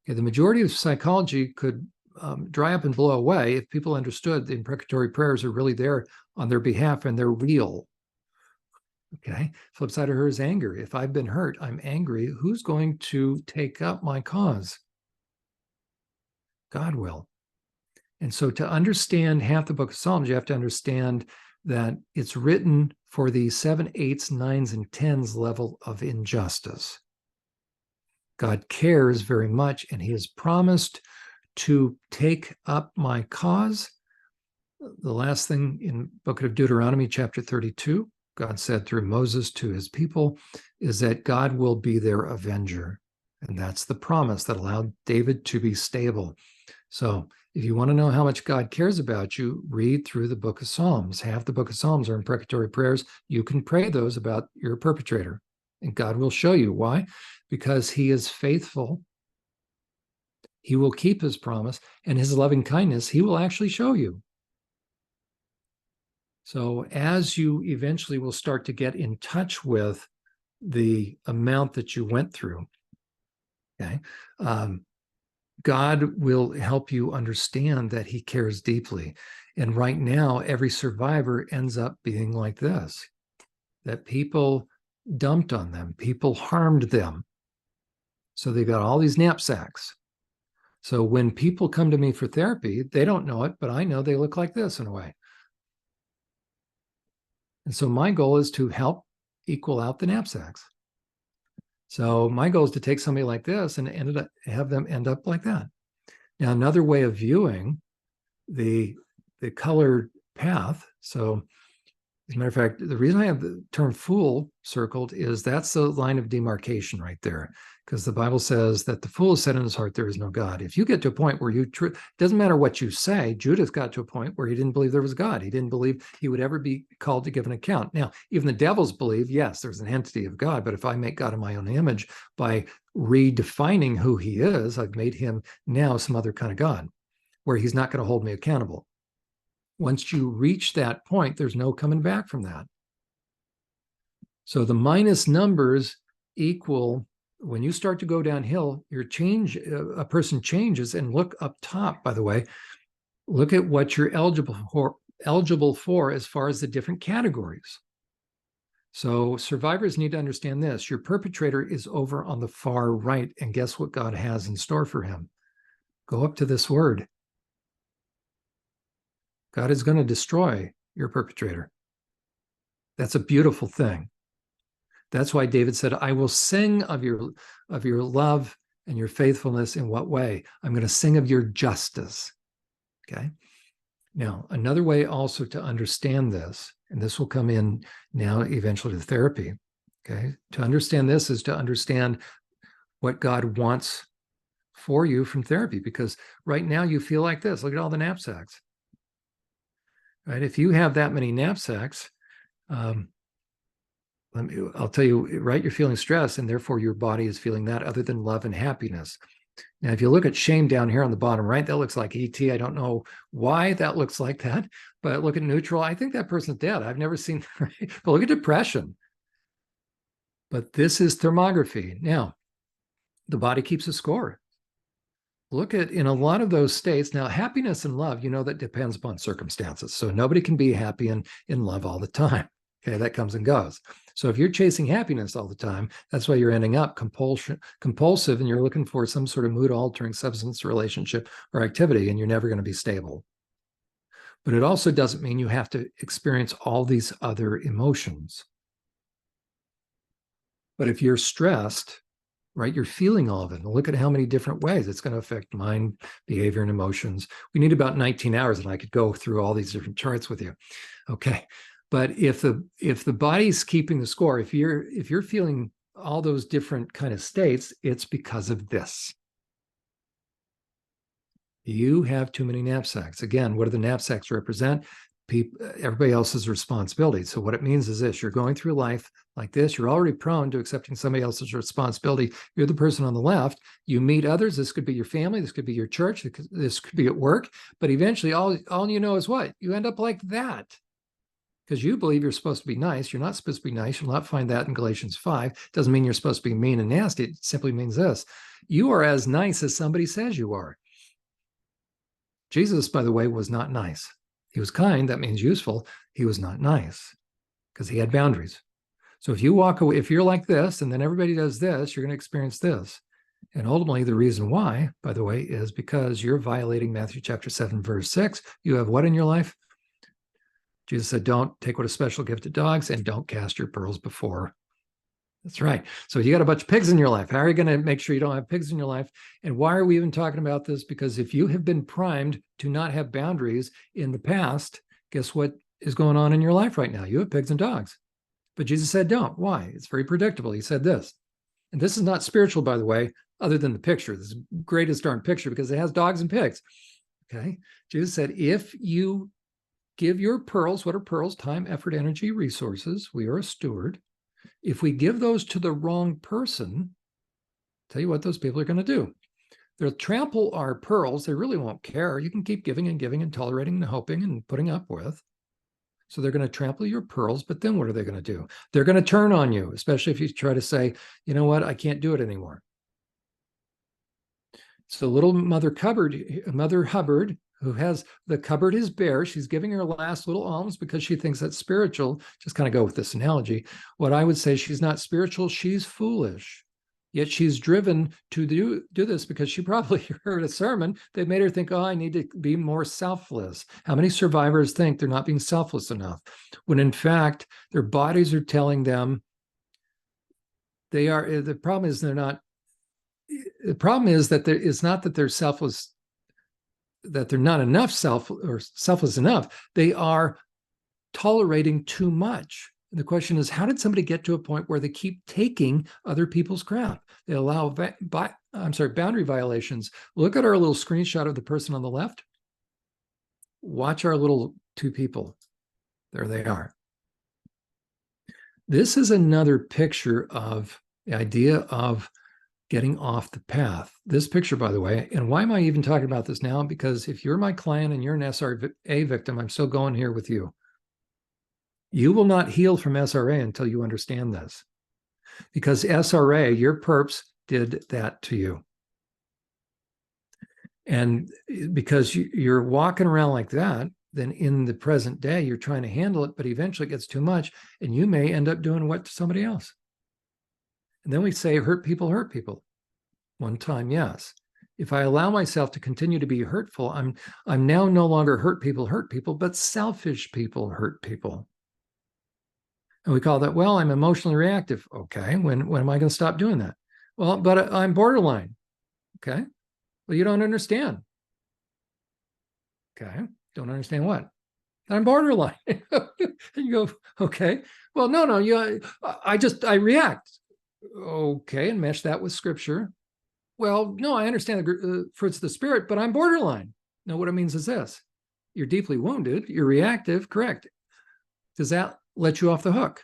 Okay, the majority of psychology could dry up and blow away if people understood the imprecatory prayers are really there on their behalf and they're real. Okay, flip side of her is anger. If I've been hurt, I'm angry. Who's going to take up my cause? God will. And so to understand half the book of Psalms, you have to understand that it's written for the 7, 8s, 9s, and 10s level of injustice. God cares very much, and he has promised to take up my cause. The last thing in book of Deuteronomy, chapter 32, God said through Moses to his people, is that God will be their avenger. And that's the promise that allowed David to be stable. So if you want to know how much God cares about you, read through the book of Psalms. Half the book of Psalms are imprecatory prayers. You can pray those about your perpetrator, and God will show you. Why? Because he is faithful. He will keep his promise, and his loving kindness, he will actually show you. So as you eventually will start to get in touch with the amount that you went through, okay, God will help you understand that he cares deeply. And right now, every survivor ends up being like this, that people dumped on them, people harmed them. So they got all these knapsacks. So when people come to me for therapy, they don't know it, but I know they look like this in a way. And so my goal is to help equal out the knapsacks. So my goal is to take somebody like this and have them end up like that. Now, another way of viewing the colored path. So as a matter of fact, the reason I have the term fool circled is that's the line of demarcation right there, because the Bible says that the fool has said in his heart, there is no God. If you get to a point where it doesn't matter what you say, Judas got to a point where he didn't believe there was God. He didn't believe he would ever be called to give an account. Now, even the devils believe, yes, there's an entity of God, but if I make God in my own image by redefining who he is, I've made him now some other kind of God, where he's not going to hold me accountable. Once you reach that point, there's no coming back from that. So the minus numbers equal, when you start to go downhill, a person changes. And look up top, by the way, look at what you're eligible for as far as the different categories. So survivors need to understand this. Your perpetrator is over on the far right, and guess what God has in store for him? Go up to this word. God is going to destroy your perpetrator. That's a beautiful thing. That's why David said, I will sing of your love and your faithfulness. In what way? I'm going to sing of your justice. Okay. Now, another way also to understand this, and this will come in now eventually to therapy. Okay. To understand this is to understand what God wants for you from therapy, because right now you feel like this. Look at all the knapsacks. Right? If you have that many knapsacks, I'll tell you, right, you're feeling stress, and therefore your body is feeling that, other than love and happiness. Now, if you look at shame down here on the bottom right, that looks like ET. I don't know why that looks like that, but look at neutral. I think that person's dead. I've never seen, right? But look at depression. But this is thermography. Now, the body keeps a score. Look at, in a lot of those states, now happiness and love, that depends upon circumstances. So nobody can be happy and in love all the time. Okay, that comes and goes. So if you're chasing happiness all the time, that's why you're ending up compulsive, and you're looking for some sort of mood-altering substance, relationship, or activity, and you're never going to be stable. But it also doesn't mean you have to experience all these other emotions. But if you're stressed, right, you're feeling all of it. And look at how many different ways it's going to affect mind, behavior, and emotions. We need about 19 hours, and I could go through all these different charts with you. Okay. But if the body's keeping the score, if you're feeling all those different kind of states, it's because of this. You have too many knapsacks. Again, what do the knapsacks represent? Everybody else's responsibility. So what it means is this: you're going through life like this. You're already prone to accepting somebody else's responsibility. You're the person on the left. You meet others. This could be your family. This could be your church. This could be at work. But eventually, all you know is what? You end up like that. Because you believe you're supposed to be nice. You're not supposed to be nice. You'll not find that in Galatians 5. It doesn't mean you're supposed to be mean and nasty. It simply means this: you are as nice as somebody says you are. Jesus, by the way, was not nice. He was kind. That means useful. He was not nice because he had boundaries. So if you walk away, if you're like this, and then everybody does this, you're going to experience this. And ultimately, the reason why, by the way, is because you're violating Matthew chapter 7, verse 6. You have what in your life? Jesus said, don't take what a special gift to dogs, and don't cast your pearls before. That's right. So you got a bunch of pigs in your life. How are you going to make sure you don't have pigs in your life? And why are we even talking about this? Because if you have been primed to not have boundaries in the past, guess what is going on in your life right now? You have pigs and dogs. But Jesus said, don't. Why? It's very predictable. He said this. And this is not spiritual, by the way, other than the picture. This is the greatest darn picture because it has dogs and pigs. Okay. Jesus said, if you give your pearls, what are pearls? Time, effort, energy, resources. We are a steward. If we give those to the wrong person, tell you what those people are going to do. They'll trample our pearls. They really won't care. You can keep giving and giving and tolerating and hoping and putting up with. So they're going to trample your pearls, but then what are they going to do? They're going to turn on you, especially if you try to say, you know what, I can't do it anymore. So little Mother Hubbard, who has the cupboard is bare. She's giving her last little alms because she thinks that's spiritual. Just kind of go with this analogy. What I would say, she's not spiritual, she's foolish. Yet she's driven to do this because she probably heard a sermon that made her think, oh, I need to be more selfless. How many survivors think they're not being selfless enough? When in fact, their bodies are telling them they are. The problem is they're not. The problem is that it's not that they're selfless, that they're not enough selfless enough. They are tolerating too much. And the question is, how did somebody get to a point where they keep taking other people's crap? They allow boundary violations. Look at our little screenshot of the person on the left. Watch our little two people. There they are. This is another picture of the idea of getting off the path. This picture, by the way, and why am I even talking about this now? Because if you're my client and you're an SRA victim, I'm still going here with you. You will not heal from SRA until you understand this. Because SRA, your perps, did that to you. And because you're walking around like that, then in the present day, you're trying to handle it, but eventually it gets too much, and you may end up doing what to somebody else. And then we say, hurt people, one time, yes. If I allow myself to continue to be hurtful, I'm now no longer hurt people, but selfish people hurt people. And we call that, well, I'm emotionally reactive. Okay, when am I going to stop doing that? Well, but I'm borderline. Okay, well, you don't understand. Okay, don't understand what? I'm borderline. And you go, okay, well, no, I react. Okay, and mesh that with scripture. Well, no, I understand the fruits of the spirit, but I'm borderline. No, what it means is this: you're deeply wounded, you're reactive, correct. Does that let you off the hook?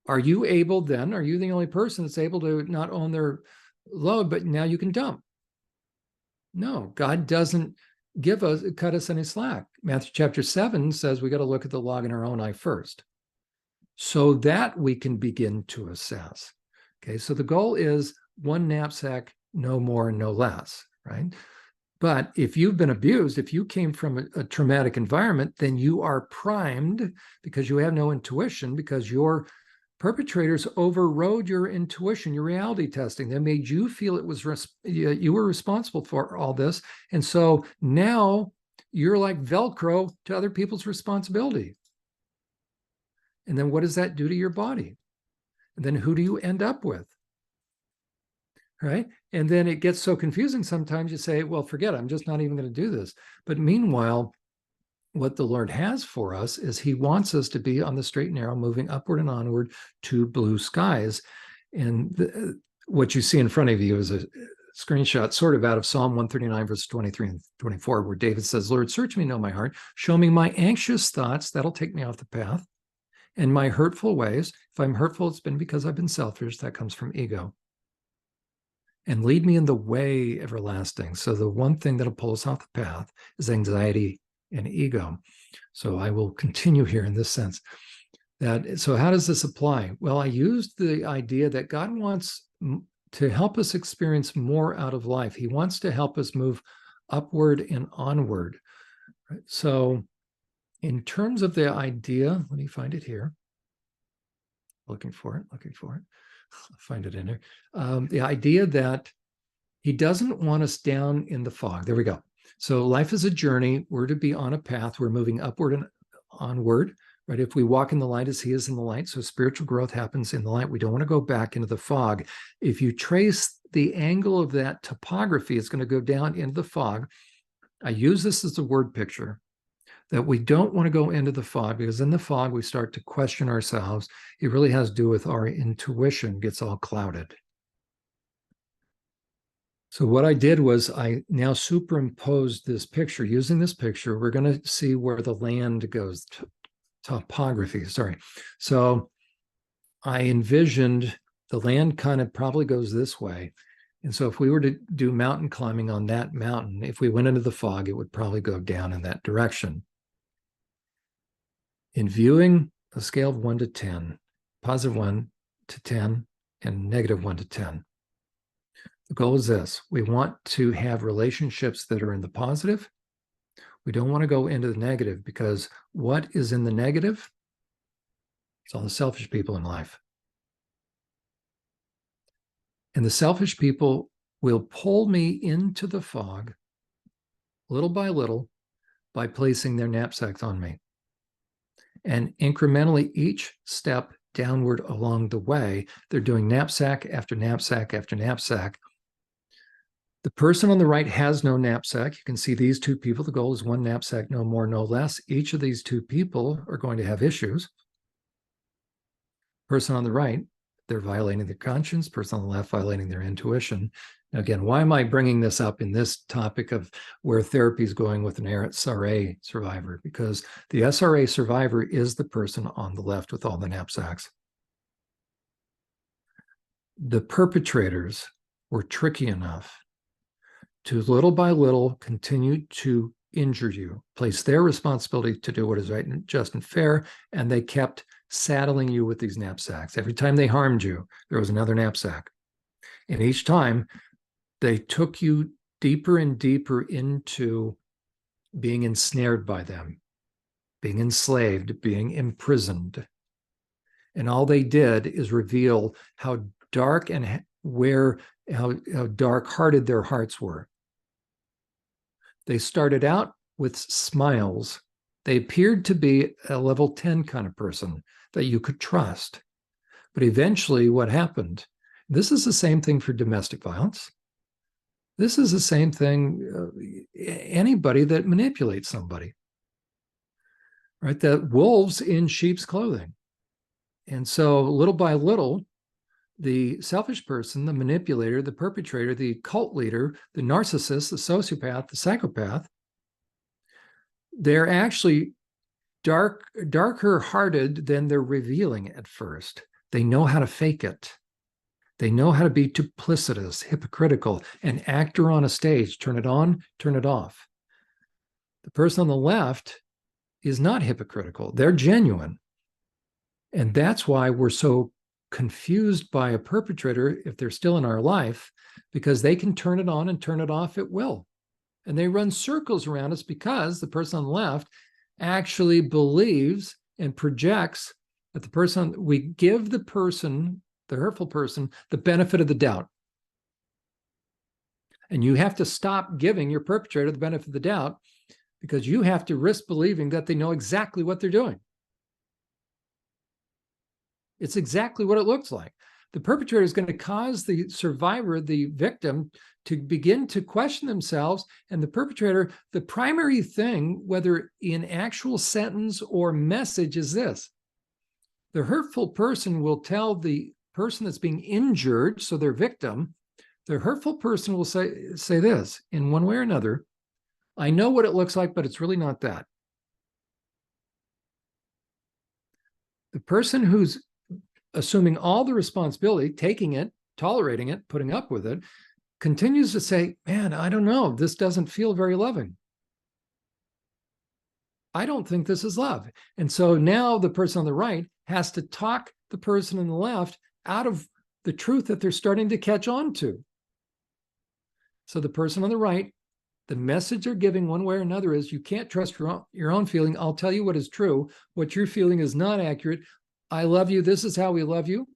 Are you the only person that's able to not own their load, but now you can dump? No, God doesn't cut us any slack. Matthew chapter 7 says we got to look at the log in our own eye first, so that we can begin to assess. Okay, so the goal is one knapsack, no more, no less, right? But if you've been abused, if you came from a traumatic environment, then you are primed because you have no intuition, because your perpetrators overrode your intuition, your reality testing. They made you feel it was you were responsible for all this. And so now you're like Velcro to other people's responsibility. And then what does that do to your body? And then who do you end up with? Right? And then it gets so confusing. Sometimes you say, well, forget it. I'm just not even going to do this. But meanwhile, what the Lord has for us is he wants us to be on the straight and narrow, moving upward and onward to blue skies. And what you see in front of you is a screenshot sort of out of Psalm 139, verse 23 and 24, where David says, Lord, search me, know my heart, show me my anxious thoughts. That'll take me off the path. And my hurtful ways. If I'm hurtful, it's been because I've been selfish. That comes from ego. And lead me in the way everlasting. So the one thing that'll pull us off the path is anxiety and ego. So I will continue here in this sense. So how does this apply? Well, I used the idea that God wants to help us experience more out of life. He wants to help us move upward and onward. Right? So in terms of the idea, let me find it here. Looking for it. I'll find it in there. The idea that he doesn't want us down in the fog. There we go. So life is a journey. We're to be on a path. We're moving upward and onward, right? If we walk in the light as he is in the light, so spiritual growth happens in the light. We don't want to go back into the fog. If you trace the angle of that topography, it's going to go down into the fog. I use this as a word picture, that we don't want to go into the fog, because in the fog, we start to question ourselves. It really has to do with our intuition gets all clouded. So what I did was I now superimposed this picture. Using this picture, we're going to see where the land goes, topography, sorry. So I envisioned the land kind of probably goes this way. And so if we were to do mountain climbing on that mountain, if we went into the fog, it would probably go down in that direction. In viewing a scale of 1 to 10, positive 1 to 10, and negative 1 to 10, the goal is this. We want to have relationships that are in the positive. We don't want to go into the negative, because what is in the negative? It's all the selfish people in life. And the selfish people will pull me into the fog little by placing their knapsacks on me. And incrementally, each step downward along the way, they're doing knapsack after knapsack after knapsack. The person on the right has no knapsack. You can see these two people. The goal is one knapsack, no more, no less. Each of these two people are going to have issues. Person on the right, they're violating their conscience. Person on the left, violating their intuition. Now, again, why am I bringing this up in this topic of where therapy is going with an SRA survivor? Because the SRA survivor is the person on the left with all the knapsacks. The perpetrators were tricky enough to little by little continue to injure you, place their responsibility to do what is right and just and fair, and they kept saddling you with these knapsacks. Every time they harmed you, there was another knapsack. And each time they took you deeper and deeper into being ensnared by them, being enslaved, being imprisoned. And all they did is reveal how dark and how dark-hearted their hearts were. They started out with smiles. They appeared to be a level 10 kind of person that you could trust. But eventually what happened, this is the same thing for domestic violence. This is the same thing, anybody that manipulates somebody, right? That wolves in sheep's clothing. And so little by little, the selfish person, the manipulator, the perpetrator, the cult leader, the narcissist, the sociopath, the psychopath, they're actually darker hearted than they're revealing at first. They know how to fake it. They know how to be duplicitous, hypocritical, an actor on a stage, turn it on, turn it off. The person on the left is not hypocritical. They're genuine. And that's why we're so confused by a perpetrator if they're still in our life, because they can turn it on and turn it off at will. And they run circles around us because the person on the left actually believes and projects that the person, we give the person, the hurtful person, the benefit of the doubt. And you have to stop giving your perpetrator the benefit of the doubt, because you have to risk believing that they know exactly what they're doing. It's exactly what it looks like. The perpetrator is going to cause the survivor, the victim, to begin to question themselves. And the perpetrator, the primary thing, whether in actual sentence or message, is this. The hurtful person will tell the person that's being injured, so their victim, the hurtful person will say this in one way or another: I know what it looks like, but it's really not that. The person who's assuming all the responsibility, taking it, tolerating it, putting up with it, continues to say, man, I don't know, this doesn't feel very loving. I don't think this is love. And so now the person on the right has to talk the person on the left out of the truth that they're starting to catch on to. So the person on the right, the message they're giving one way or another is, you can't trust your own feeling. I'll tell you what is true. What you're feeling is not accurate. I love you. This is how we love you.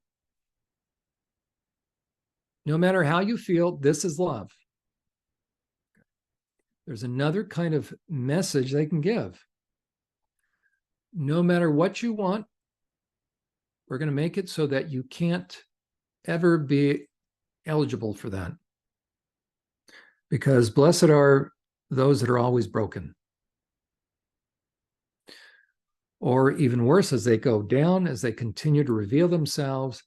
No matter how you feel, this is love. There's another kind of message they can give. No matter what you want, we're going to make it so that you can't ever be eligible for that. Because blessed are those that are always broken. Or even worse, as they go down, as they continue to reveal themselves,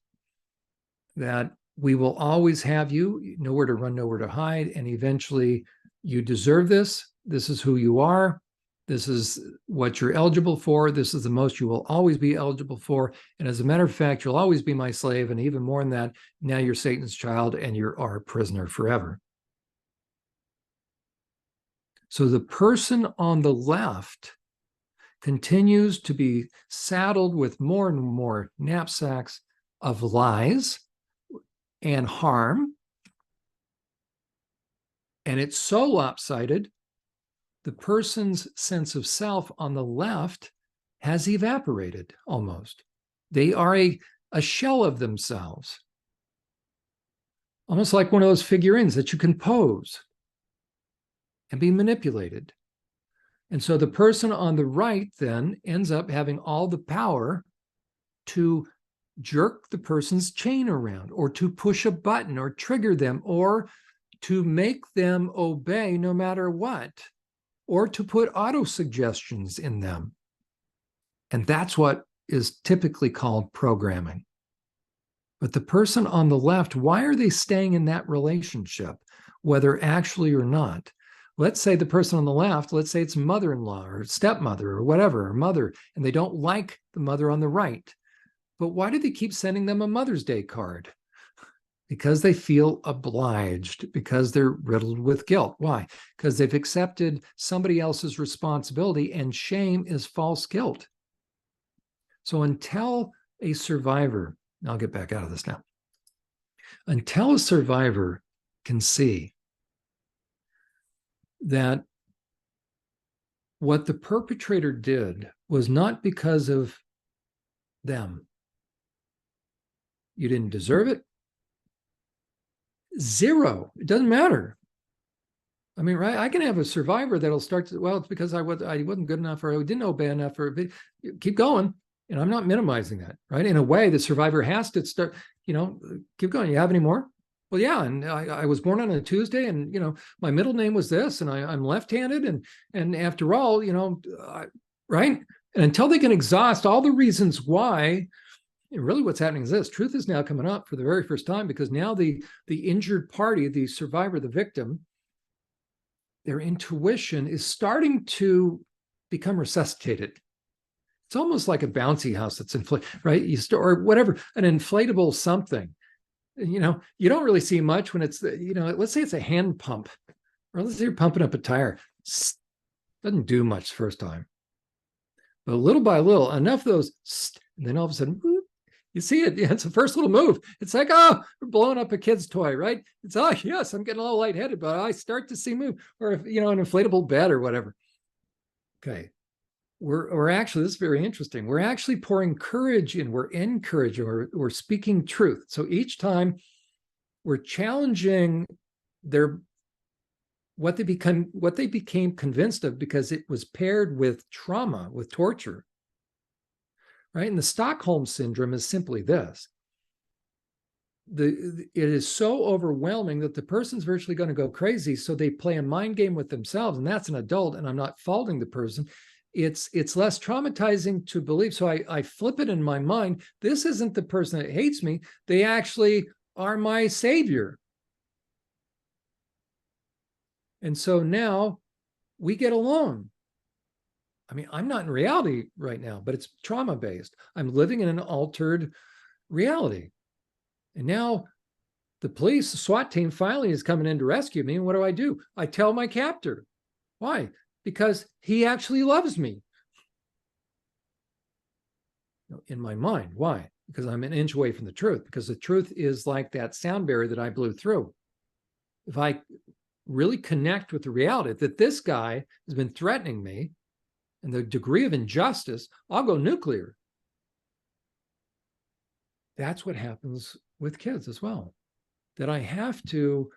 that we will always have you, nowhere to run, nowhere to hide, and eventually you deserve this. This is who you are. This is what you're eligible for. This is the most you will always be eligible for. And as a matter of fact, you'll always be my slave. And even more than that, now you're Satan's child and you're our prisoner forever. So the person on the left continues to be saddled with more and more knapsacks of lies and harm. And it's so lopsided, the person's sense of self on the left has evaporated almost. They are a shell of themselves, almost like one of those figurines that you can pose and be manipulated. And so the person on the right then ends up having all the power to jerk the person's chain around, or to push a button, or trigger them, or to make them obey no matter what, or to put auto-suggestions in them. And that's what is typically called programming. But the person on the left, why are they staying in that relationship, whether actually or not? Let's say the person on the left, let's say it's mother-in-law or stepmother or whatever, or mother, and they don't like the mother on the right. But why do they keep sending them a Mother's Day card? Because they feel obliged, because they're riddled with guilt. Why? Because they've accepted somebody else's responsibility, and shame is false guilt. So until a survivor, I'll get back out of this now. Until a survivor can see that what the perpetrator did was not because of them. You didn't deserve it. Zero. It doesn't matter. I mean, right? I can have a survivor that'll start to, well, it's because I wasn't good enough, or I didn't obey enough, or keep going. And I'm not minimizing that, right? In a way, the survivor has to start, keep going. You have any more? Well, yeah. And I was born on a Tuesday, and, my middle name was this, and I'm left-handed. And after all, right? And until they can exhaust all the reasons why, really what's happening is this: truth is now coming up for the very first time, because now the injured party, the survivor, the victim, their intuition is starting to become resuscitated. It's almost like a bouncy house that's inflated, right? Or whatever, an inflatable something. You don't really see much when it's, let's say it's a hand pump, or let's say you're pumping up a tire. Doesn't do much the first time. But little by little, enough of those, and then all of a sudden, whoop, You see it. It's the first little move. It's like, oh, we're blowing up a kid's toy, right? It's, oh, yes, I'm getting a little lightheaded, but I start to see move, or if, you know, an inflatable bed or whatever. Okay. We're actually, this is very interesting. We're actually pouring courage in, we're encouraging, we're speaking truth. So each time we're challenging what they became convinced of, because it was paired with trauma, with torture. Right? And the Stockholm syndrome is simply this. It is so overwhelming that the person's virtually going to go crazy. So they play a mind game with themselves, and that's an adult, and I'm not faulting the person. It's less traumatizing to believe. So I flip it in my mind. This isn't the person that hates me. They actually are my savior. And so now we get along. I mean, I'm not in reality right now, but it's trauma-based. I'm living in an altered reality. And now the police, the SWAT team finally is coming in to rescue me. And what do? I tell my captor. Why? Because he actually loves me. In my mind. Why? Because I'm an inch away from the truth. Because the truth is like that sound barrier that I blew through. If I really connect with the reality that this guy has been threatening me, and the degree of injustice, I'll go nuclear. That's what happens with kids as well. That I have to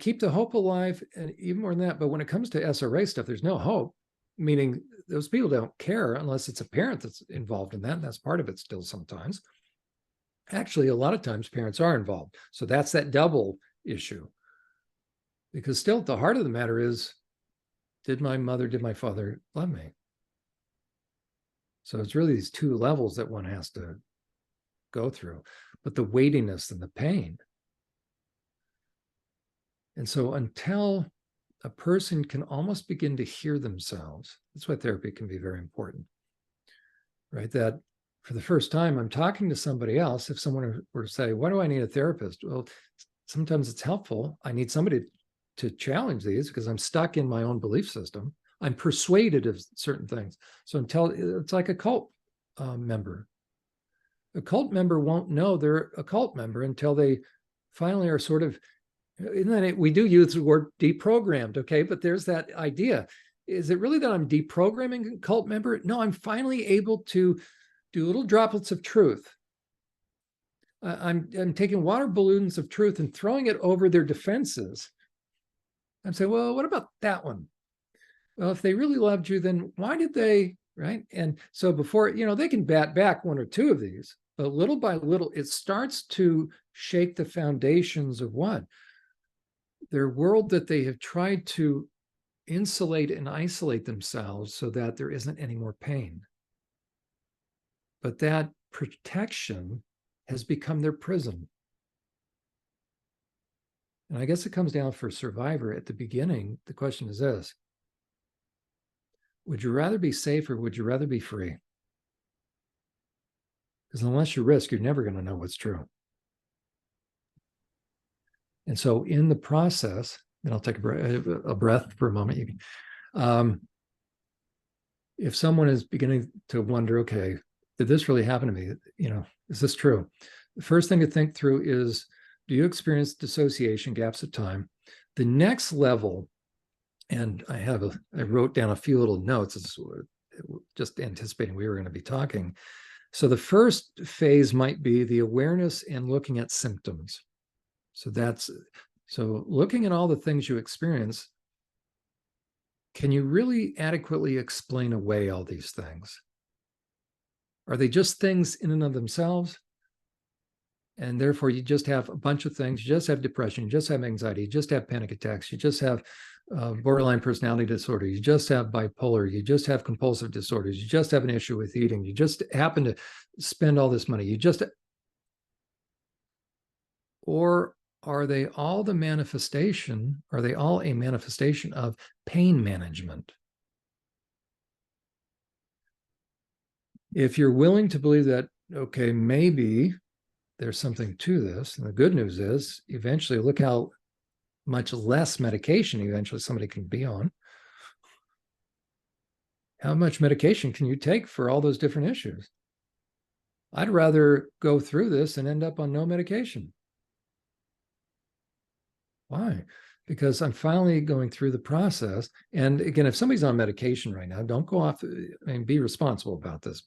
keep the hope alive, and even more than that. But when it comes to SRA stuff, there's no hope, meaning those people don't care unless it's a parent that's involved in that. And that's part of it still sometimes. Actually, a lot of times parents are involved. So that's that double issue. Because still at the heart of the matter is, did my father love me? So it's really these two levels that one has to go through, but the weightiness and the pain. And so until a person can almost begin to hear themselves, that's why therapy can be very important, right? That for the first time, I'm talking to somebody else. If someone were to say, why do I need a therapist? Well, sometimes it's helpful. I need somebody to challenge these because I'm stuck in my own belief system. I'm persuaded of certain things. So until it's like a cult member. A cult member won't know they're a cult member until they finally are sort of, we do use the word deprogrammed, okay? But there's that idea. Is it really that I'm deprogramming a cult member? No, I'm finally able to do little droplets of truth. I'm taking water balloons of truth and throwing it over their defenses. I'm saying, well, what about that one? Well, if they really loved you, then why did they, right? And so before, they can bat back one or two of these, but little by little, it starts to shake the foundations of what? Their world that they have tried to insulate and isolate themselves so that there isn't any more pain. But that protection has become their prison. And I guess it comes down for a survivor at the beginning. The question is this: would you rather be safe or would you rather be free? Because unless you risk, you're never going to know what's true. And so in the process, and I'll take a breath for a moment. If someone is beginning to wonder, okay, did this really happen to me? Is this true? The first thing to think through is, do you experience dissociation, gaps of time? The next level, and I wrote down a few little notes. It's just anticipating we were going to be talking. So the first phase might be the awareness and looking at symptoms. So looking at all the things you experience, can you really adequately explain away all these things? Are they just things in and of themselves? And therefore, you just have a bunch of things. You just have depression. You just have anxiety. You just have panic attacks. You just have borderline personality disorder. You just have bipolar. You just have compulsive disorders. You just have an issue with eating. You just happen to spend all this money. Or are they all a manifestation of pain management? If you're willing to believe that, okay, maybe there's something to this, and the good news is eventually look how much less medication eventually somebody can be on. How much medication can you take for all those different issues? I'd rather go through this and end up on no medication. Why? Because I'm finally going through the process. And again, if somebody's on medication right now, don't go off, I mean, be responsible about this.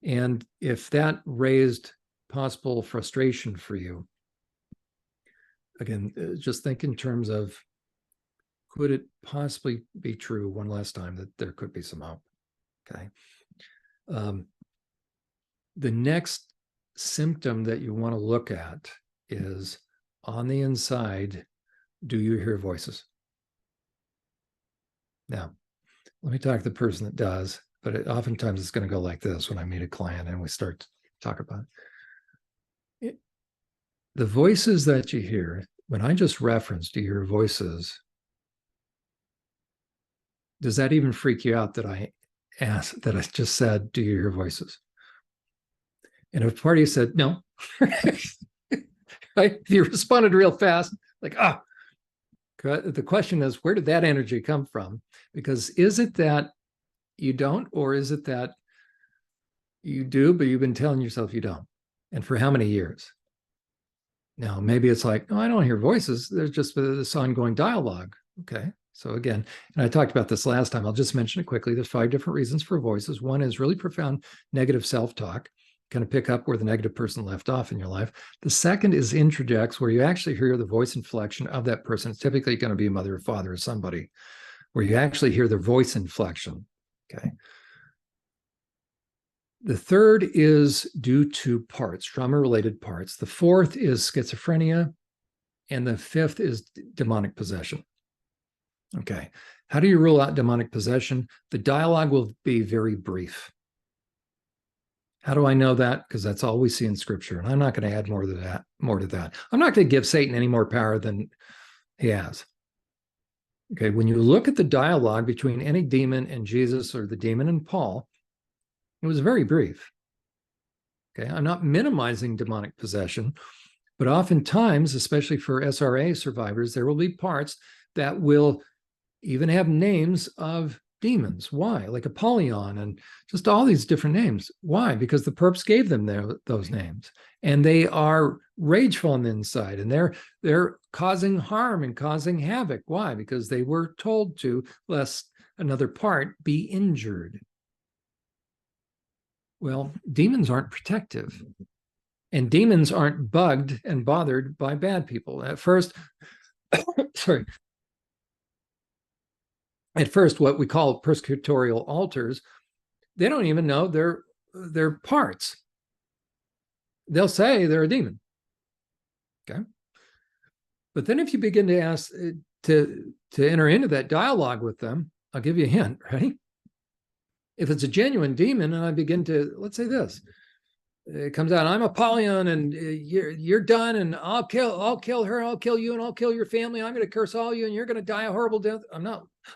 And if that raised possible frustration for you, again, just think in terms of, could it possibly be true one last time that there could be some hope? Okay. The next symptom that you want to look at is, on the inside, do you hear voices? Now, let me talk to the person that does, but oftentimes it's going to go like this when I meet a client and we start to talk about it. The voices that you hear, when I just referenced, do you hear voices? Does that even freak you out that I just said, do you hear voices? And if part of you said no, right? You responded real fast, like, the question is, where did that energy come from? Because is it that you don't, or is it that you do, but you've been telling yourself you don't? And for how many years? Now, maybe it's like, no, I don't hear voices. There's just this ongoing dialogue. Okay. So again, and I talked about this last time, I'll just mention it quickly. There's 5 different reasons for voices. One is really profound negative self-talk, kind of pick up where the negative person left off in your life. The second is introjects, where you actually hear the voice inflection of that person. It's typically going to be a mother or father or somebody, where you actually hear their voice inflection. Okay. The third is due to parts, trauma-related parts. The fourth is schizophrenia. And the fifth is demonic possession. Okay. How do you rule out demonic possession? The dialogue will be very brief. How do I know that? Because that's all we see in Scripture. And I'm not going to add more to that. I'm not going to give Satan any more power than he has. Okay. When you look at the dialogue between any demon and Jesus, or the demon and Paul, it was very brief. Okay. I'm not minimizing demonic possession, but oftentimes, especially for SRA survivors, there will be parts that will even have names of demons. Why? Like Apollyon and just all these different names. Why? Because the perps gave them those names, and they are rageful on the inside, and they're causing harm and causing havoc. Why? Because they were told to, lest another part be injured. Well, demons aren't protective, and demons aren't bugged and bothered by bad people. At first, what we call persecutorial altars, they don't even know they're parts. They'll say they're a demon. Okay. But then if you begin to ask to enter into that dialogue with them, I'll give you a hint, right? If it's a genuine demon, and I begin to, let's say this, it comes out, I'm Apollyon, and you're done, and I'll kill her, I'll kill you, and I'll kill your family. I'm going to curse all you, and you're going to die a horrible death.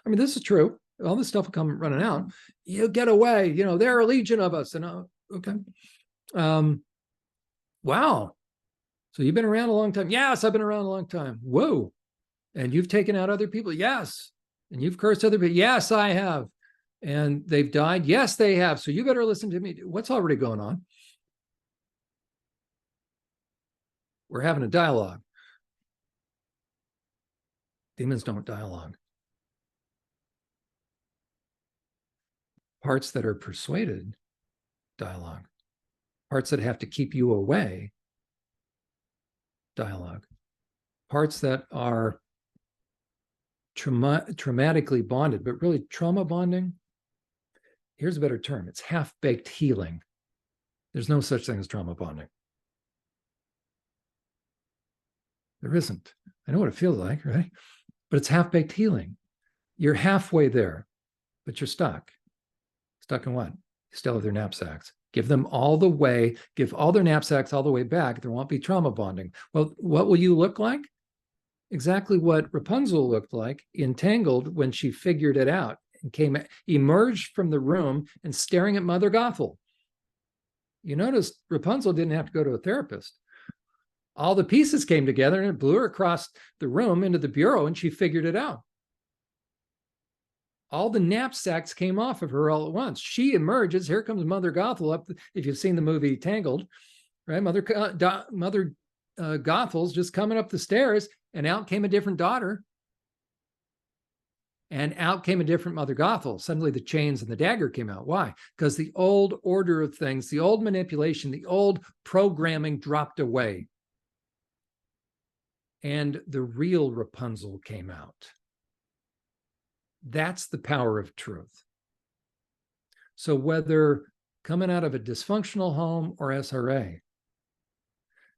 This is true. All this stuff will come running out. You get away. There are a legion of us. And okay. Wow. So you've been around a long time. Yes, I've been around a long time. Whoa. And you've taken out other people. Yes. And you've cursed other people. Yes, I have. And they've died. Yes, they have. So you better listen to me. What's already going on? We're having a dialogue. Demons don't dialogue. Parts that are persuaded, dialogue. Parts that have to keep you away, dialogue. Parts that are traumatically bonded, but really trauma bonding, here's a better term. It's half-baked healing. There's no such thing as trauma bonding. There isn't. I know what it feels like, right? But it's half-baked healing. You're halfway there, but you're stuck. Stuck in what? You still have their knapsacks. Give them all the way, give all their knapsacks all the way back. There won't be trauma bonding. Well, what will you look like? Exactly what Rapunzel looked like, entangled when she figured it out and emerged from the room and staring at Mother Gothel. You notice Rapunzel didn't have to go to a therapist. All the pieces came together and it blew her across the room into the bureau, and she figured it out. all the knapsacks came off of her all at once. She emerges. Here comes Mother Gothel up. If you've seen the movie Tangled, right? Mother Gothel's just coming up the stairs, and out came a different daughter. And out came a different Mother Gothel. Suddenly the chains and the dagger came out. Why? Because the old order of things, the old manipulation, the old programming dropped away. And the real Rapunzel came out. That's the power of truth. So whether coming out of a dysfunctional home or SRA,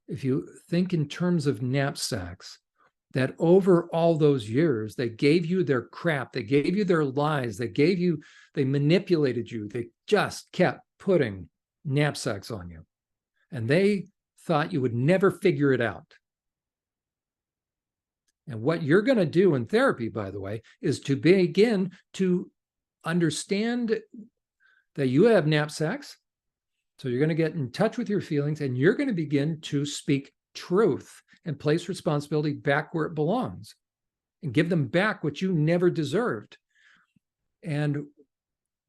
if you think in terms of knapsacks, that over all those years, they gave you their crap, they gave you their lies, they manipulated you, they just kept putting knapsacks on you. And they thought you would never figure it out. And what you're going to do in therapy, by the way, is to begin to understand that you have knapsacks. So you're going to get in touch with your feelings, and you're going to begin to speak truth and place responsibility back where it belongs and give them back what you never deserved. And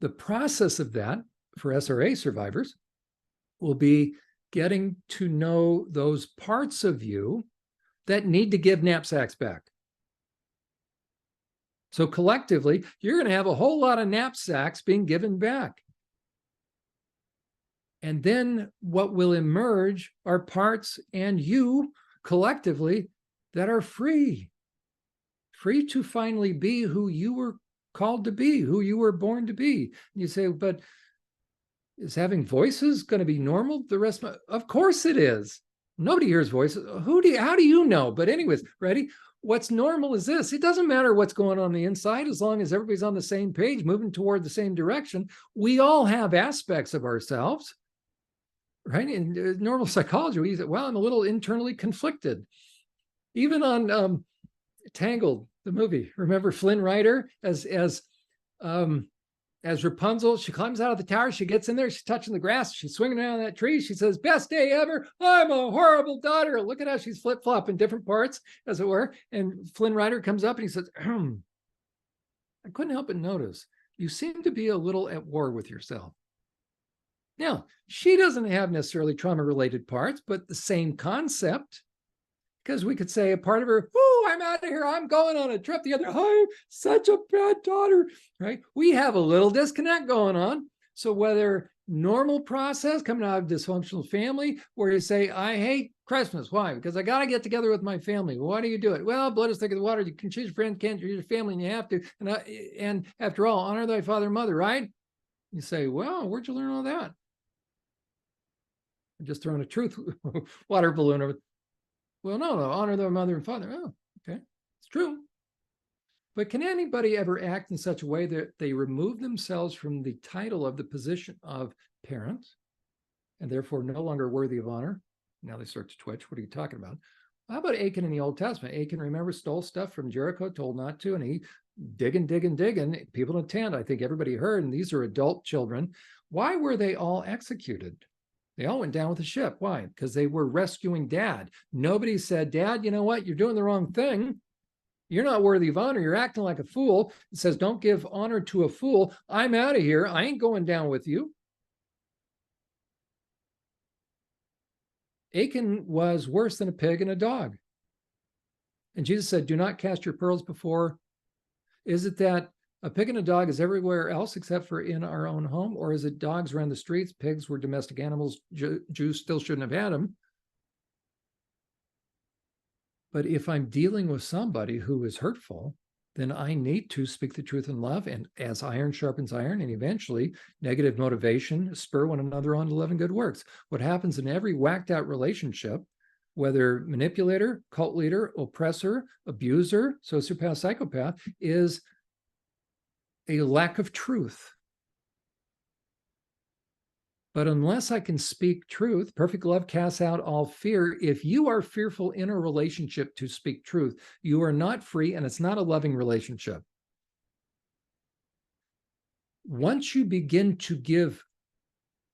the process of that for SRA survivors will be getting to know those parts of you that need to give knapsacks back. So collectively, you're going to have a whole lot of knapsacks being given back. And then what will emerge are parts and you collectively that are free to finally be who you were called to be, who you were born to be. And you say, but is having voices going to be normal the rest of my... Of course it is. Nobody hears voices. How do you know? But anyways, ready? What's normal is this. It doesn't matter what's going on the inside, as long as everybody's on the same page, moving toward the same direction. We all have aspects of ourselves, right? In normal psychology, we say, well, I'm a little internally conflicted. Even on Tangled, the movie, remember Flynn Rider as Rapunzel? She climbs out of the tower, she gets in there, she's touching the grass, she's swinging around that tree, she says, best day ever, I'm a horrible daughter. Look at how she's flip-flopping different parts, as it were. And Flynn Rider comes up and he says, I couldn't help but notice, you seem to be a little at war with yourself. Now, she doesn't have necessarily trauma-related parts, but the same concept. Because we could say a part of her, oh, I'm out of here, I'm going on a trip. The other, I'm such a bad daughter, right? We have a little disconnect going on. So whether normal process coming out of a dysfunctional family, where you say, I hate Christmas. Why? Because I got to get together with my family. Why do you do it? Well, blood is thicker than water. You can choose your friends, can't choose your family, and you have to. And after all, honor thy father and mother, right? You say, well, where'd you learn all that? I'm just throwing a truth water balloon over. Well, no, honor their mother and father. Oh, okay, it's true. But can anybody ever act in such a way that they remove themselves from the title of the position of parent and therefore no longer worthy of honor? Now they start to twitch. What are you talking about? How about Achan in the Old Testament? Achan, remember, stole stuff from Jericho, told not to, and he digging. People in a tent, I think everybody heard, and these are adult children. Why were they all executed? They all went down with the ship. Why? Because they were rescuing Dad. Nobody said, Dad, you know what? You're doing the wrong thing. You're not worthy of honor. You're acting like a fool. It says, don't give honor to a fool. I'm out of here. I ain't going down with you. Achan was worse than a pig and a dog. And Jesus said, do not cast your pearls before. Is it that a pig and a dog is everywhere else except for in our own home? Or is it dogs ran the streets, pigs were domestic animals, Jews still shouldn't have had them? But if I'm dealing with somebody who is hurtful, then I need to speak the truth in love. And as iron sharpens iron, and eventually negative motivation, spur one another on to love and good works. What happens in every whacked out relationship, whether manipulator, cult leader, oppressor, abuser, sociopath, psychopath, is a lack of truth. But unless I can speak truth, perfect love casts out all fear. If you are fearful in a relationship to speak truth, you are not free, and it's not a loving relationship. Once you begin to give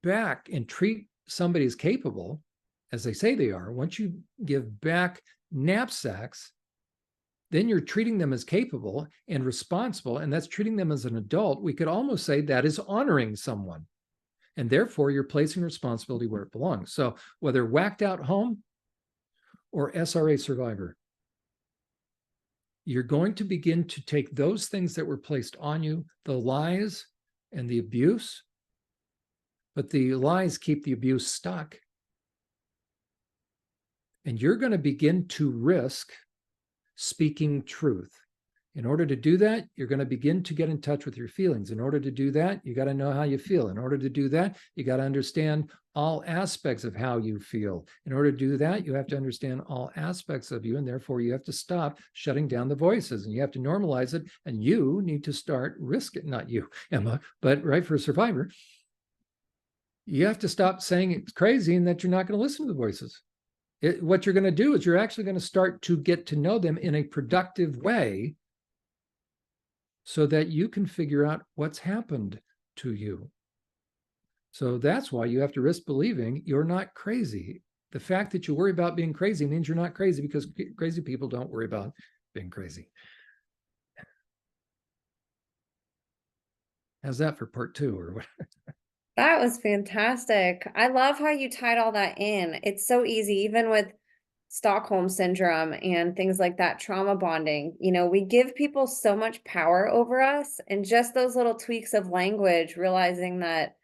back and treat somebody as capable, as they say they are, once you give back knapsacks, then you're treating them as capable and responsible, and that's treating them as an adult. We could almost say that is honoring someone. And therefore, you're placing responsibility where it belongs. So whether whacked out home or SRA survivor, you're going to begin to take those things that were placed on you, the lies and the abuse, but the lies keep the abuse stuck. And you're going to begin to risk speaking truth. In order to do that, you're going to begin to get in touch with your feelings. In order to do that, you got to know how you feel. In order to do that, you got to understand all aspects of how you feel. In order to do that, you have to understand all aspects of you, and therefore you have to stop shutting down the voices, and you have to normalize it, and you need to start risking, not you, Emma, but right, for a survivor, you have to stop saying it's crazy and that you're not going to listen to the voices. What you're going to do is you're actually going to start to get to know them in a productive way, so that you can figure out what's happened to you. So that's why you have to risk believing you're not crazy. The fact that you worry about being crazy means you're not crazy, because crazy people don't worry about being crazy. How's that for part 2 or what? That was fantastic. I love how you tied all that in. It's so easy, even with Stockholm syndrome and things like that, trauma bonding. We give people so much power over us, and just those little tweaks of language, realizing that,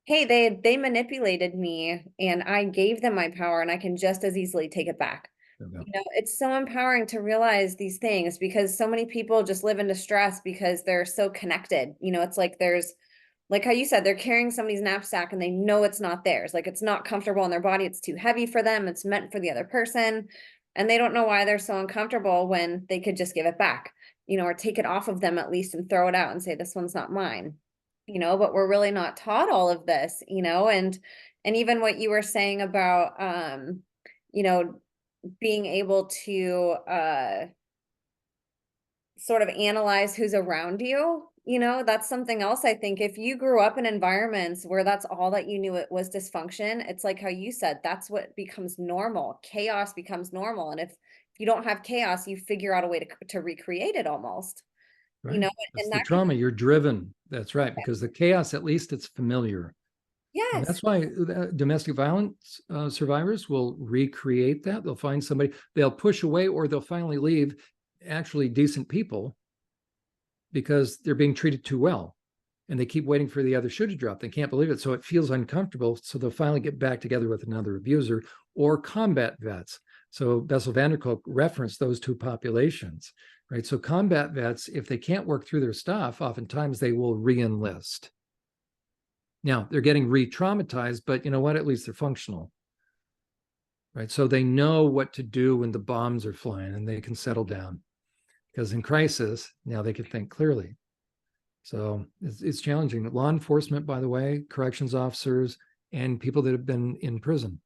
hey, they manipulated me and I gave them my power, and I can just as easily take it back. It's so empowering to realize these things, because so many people just live in distress because they're so connected. It's like there's, like how you said, they're carrying somebody's knapsack and they know it's not theirs. Like, it's not comfortable in their body. It's too heavy for them. It's meant for the other person. And they don't know why they're so uncomfortable when they could just give it back, or take it off of them at least and throw it out and say, this one's not mine, but we're really not taught all of this, and even what you were saying about, being able to, sort of analyze who's around you. That's something else. I think if you grew up in environments where that's all that you knew, it was dysfunction, it's like how you said, that's what becomes normal. Chaos becomes normal. And if you don't have chaos, you figure out a way to recreate it almost. Right. That's and the trauma. You're driven. That's right. Because the chaos, at least it's familiar. Yes. And that's why domestic violence survivors will recreate that. They'll find somebody, they'll push away, or they'll finally leave actually decent people, because they're being treated too well, and they keep waiting for the other shoe to drop. They can't believe it. So it feels uncomfortable. So they'll finally get back together with another abuser, or combat vets. So Bessel van der Kolk referenced those two populations, right? So combat vets, if they can't work through their stuff, oftentimes they will re-enlist. Now they're getting re-traumatized, but you know what? At least they're functional, right? So they know what to do when the bombs are flying, and they can settle down. Because in crisis, now they can think clearly. So it's challenging. Law enforcement, by the way, corrections officers, and people that have been in prison,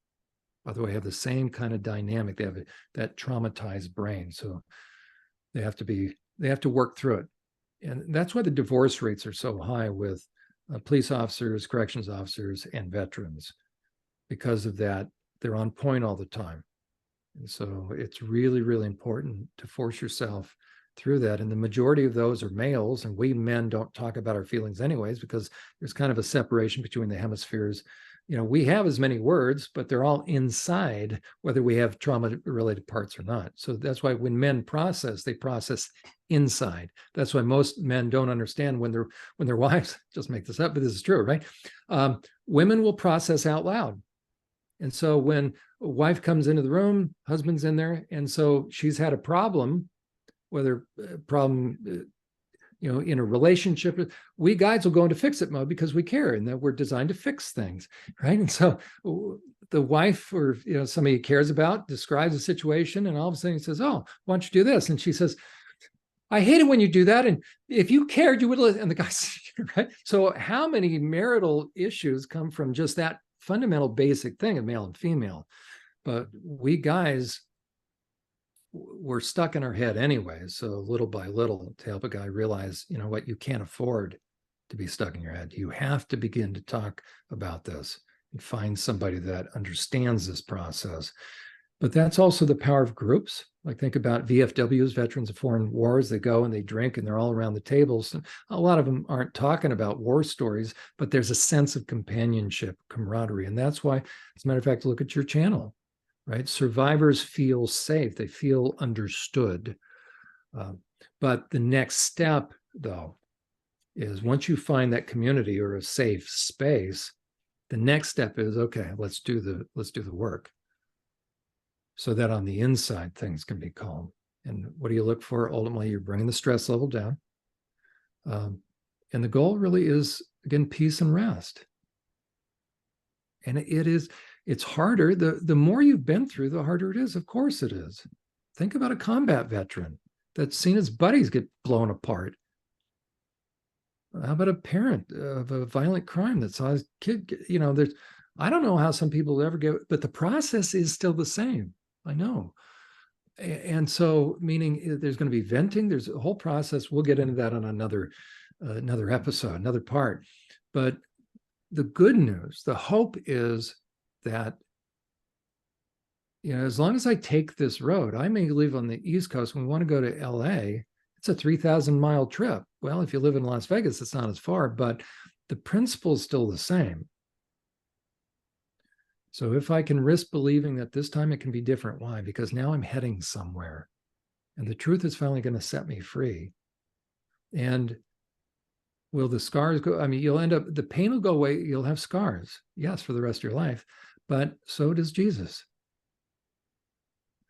by the way, have the same kind of dynamic. They have that traumatized brain. So they have to work through it. And that's why the divorce rates are so high with police officers, corrections officers, and veterans. Because of that, they're on point all the time. And so it's really, really important to force yourself through that. And the majority of those are males, and we men don't talk about our feelings anyways, because there's kind of a separation between the hemispheres. We have as many words, but they're all inside, whether we have trauma related parts or not. So that's why when men process, they process inside. That's why most men don't understand when their wives, just make this up, but this is true, right? Women will process out loud. And so when a wife comes into the room, husband's in there, and so she's had a problem, whether a problem, in a relationship, we guys will go into fix it mode because we care, and that we're designed to fix things, right? And so the wife, or somebody cares about, describes a situation, and all of a sudden he says, "Oh, why don't you do this?" And she says, "I hate it when you do that. And if you cared, you would." And the guy's right. So how many marital issues come from just that fundamental basic thing of male and female? But we guys, we're stuck in our head anyway. So little by little, to help a guy realize, what, you can't afford to be stuck in your head. You have to begin to talk about this and find somebody that understands this process. But that's also the power of groups. Like think about VFWs, Veterans of Foreign Wars. They go and they drink and they're all around the tables. And a lot of them aren't talking about war stories, but there's a sense of companionship, camaraderie. And that's why, as a matter of fact, look at your channel, right? Survivors feel safe. They feel understood. But the next step, though, is once you find that community or a safe space, the next step is, okay, let's do the work, so that on the inside things can be calm. And what do you look for? Ultimately, you're bringing the stress level down. And the goal really is, again, peace and rest. And it's harder. The more you've been through, the harder it is. Of course it is. Think about a combat veteran that's seen his buddies get blown apart. How about a parent of a violent crime that saw his kid get, there's, I don't know how some people ever get, but the process is still the same. I know. And so, meaning there's going to be venting, there's a whole process. We'll get into that on another episode, another part. But the good news, the hope is that, as long as I take this road, I may live on the East Coast. When we want to go to LA, it's a 3,000-mile trip. Well, if you live in Las Vegas, it's not as far, but the principle is still the same. So if I can risk believing that this time it can be different, why? Because now I'm heading somewhere and the truth is finally going to set me free. And will the scars go? I mean, you'll end up, the pain will go away. You'll have scars, yes, for the rest of your life, but so does Jesus.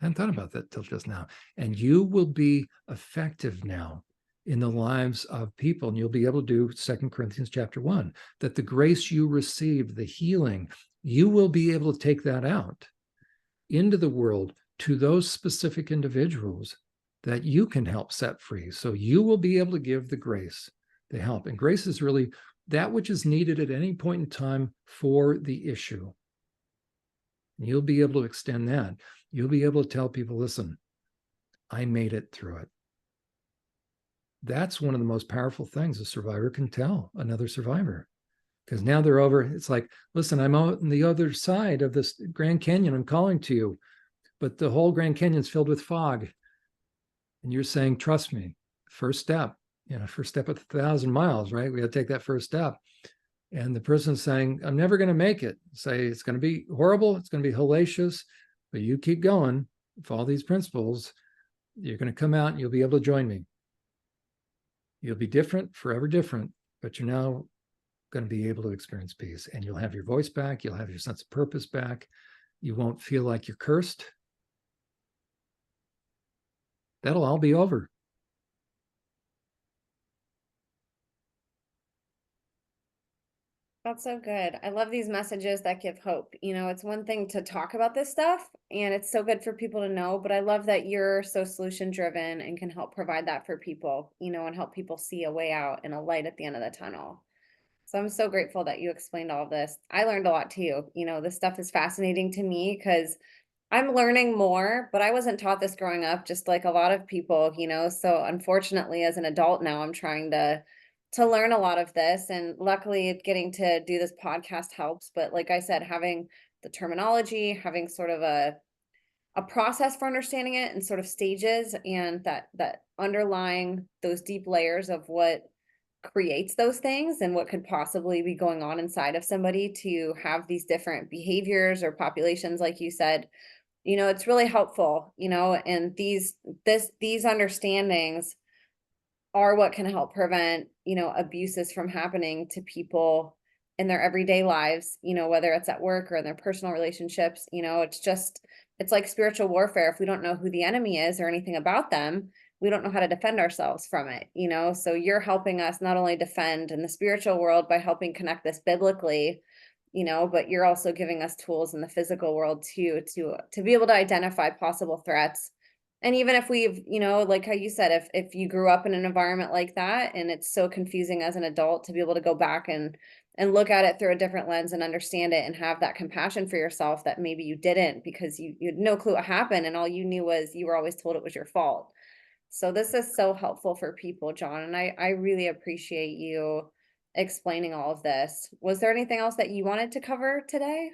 I hadn't thought about that till just now. And you will be effective now in the lives of people. And you'll be able to do 2 Corinthians chapter 1, that the grace you received, the healing, you will be able to take that out into the world to those specific individuals that you can help set free. So you will be able to give the grace, the help. And grace is really that which is needed at any point in time for the issue. And you'll be able to extend that. You'll be able to tell people, listen, I made it through it. That's one of the most powerful things a survivor can tell another survivor. Because now they're over. It's like, listen, I'm on the other side of this Grand Canyon. I'm calling to you, but the whole Grand Canyon's filled with fog. And you're saying, trust me, first step, first step of 1,000 miles, right? We got to take that first step. And the person's saying, I'm never going to make it. Say, it's going to be horrible. It's going to be hellacious, but you keep going. Follow these principles. You're going to come out and you'll be able to join me. You'll be different, forever different, but you're now going to be able to experience peace, and you'll have your voice back. You'll have your sense of purpose back. You won't feel like you're cursed. That'll all be over. That's so good. I love these messages that give hope. It's one thing to talk about this stuff, and it's so good for people to know, but I love that you're so solution driven and can help provide that for people, and help people see a way out and a light at the end of the tunnel. So I'm so grateful that you explained all of this. I learned a lot too. This stuff is fascinating to me because I'm learning more, but I wasn't taught this growing up, just like a lot of people, So unfortunately, as an adult now, I'm trying to learn a lot of this, and luckily getting to do this podcast helps. But like I said, having the terminology, having sort of a process for understanding it and sort of stages, and that underlying those deep layers of what creates those things and what could possibly be going on inside of somebody to have these different behaviors or populations, like you said, it's really helpful, and these understandings are what can help prevent, abuses from happening to people in their everyday lives, whether it's at work or in their personal relationships. It's like spiritual warfare. If we don't know who the enemy is or anything about them, we don't know how to defend ourselves from it, So you're helping us not only defend in the spiritual world by helping connect this biblically, but you're also giving us tools in the physical world too, to be able to identify possible threats. And even if we've, like how you said, if you grew up in an environment like that and it's so confusing as an adult, to be able to go back and look at it through a different lens and understand it and have that compassion for yourself that maybe you didn't, because you had no clue what happened and all you knew was you were always told it was your fault. So this is so helpful for people, John, and I really appreciate you explaining all of this. Was there anything else that you wanted to cover today?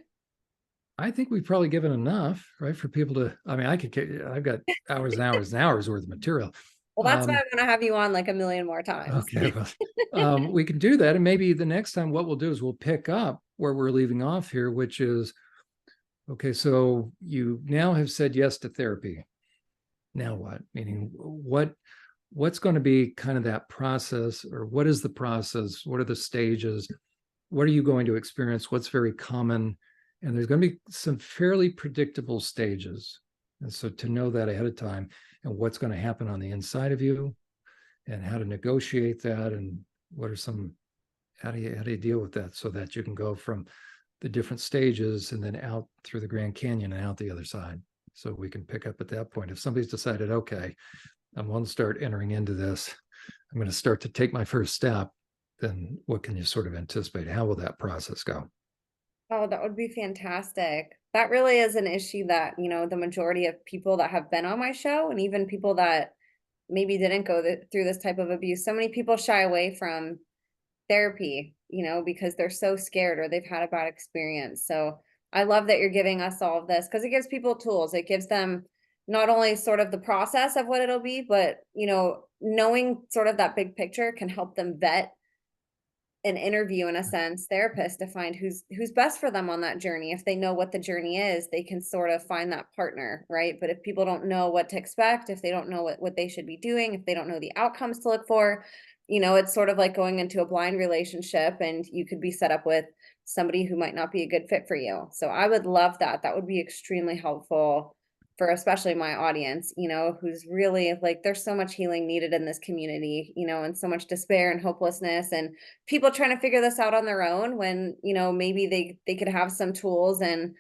I think we've probably given enough, right, for people to. I mean, I've got hours and hours and hours worth of material. Well, that's why Um, I'm going to have you on like a million more times. okay, well, we can do that, and maybe the next time what we'll do is we'll pick up where we're leaving off here, which is okay. So you now have said yes to therapy. Now what? Meaning what's going to be kind of that process, or what is the process? What are the stages? What are you going to experience? What's very common? And there's going to be some fairly predictable stages. And so to know that ahead of time and what's going to happen on the inside of you and how to negotiate that and what are some, how do you deal with that so that you can go from the different stages and then out through the Grand Canyon and out the other side. So we can pick up at that point. If somebody's decided, okay, I'm going to start entering into this, I'm going to start to take my first step, then what can you sort of anticipate? How will that process go? Oh, that would be fantastic. That really is an issue that, the majority of people that have been on my show, and even people that maybe didn't go through this type of abuse, so many people shy away from therapy, because they're so scared or they've had a bad experience. So I love that you're giving us all of this because it gives people tools. It gives them not only sort of the process of what it'll be, but, knowing sort of that big picture can help them vet an interview, in a sense, therapist, to find who's best for them on that journey. If they know what the journey is, they can sort of find that partner, right? But if people don't know what to expect, if they don't know what they should be doing, if they don't know the outcomes to look for, it's sort of like going into a blind relationship, and you could be set up with somebody who might not be a good fit for you. So I would love that. That would be extremely helpful for especially my audience, who's really like, there's so much healing needed in this community, and so much despair and hopelessness, and people trying to figure this out on their own when, maybe they could have some tools and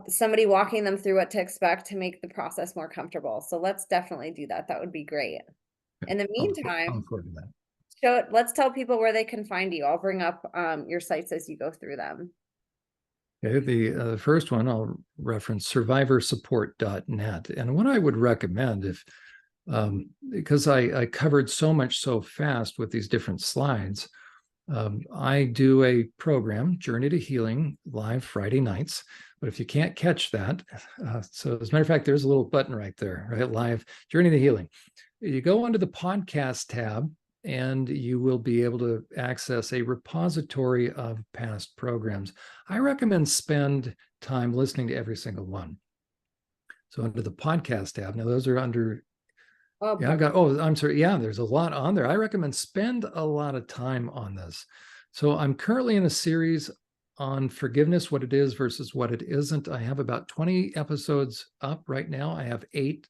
somebody walking them through what to expect to make the process more comfortable. So let's definitely do that. That would be great. In the I'll meantime, forward that. let's tell people where they can find you. I'll bring up your sites as you go through them. Okay, the first one I'll reference survivorsupport.net. And what I would recommend, if because I covered so much so fast with these different slides, I do a program, Journey to Healing, live Friday nights. But if you can't catch that, so as a matter of fact, there's a little button right there, right? Live Journey to Healing. You go under the podcast tab, and you will be able to access a repository of past programs. I recommend spend time listening to every single one. So under the podcast tab, now those are under, Oh, yeah, I'm sorry. Yeah, there's a lot on there. I recommend spend a lot of time on this. So I'm currently in a series on forgiveness, what it is versus what it isn't. I have about 20 episodes up right now. I have 8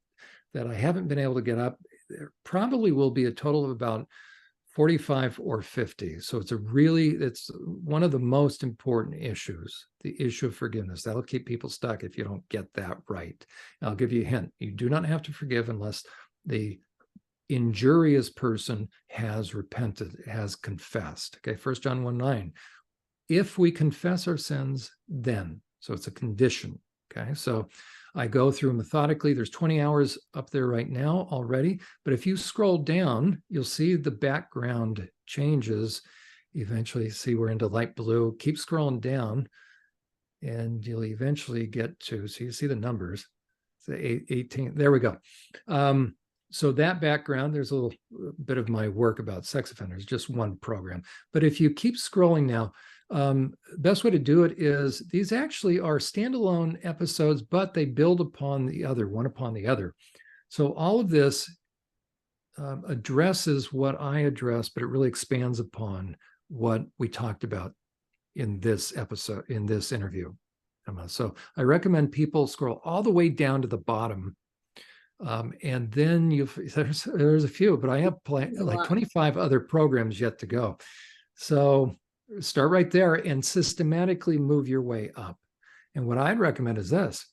that I haven't been able to get up. There probably will be a total of about 45 or 50. So it's one of the most important issues, the issue of forgiveness. That'll keep people stuck if you don't get that right. I'll give you a hint. You do not have to forgive unless the injurious person has repented, has confessed. Okay, 1 John 1:9. If we confess our sins, then. So it's a condition. Okay, so I go through methodically. There's 20 hours up there right now already. But if you scroll down, you'll see the background changes. Eventually, see we're into light blue. Keep scrolling down, and you'll eventually get to, so you see the numbers. It's 18. There we go. So that background, there's a little bit of my work about sex offenders, just one program. But if you keep scrolling now, best way to do it is these actually are standalone episodes, but they build upon the other, one upon the other. So all of this addresses what I addressed, but it really expands upon what we talked about in this episode, in this interview. So I recommend people scroll all the way down to the bottom. And then there's a few, but I have like 25 other programs yet to go. So start right there and systematically move your way up. And what I'd recommend is this: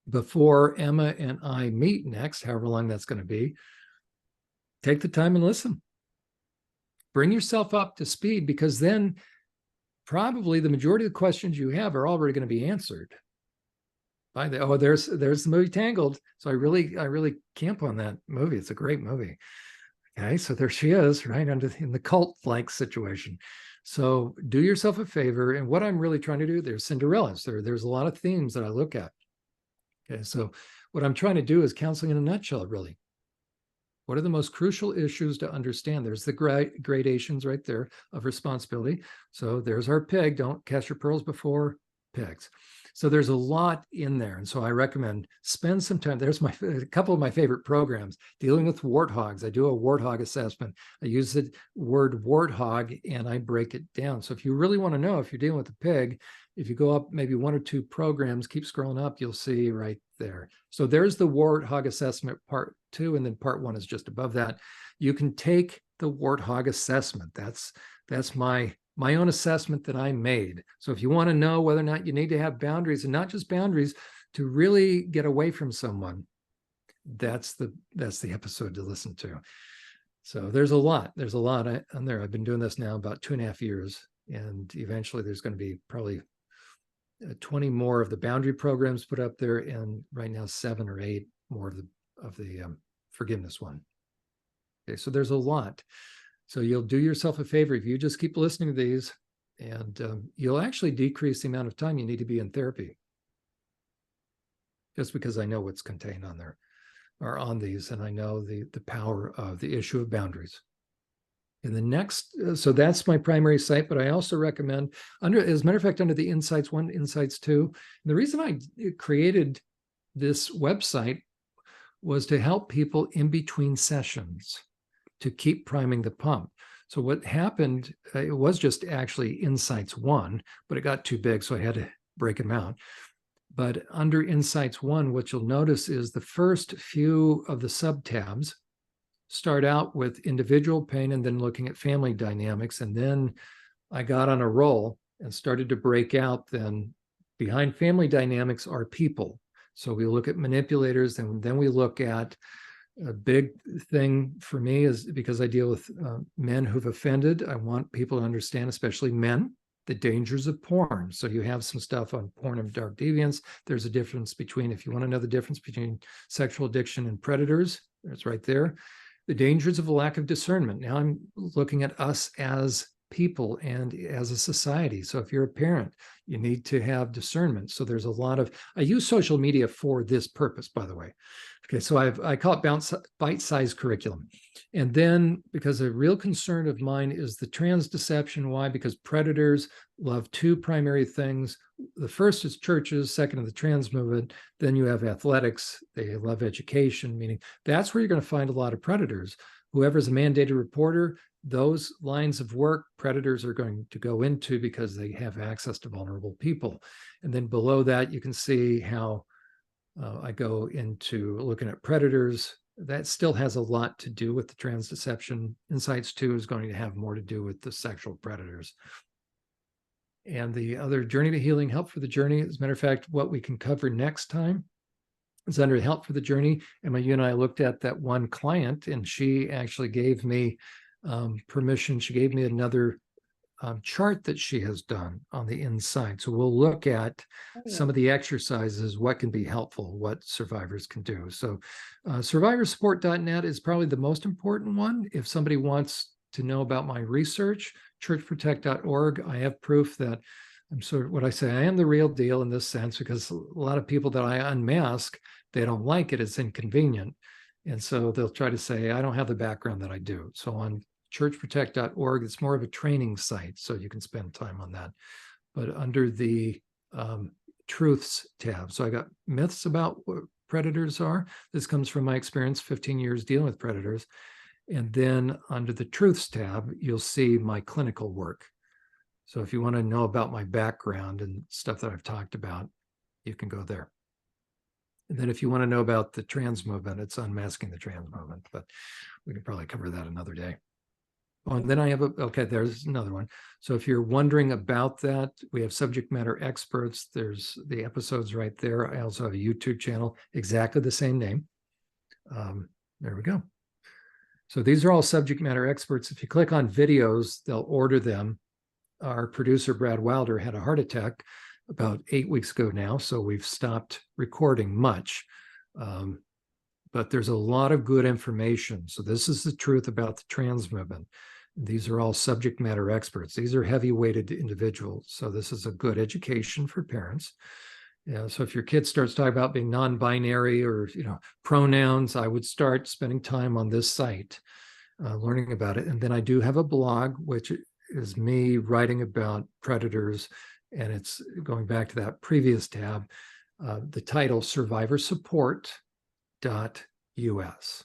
before Emma and I meet next, however long that's going to be, take the time and listen. Bring yourself up to speed, because then probably the majority of the questions you have are already going to be answered. There's the movie Tangled. So I really camp on that movie. It's a great movie. Okay, so there she is, right under in the cult-like situation. So do yourself a favor. And what I'm really trying to do, there's Cinderella's. There's a lot of themes that I look at. Okay, so what I'm trying to do is counseling in a nutshell, really. What are the most crucial issues to understand? There's the gradations right there of responsibility. So there's our pig. Don't cast your pearls before pigs. So there's a lot in there. And so I recommend spend some time. There's a couple of my favorite programs dealing with warthogs. I do a warthog assessment. I use the word warthog and I break it down. So if you really want to know if you're dealing with a pig, if you go up maybe one or two programs, keep scrolling up, you'll see right there. So there's the warthog assessment part 2, and then part 1 is just above that. You can take the warthog assessment. That's my own assessment that I made. So if you want to know whether or not you need to have boundaries, and not just boundaries, to really get away from someone, that's the episode to listen to. So there's a lot on there. I've been doing this now about 2.5 years, and eventually there's going to be probably 20 more of the boundary programs put up there, and right now 7 or 8 more of the forgiveness one. Okay, so there's a lot. So you'll do yourself a favor if you just keep listening to these, and you'll actually decrease the amount of time you need to be in therapy. Just because I know what's contained on there or on these, and I know the power of the issue of boundaries. And the next, so that's my primary site, but I also recommend as a matter of fact, under the Insights 1, Insights 2, and the reason I created this website was to help people in between sessions to keep priming the pump. So what happened, it was just actually Insights 1, but it got too big, so I had to break them out. But under Insights 1, what you'll notice is the first few of the sub-tabs start out with individual pain and then looking at family dynamics. And then I got on a roll and started to break out. Then behind family dynamics are people. So we look at manipulators, and then we look at a big thing for me is because I deal with men who've offended. I want people to understand, especially men, the dangers of porn. So you have some stuff on porn and dark deviance. There's a difference between, if you want to know the difference between sexual addiction and predators, it's right there. The dangers of a lack of discernment. Now I'm looking at us as people and as a society. So if you're a parent, you need to have discernment. So there's a lot of, I use social media for this purpose, by the way. Okay, so I call it bite-sized curriculum. And then, because a real concern of mine is the trans deception. Why? Because predators love 2 primary things. The first is churches, second is the trans movement. Then you have athletics. They love education, meaning that's where you're going to find a lot of predators. Whoever's a mandated reporter, those lines of work, predators are going to go into because they have access to vulnerable people. And then below that, you can see how I go into looking at predators. That still has a lot to do with the trans deception. Insights 2 is going to have more to do with the sexual predators. And the other journey to healing, help for the journey. As a matter of fact, what we can cover next time is under help for the journey. And you and I looked at that one client, and she actually gave me permission. She gave me another chart that she has done on the inside. So we'll look at some of the exercises, what can be helpful, what survivors can do. So survivorsupport.net is probably the most important one. If somebody wants to know about my research, churchprotect.org, I have proof that I'm sort of what I say, I am the real deal in this sense, because a lot of people that I unmask, they don't like it. It's inconvenient. And so they'll try to say, I don't have the background that I do. So on churchprotect.org, it's more of a training site, so you can spend time on that. But under the truths tab, so I got myths about what predators are. This comes from my experience, 15 years dealing with predators. And then under the truths tab, you'll see my clinical work. So if you want to know about my background and stuff that I've talked about, you can go there. And then if you want to know about the trans movement, it's Unmasking the Trans Movement, but we can probably cover that another day. Oh, and then I have okay, there's another one. So if you're wondering about that, we have subject matter experts. There's the episodes right there. I also have a YouTube channel, exactly the same name. There we go. So these are all subject matter experts. If you click on videos, they'll order them. Our producer, Brad Wilder, had a heart attack about 8 weeks ago now, so we've stopped recording much. but there's a lot of good information. So this is the truth about the trans movement. These are all subject matter experts. These are heavy-weighted individuals. So this is a good education for parents. So if your kid starts talking about being non-binary or pronouns, I would start spending time on this site, learning about it. And then I do have a blog, which is me writing about predators, and it's going back to that previous tab. The title survivorsupport.us.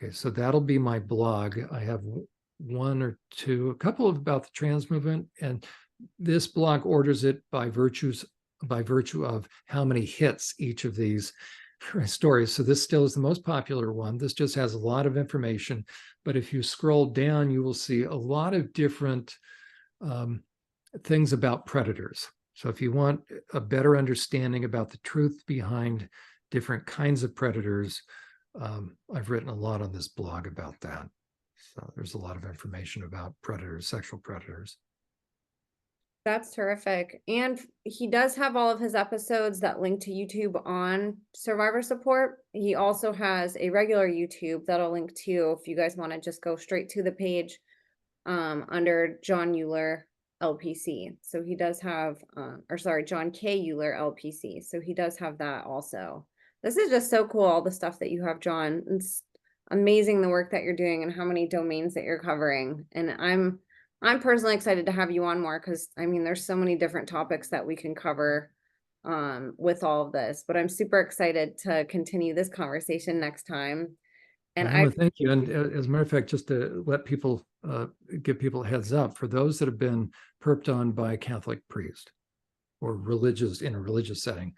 Okay, so that'll be my blog. I have a couple of about the trans movement, and this blog orders it by virtue of how many hits each of these stories. So this still is the most popular one. This just has a lot of information, but if you scroll down, you will see a lot of different things about predators. So if you want a better understanding about the truth behind different kinds of predators, I've written a lot on this blog about that. So there's a lot of information about predators, sexual predators. That's terrific. And he does have all of his episodes that link to YouTube on survivor support. He also has a regular YouTube that'll link to, if you guys want to just go straight to the page, under John Uhler LPC. So he does have, John K. Uhler LPC. So he does have that also. This is just so cool, all the stuff that you have, John. It's amazing the work that you're doing and how many domains that you're covering. And I'm personally excited to have you on more because there's so many different topics that we can cover with all of this. But I'm super excited to continue this conversation next time. And Emma, thank you. And as a matter of fact, just to let people give people a heads up, for those that have been perped on by a Catholic priest or in a religious setting,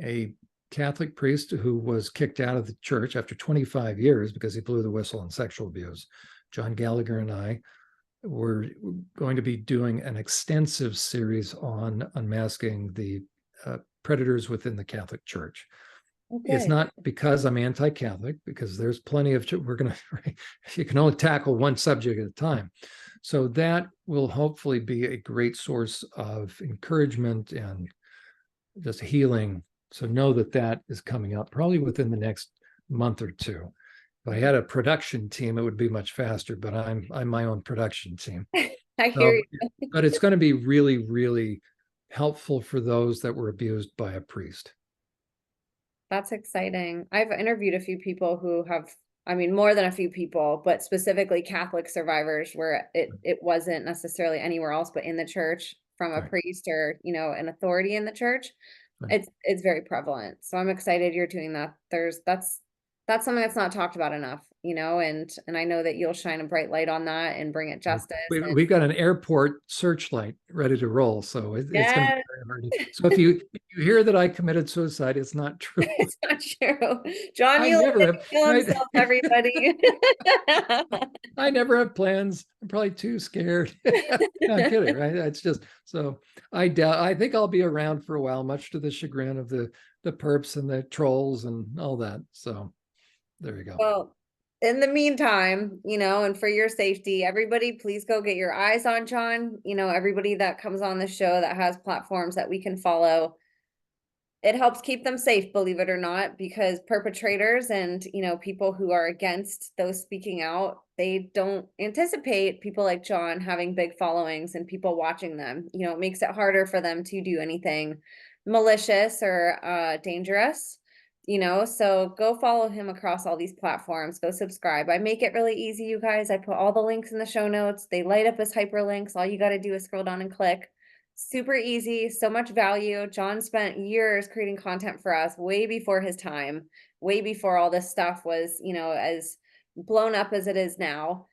a Catholic priest who was kicked out of the church after 25 years because he blew the whistle on sexual abuse, John Gallagher and I were going to be doing an extensive series on unmasking the predators within the Catholic Church. Okay. It's not because I'm anti-Catholic, because there's plenty of, you can only tackle one subject at a time. So that will hopefully be a great source of encouragement and just healing. So know that is coming up probably within the next month or two. If I had a production team, it would be much faster, but I'm my own production team. I hear you. But it's going to be really, really helpful for those that were abused by a priest. That's exciting. I've interviewed a few people who have, more than a few people, but specifically Catholic survivors where it wasn't necessarily anywhere else, but in the church from a priest or, an authority in the church. It's very prevalent. So I'm excited you're doing that. That's something that's not talked about enough, and I know that you'll shine a bright light on that and bring it justice. We've got an airport searchlight ready to roll. So it's going to be very hard. So if you hear that I committed suicide, it's not true. It's not true. John, you never have kill himself, everybody. I never have plans. I'm probably too scared. No, I'm kidding, right? It's just, so I think I'll be around for a while, much to the chagrin of the perps and the trolls and all that. So there you go. Well, in the meantime, and for your safety, everybody, please go get your eyes on John. Everybody that comes on the show that has platforms that we can follow, it helps keep them safe, believe it or not, because perpetrators and, people who are against those speaking out, they don't anticipate people like John having big followings and people watching them. It makes it harder for them to do anything malicious or dangerous. So go follow him across all these platforms. Go subscribe. I make it really easy, you guys. I put all the links in the show notes. They light up as hyperlinks. All you got to do is scroll down and click. Super easy, so much value. John spent years creating content for us way before his time, way before all this stuff was, as blown up as it is now.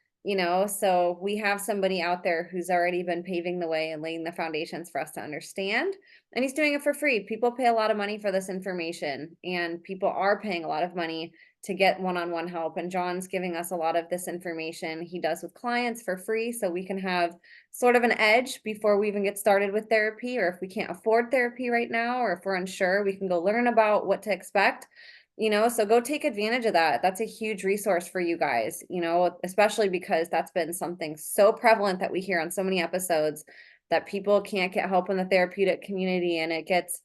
So we have somebody out there who's already been paving the way and laying the foundations for us to understand. And he's doing it for free. People pay a lot of money for this information, and people are paying a lot of money to get one-on-one help. And John's giving us a lot of this information he does with clients for free, so we can have sort of an edge before we even get started with therapy, or if we can't afford therapy right now, or if we're unsure, we can go learn about what to expect. So go take advantage of that. That's a huge resource for you guys, especially because that's been something so prevalent that we hear on so many episodes, that people can't get help in the therapeutic community, and it gets,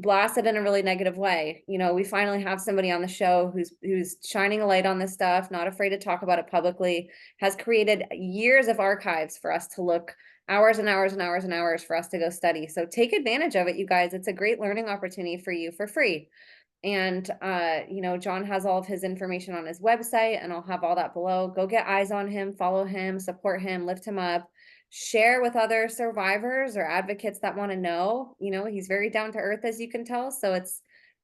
blasted in a really negative way. You know, we finally have somebody on the show who's shining a light on this stuff, not afraid to talk about it publicly, has created years of archives for us to look, hours and hours and hours and hours for us to go study. So take advantage of it, you guys. It's a great learning opportunity for you for free. And you know, John has all of his information on his website, and I'll have all that below. Go get eyes on him, follow him, support him, lift him up, share with other survivors or advocates that want to know. You know, he's very down to earth, as you can tell. So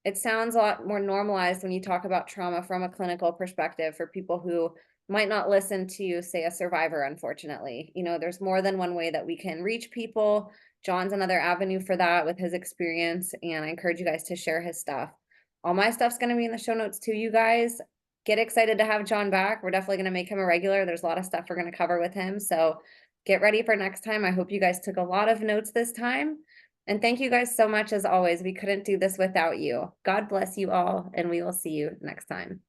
it sounds a lot more normalized when you talk about trauma from a clinical perspective for people who might not listen to, say, a survivor, unfortunately. You know, there's more than one way that we can reach people. John's another avenue for that with his experience, and I encourage you guys to share his stuff. All my stuff's going to be in the show notes too, you guys. Get excited to have John back. We're definitely going to make him a regular. There's a lot of stuff we're going to cover with him. So get ready for next time. I hope you guys took a lot of notes this time. And thank you guys so much as always. We couldn't do this without you. God bless you all, and we will see you next time.